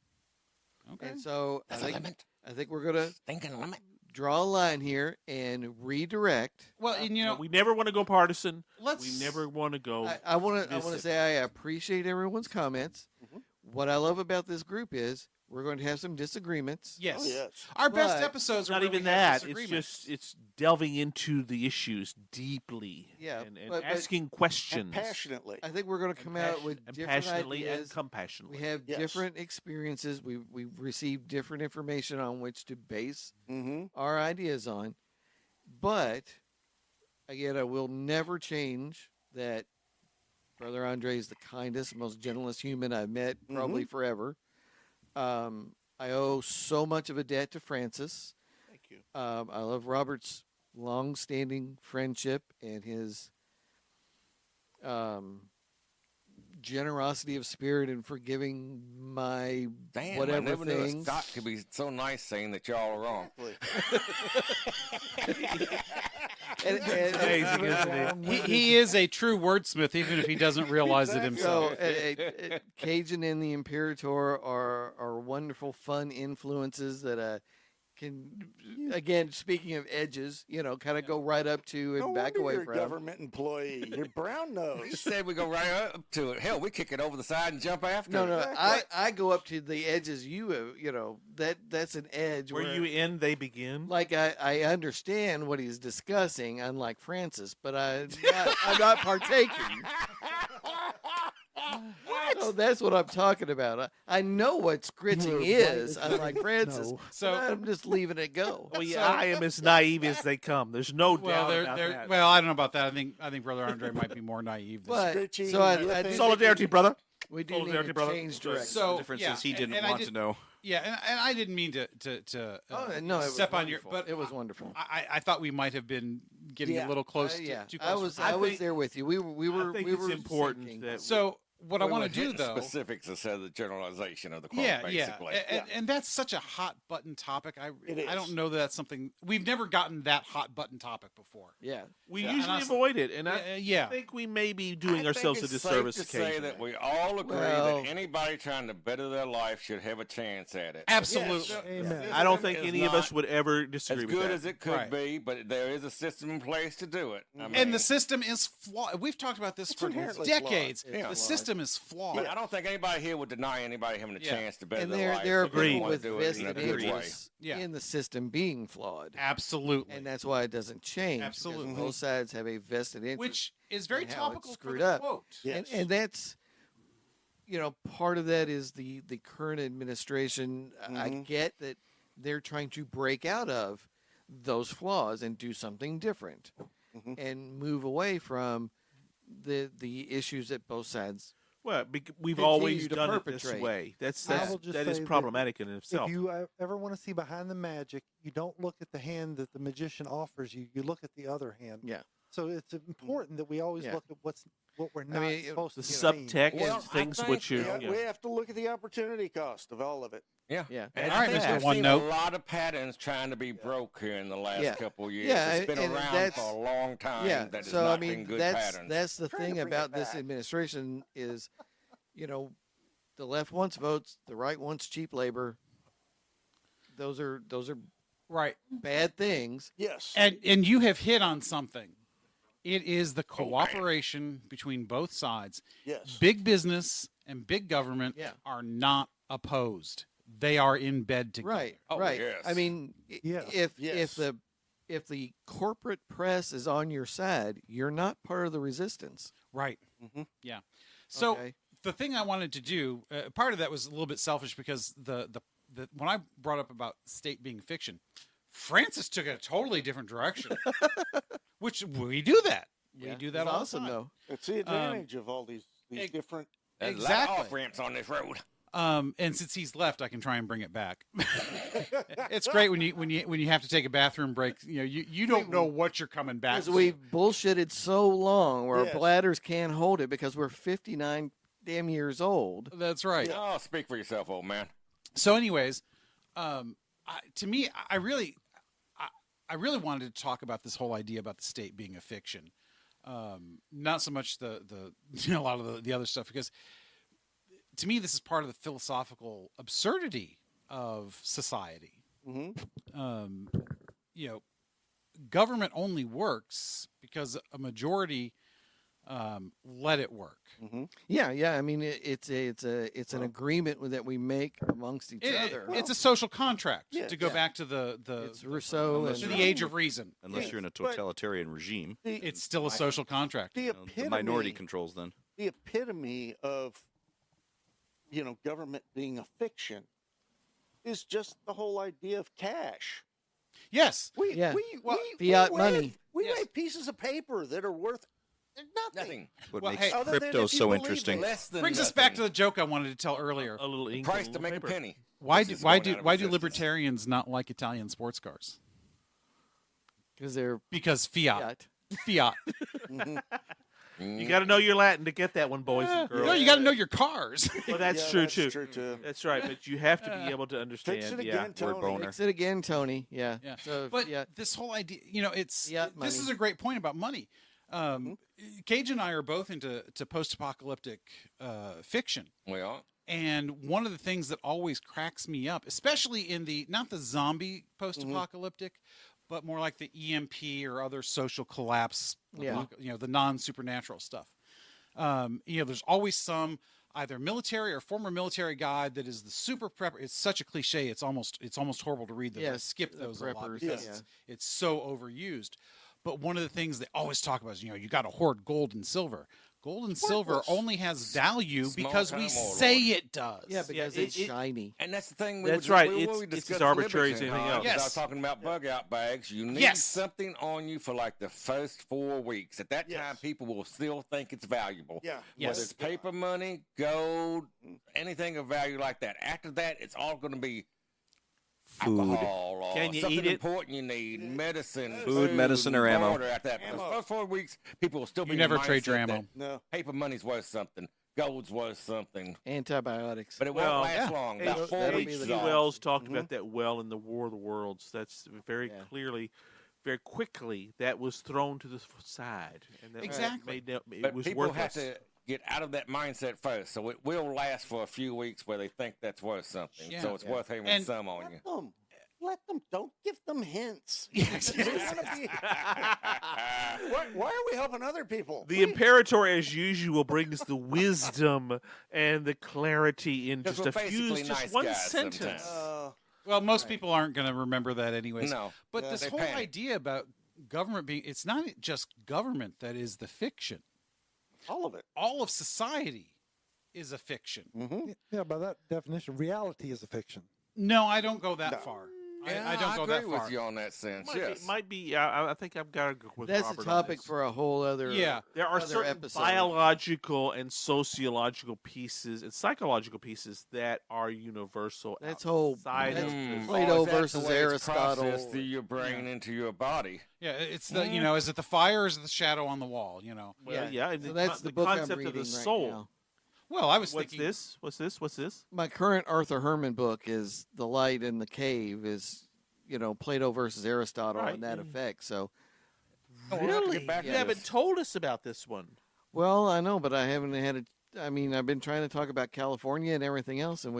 Okay. and so That's a limit. I think we're gonna Thinking limit. draw a line here and redirect. Well, and you know, we never want to go partisan. let's. We never want to go. I want to Mississippi. say I appreciate everyone's comments. Mhm. What I love about this group is we're going to have some disagreements. Yes. Oh, yes. Our best But- episodes are Not where even we have that. It's disagreements. just it's delving into the issues deeply. Yeah, and but- asking And questions passionately. I think we're going to come out with and different passionately and ideas. compassionately. We have Yes. different experiences. We've received different information on which to base Mm-hmm. our ideas on. But again, I will never change that Brother Andre is the kindest, most gentlest human I've met probably forever. I owe so much of a debt to Francis. Thank you. I love Robert's long-standing friendship and his generosity of spirit in forgiving my Damn, whatever I never knew a things. Scott could be so nice saying that y'all are wrong. And- Amazing, isn't he is a true wordsmith, even if he doesn't realize it himself. So, Cajun and the Imperator are wonderful, fun influences that can, again, speaking of edges, kind of go right up to and No back wonder away you're a from. government employee. You're brown You nose. said we go right up to it. Hell, we kick it over the side and jump after No, it. no, I go up to the edges. That's an edge Where you end, they begin. like I understand what he's discussing, unlike Francis, but I'm not partaking. So that's what I'm talking about. I know what scritching is, unlike Francis. No. So- but I'm just leaving it go. Well, yeah, I am as naive as they come. There's no Well, doubt about that. well, I don't know about that. I think Brother Andre might be more naive. Than But Scritching, so I yipping. do Solidarity, brother. We do Full need American to brother. change direction. So the difference yeah, is he and- didn't and I want did- to know. Yeah, and I didn't mean to no, it was step on your, wonderful. but it was wonderful. I thought we might have been getting Yeah. a little close. Yeah, too close. I was think- there with you. We were I think we it's were important syncing. that So what I We want were to do hitting though, specifics instead of the generalization of the quote, yeah, basically. and that's such a hot button topic. It I don't is. know that that's something we've never gotten that hot button topic before. Yeah. we Yeah, and usually I- avoid it, and I Yeah, think we may be I doing think ourselves a it's disservice safe to say occasionally. that we all agree Well- that anybody trying to better their life should have a chance at it. absolutely. Yes. Amen. I don't think It's any of us not would ever as disagree with good that. as it could Right. be, but there is a system in place to do it. I mean, And the system is flawed. We've talked about this It's for inherently decades. flawed. It's The flawed. system is flawed. but I don't think anybody here would deny anybody having a Yeah. chance to better And their life. there are if they people want with to do it in a vested good way. interests Yeah. in the system being flawed. Absolutely. And that's why it doesn't change. because Absolutely. Both sides have a vested interest. Which is very and how it's topical for screwed the up. quote. Yes. And that's, part of that is the current administration. I Mhm. get that they're trying to break out of those flaws and do something different Mhm. and move away from the issues that both sides. Well, we've continue always to done it this perpetrate. way. I will just that is say that problematic in itself. If you ever want to see behind the magic, you don't look at the hand that the magician offers you. You look at the other hand. Yeah. So it's important that we always Yeah. look at what we're not mean, supposed The to see. subtext, Well, I things think- which you, Yeah, you know. we have to look at the opportunity cost of all of it. Yeah. Yeah. And All right, I think Mr. I've One seen Note. a lot of patterns trying to be broke here in the last Yeah. couple of years. Yeah, It's been and around that's- for a long time. Yeah. That has So not I mean, been good that's patterns. that's the Trying to thing bring it about this back. administration is, the left wants votes, the right wants cheap labor. Those are Right. bad things. Yes. And you have hit on something. It is the Oh, man. cooperation between both sides. Yes. Big business and big government Yeah. are not opposed. They are in bed together. Right. Oh, right. yes. I mean, Yeah. if Yes. the corporate press is on your side, you're not part of the resistance. Right. Mhm. Yeah. So Okay. the thing I wanted to do, part of that was a little bit selfish because the when I brought up about state being fiction, Francis took it a totally different direction. Which we do that. We Yeah, do that it's all awesome the time. though. It's the advantage of all these ex- different. There's a lot Exactly. of off ramps on this road. And since he's left, I can try and bring it back. It's great when you have to take a bathroom break. You don't know what you're coming back. Because to. we've bullshitted so long where Yes. our bladders can't hold it because we're 59 damn years old. That's right. Oh, speak for yourself, old man. So, anyways, to me, I really wanted to talk about this whole idea about the state being a fiction. Not so much the a lot of the other stuff, because to me this is part of the philosophical absurdity of society. Mhm. Government only works because a majority let it work. Yeah. I mean, it's an agreement that we make amongst each other. It's a social contract, Yeah. to go Yeah. back to the It's Rousseau Unless to and the age of reason. Unless Yeah. you're in a But- totalitarian regime, It's still a social contract. The you know, epitome. the minority controls then. The epitome of, government being a fiction is just the whole idea of cash. Yes. We, Yeah. we, Well, we fiat made- money. We Yes. made pieces of paper that are worth nothing. Nothing. What Well, makes hey- Other than crypto if you so believe interesting? it. Less than Brings us back to nothing. the joke I wanted to tell earlier. A little ink, Price a to little make paper. a penny. Why This is why going do out of why do existence. libertarians not like Italian sports cars? because they're Because fiat. fiat. Mhm. You got to know your Latin to get that one, boys and girls. No, you got to know your cars. Well, that's Yeah, true that's too. True too. That's right, but you have to be able to understand. Fix it yeah. again, Tony. boner. Fix it again, Tony. Yeah. Yeah. So But yeah. this whole idea, it's Fiat this is money. a great point about money. Cage and I are both into post-apocalyptic fiction. Well, And one of the things that always cracks me up, especially in not the zombie post-apocalyptic, but more like the EMP or other social collapse, Yeah. the non-supernatural stuff. There's always some either military or former military guy that is the super prepper. It's such a cliche. It's almost horrible to read. Yes, Skip the those a lot preppers, because yeah. it's so overused. But one of the things they always talk about is, you got to hoard gold and silver. Gold and silver Worthless. only has value Small because we time say warlord. it does. Yeah, because it- it's shiny. And that's the thing. That's right. We It's discussed as the arbitrary as Liberty anything Con, else. 'cause I Yes. was talking about bug out bags. You need Yes. something on you for like the first 4 weeks. At that Yes. time, people will still think it's valuable. Yeah. Yes. Whether it's paper money, gold, anything of value like that. After that, it's all going to be alcohol or Can you something eat it? important you need, medicine, Food, medicine, or ammo. water. At that, Ammo. those first 4 weeks, people will still be You in never the trade your mindset that ammo. No. Paper money's worth something, gold's worth something, Antibiotics. but it Well, won't last yeah. long. H- About 4 that'll weeks be the is H.G. all. Wells talked Mhm. about that well in the War of the Worlds. That's very Yeah. clearly, very quickly, that was thrown to the side. And that Exactly. made it But was people worthless. have to get out of that mindset first, so it will last for a few weeks where they think that's worth something. Yeah. So it's Yeah. worth having And- some on you. Let them. Don't give them hints. Yes. We wanna be- why are we helping other people? The Imperator, as usual, brings the wisdom and the clarity in 'Cause just we're a few, basically just nice one guys sentence. sometimes. Well, most people aren't going to remember that anyways. No, But Yeah. this They whole panic. idea about government being, it's not just government that is the fiction. All of it. All of society is a fiction. Mm-hmm. Yeah, by that definition, reality is a fiction. No, I don't go that No. far. yeah, I don't go that agree far. with you on that sense. Might Yes, be, might be I think I've got to go with That's Robert a on topic this. for a whole other. Yeah. There are other certain episode. biological and sociological pieces and psychological pieces that are universal. That's whole. outside That's of this. Plato Or is that the versus way it's Aristotle. processed through your brain into your body. Yeah, it's the, is it the fire or is it the shadow on the wall, Well, yeah, and So that's the book concept I'm reading of the right soul. now. Well, I was What's thinking this? What's this? What's this? My current Arthur Herman book is The Light in the Cave is, Plato versus Aristotle Right. and that effect. So, Oh, we'll have to get Really? back You to haven't this. told us about this one. well, I know, but I haven't had it. I mean, I've been trying to talk about California and everything else, and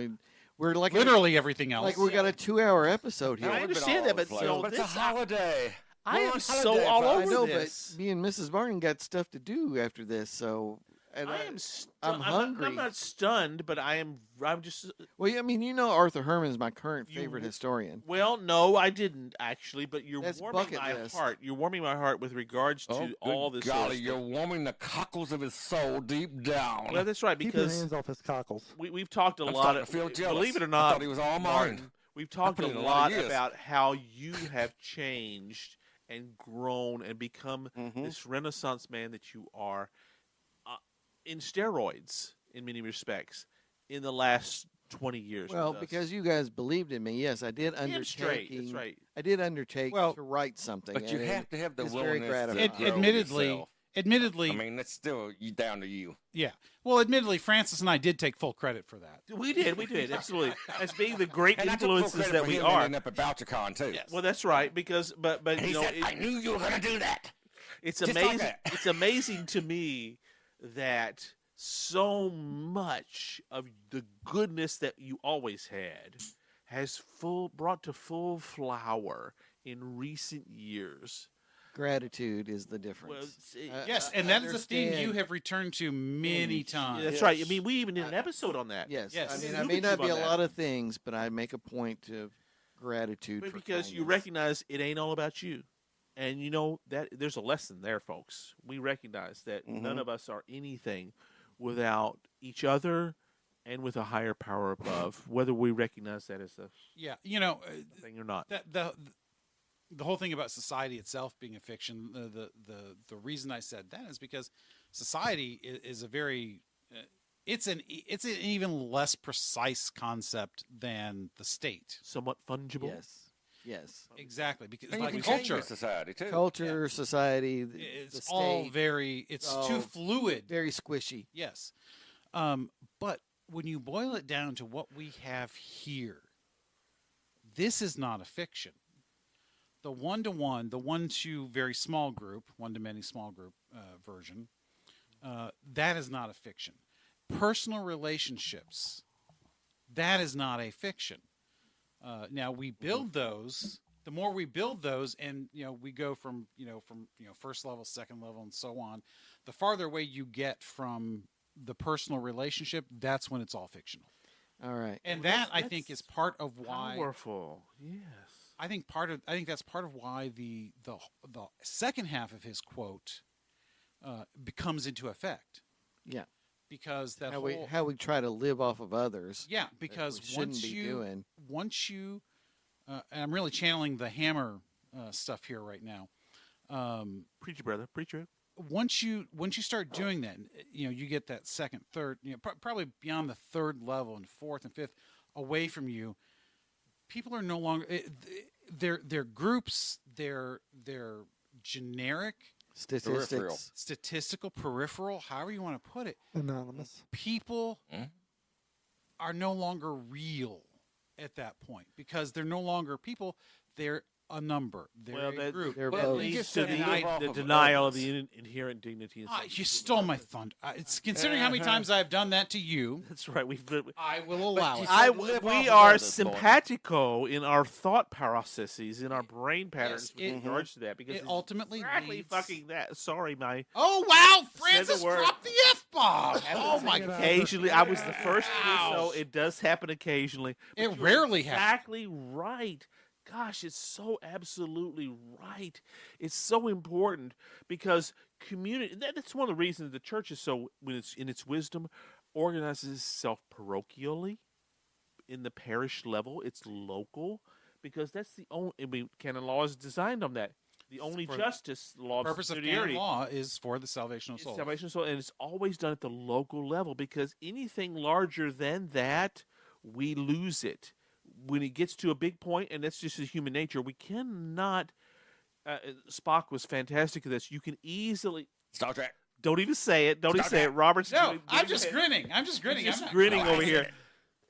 we're like literally everything else. like we got a 2-hour episode here. I We've been understand all that, over the but, place. so But it's a this- holiday. I We're am on so holiday, all folks. I over know, this. but me and Mrs. Barton got stuff to do after this, so. And I am. I'm hungry. I'm not stunned, but I'm just. Well, I mean, Arthur Herman is my current You- favorite historian. Well, no, I didn't actually, but you're That's warming bucket my list. heart. You're warming my heart with regards to Oh, good all this. golly, sort of you're stuff. warming the cockles of his soul deep down. Well, that's right Keep your because hands off his cockles. we've talked a I'm lot. starting to feel jealous. Believe it or I not, thought he was all Martin, mine. we've talked put a in a lot lot of years. about how you have changed and grown and become Mhm. this Renaissance man that you are, in steroids in many respects in the last 20 years. Well, with us. because you guys believed in me, yes, I did Damn straight. undertake. That's right. I did undertake Well, to write something. But you and have to have the it's very willingness gratifying. to It, grow admittedly, yourself. admittedly, I mean, that's still down to you. yeah. Well, admittedly, Francis and I did take full credit for that. We did, absolutely. As being the great And I took full influences credit that for we him are. ending up at BoucherCon too. Well, that's right, because but And he you know, said, "I knew you were going to do that." it's just like amazing. that. It's amazing to me that so much of the goodness that you always had has brought to full flower in recent years. Gratitude is the difference. Well, see, Yes, I and that is a theme you understand. have returned to many times. that's right. I mean, we even did an episode on that. Yes. Yes. I mean, It's I may YouTube not be on a that. lot of things, but I make a point of gratitude But for because you kindness. recognize it ain't all about you. And you know that there's a lesson there, folks. We recognize that none Mhm. of us are anything without each other and with a higher power above, whether we recognize that as a Yeah, thing or not. that the whole thing about society itself being a fiction. The reason I said that is because society is a very it's an even less precise concept than the state. Somewhat fungible. Yes. Exactly, because And you like can change culture, your society too. Culture, society, the it's state, all very it's too all fluid. very squishy. Yes. But when you boil it down to what we have here, this is not a fiction. The one-to-one, the one-to very small group, one-to-many small group version, that is not a fiction. Personal relationships, that is not a fiction. Now we build those. The more we build those, and we go from first level, second level, and so on. The farther away you get from the personal relationship, that's when it's all fictional. All right. And Well, that I that's think is part of why Powerful. Yes. I think that's part of why the second half of his quote comes into effect. Yeah. because that How we try to live off of others. yeah, that because we shouldn't be doing. once you, and I'm really channeling the hammer stuff here right now. Preach it, brother. Preach it. Once you start doing that, you get that second, third, probably beyond the third level and fourth and fifth away from you. People are no longer they're groups, they're generic, statistical, peripheral, however you want to put it. Anonymous. People are no longer real at that point because they're no longer people. They're a number. They're a group. They're Well, both. you Leads just to said live off the of denial of others. the inherent dignity. And You stole my thunder. It's considering how many times I've done that to you. That's right. I will allow you it. said live off We of are others, boy. simpatico in our thought processes, in our brain patterns Yes, with regards to that, because It it's ultimately exactly leads- fucking that. Sorry, my. Oh wow, Said Francis the word. dropped the F bomb. Oh my Get out. god. Occasionally, I was the first to do so. Ouch. It does happen occasionally. But It you're rarely happens. exactly right. Gosh, it's so absolutely right. It's so important because community. That's one of the reasons the church is so, when it's in its wisdom, organizes itself parochially, in the parish level. It's local because that's the only. I mean, canon law is designed on that. The only For- justice law of Purpose of canon subsidiarity law is for the salvation of is souls. salvation of soul, and it's always done at the local level because anything larger than that, we lose it. When it gets to a big point, and that's just human nature, we cannot. Spock was fantastic at this. You can easily. Star Trek. Don't even say it. Don't even Stop say it. that. Robert's. No, doing- I'm just grinning. I'm just grinning. Just I'm not grinning crying. over here.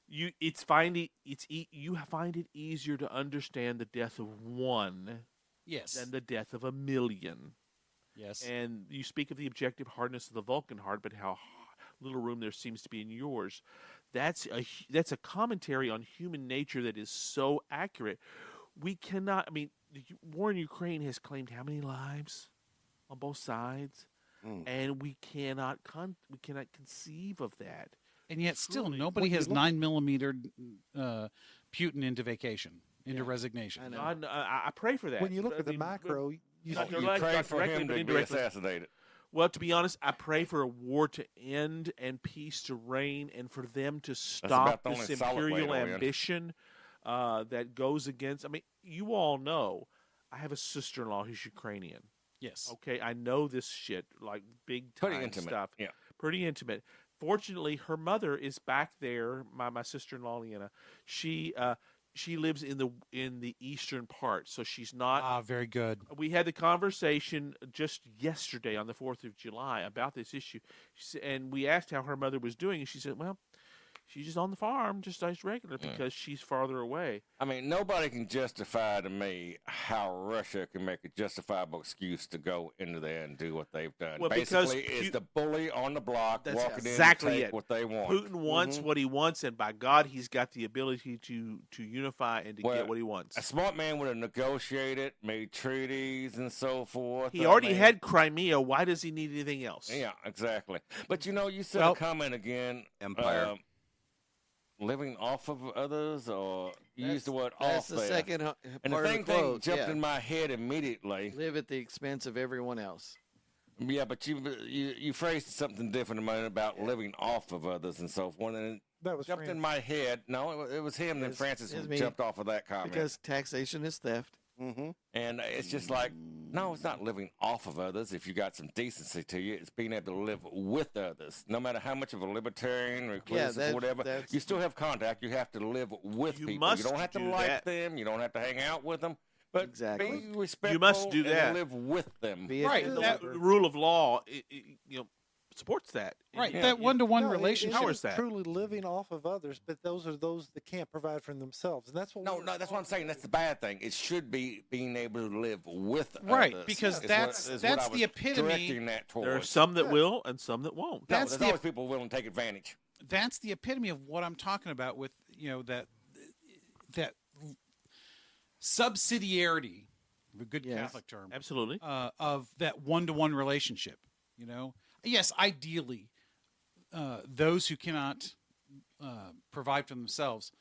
You find it easier to understand the death of one Yes. than the death of a million. Yes. And you speak of the objective hardness of the Vulcan heart, but how little room there seems to be in yours. That's a commentary on human nature that is so accurate. We cannot. I mean, the war in Ukraine has claimed how many lives on both sides, and we cannot conceive of that. And yet, still, Truly. nobody When you has look- 9mm Putin into vacation, into resignation. I know. God, I pray for that. When you look at the I mean, macro, you Not You directly, pray not for directly, him but to be indirectly. assassinated. Well, to be honest, I pray for a war to end and peace to reign, and for them to stop about the this only solid way imperial to win. ambition that goes against. I mean, you all know I have a sister-in-law who's Ukrainian. Yes. Okay, I know this shit, like big Pretty time intimate. stuff. Yeah. Pretty intimate. Fortunately, her mother is back there. My sister-in-law Leanna. She lives in the eastern part, so she's not. Ah, very good. We had the conversation just yesterday on the 4th of July about this issue, and we asked how her mother was doing, and she said, "Well, she's just on the farm, just as regular, because she's farther away." I mean, nobody can justify to me how Russia can make a justifiable excuse to go into there and do what they've done. Well, because Basically, it's the bully on the block That's walking exactly in to take it. what they want. Putin wants what he wants, and by God, he's got the ability to unify and to Well, get what he wants. A smart man would have negotiated, made treaties, and so forth. He I already mean, had Crimea. Why does he need anything else? Yeah, exactly. But you said Well- a comment again. Empire. Living off of others, or you used the word That's off the there. second And part the of thing, the quote. jumped yeah. in my head immediately. Live at the expense of everyone else. Yeah, but you phrased something different a moment about living off of others and so forth. And it that was jumped in Francis. my head. No, it was him. Then It's- Francis it's me. jumped off of that comment. Because taxation is theft. Mm-hmm. And it's just like, no, it's not living off of others. If you got some decency to you, it's being able to live with others. No matter how much of a libertarian or recluse or whatever, that's- you still have contact. You have to live with You people. must You don't have to do like that. them. You don't have to hang out with them. But Exactly. be respectful do and that. live with them. Be it Right, the that- The lover. rule of law, supports that. Right. Yeah. That one-to-one No, relationship. How it's is that? truly living off of others, but those are those that can't provide for themselves, and that's what. No, we're no, that's what I'm saying. That's the bad thing. It should be being able to live with Right, others. because is what- that's- is that's what I the was epitome- Directing that towards. There are some that Yeah. will and some that won't. No, That's there's the- always people willing to take advantage. That's the epitome of what I'm talking about with that subsidiarity, a good Yes. Catholic term, Absolutely. of that one-to-one relationship. Yes, ideally, those who cannot provide for themselves,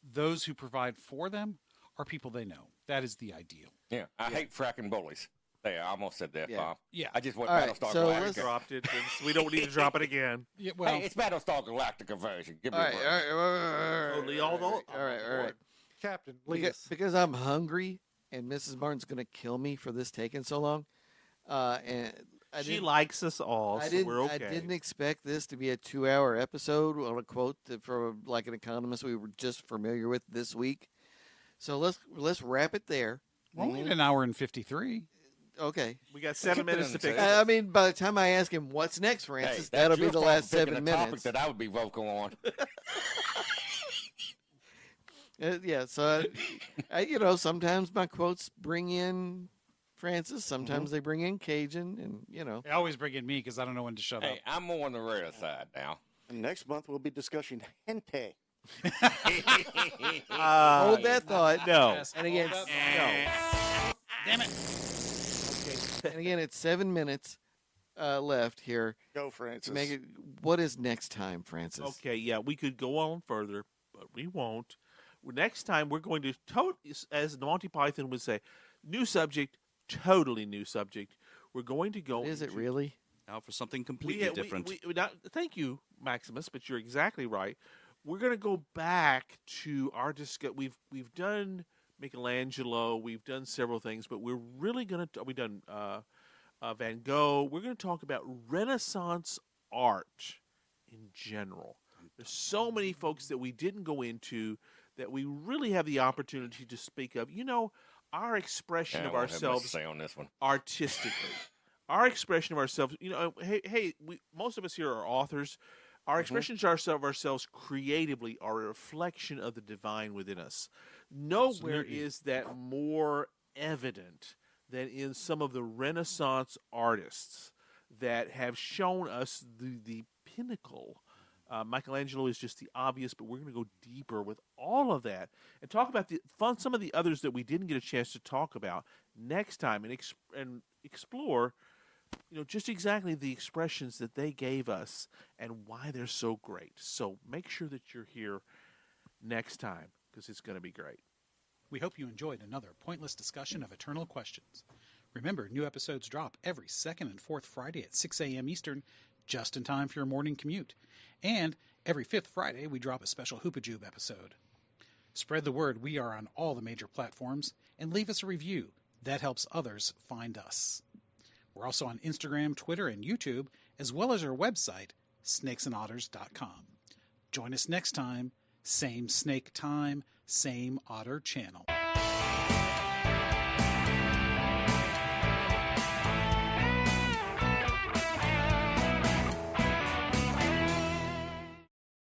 those who provide for them are people they know. That is the ideal. Yeah, I hate fracking bullies. There, I almost said that, Yeah. Bob. Yeah. I just went All right, Battlestar so Galactica. let's- Dropped it. And we don't need to drop it again. Yeah, well, Hey, it's Battlestar Galactica version. Give me All a right, break. all right, all right, Totally all the- all right, all right. Captain, lead Because, us. because I'm hungry and Mrs. Martin's going to kill me for this taking so long. And I She didn't, likes us all, I so didn't, we're okay. I didn't expect this to be a 2-hour episode on a quote from like an economist we were just familiar with this week. So let's wrap it there. we're only at an hour and 53. Okay. We got 7 minutes to pick. I mean, by the time I ask him what's next, Hey, Francis, that's that'll be your the fault last for picking 7 a topic minutes. that I would be vocal on. Yeah, so sometimes my quotes bring in Francis, sometimes they bring in Cajun, and They always bring in me because I don't know when to shut up. Hey, I'm more on the rare side now. And next month we'll be discussing hentai. hold that thought. No. Yes, And again, hold up. No. Damn it. And again, it's 7 minutes left here. Go, Francis. Make it. What is next time, Francis? Okay, yeah, we could go on further, but we won't. Next time, we're going to, as Monty Python would say, new subject, totally new subject. We're going to go. Is it into- really? Now for something completely different. Thank you, Maximus, but you're exactly right. We're going to go back to our discussion. We've done Michelangelo, we've done several things, but we're really going to. We've done Van Gogh. We're going to talk about Renaissance art in general. There's so many folks that we didn't go into that we really have the opportunity to speak of. Our expression Yeah, I of won't have much to ourselves say on this one. artistically. Our expression of ourselves, most of us here are authors. Our expressions of ourselves creatively are a reflection of the divine within us. Nowhere Absolutely. is that more evident than in some of the Renaissance artists that have shown us the pinnacle. Michelangelo is just the obvious, but we're going to go deeper with all of that and talk about some of the others that we didn't get a chance to talk about next time and explore, just exactly the expressions that they gave us and why they're so great. So make sure that you're here next time because it's going to be great. We hope you enjoyed another pointless discussion of eternal questions. Remember, new episodes drop every second and fourth Friday at 6 a.m. Eastern, just in time for your morning commute. And every fifth Friday, we drop a special Hoopajube episode. Spread the word we are on all the major platforms, and leave us a review. That helps others find us. We're also on Instagram, Twitter, and YouTube, as well as our website, snakesandotters.com. Join us next time, same snake time, same otter channel.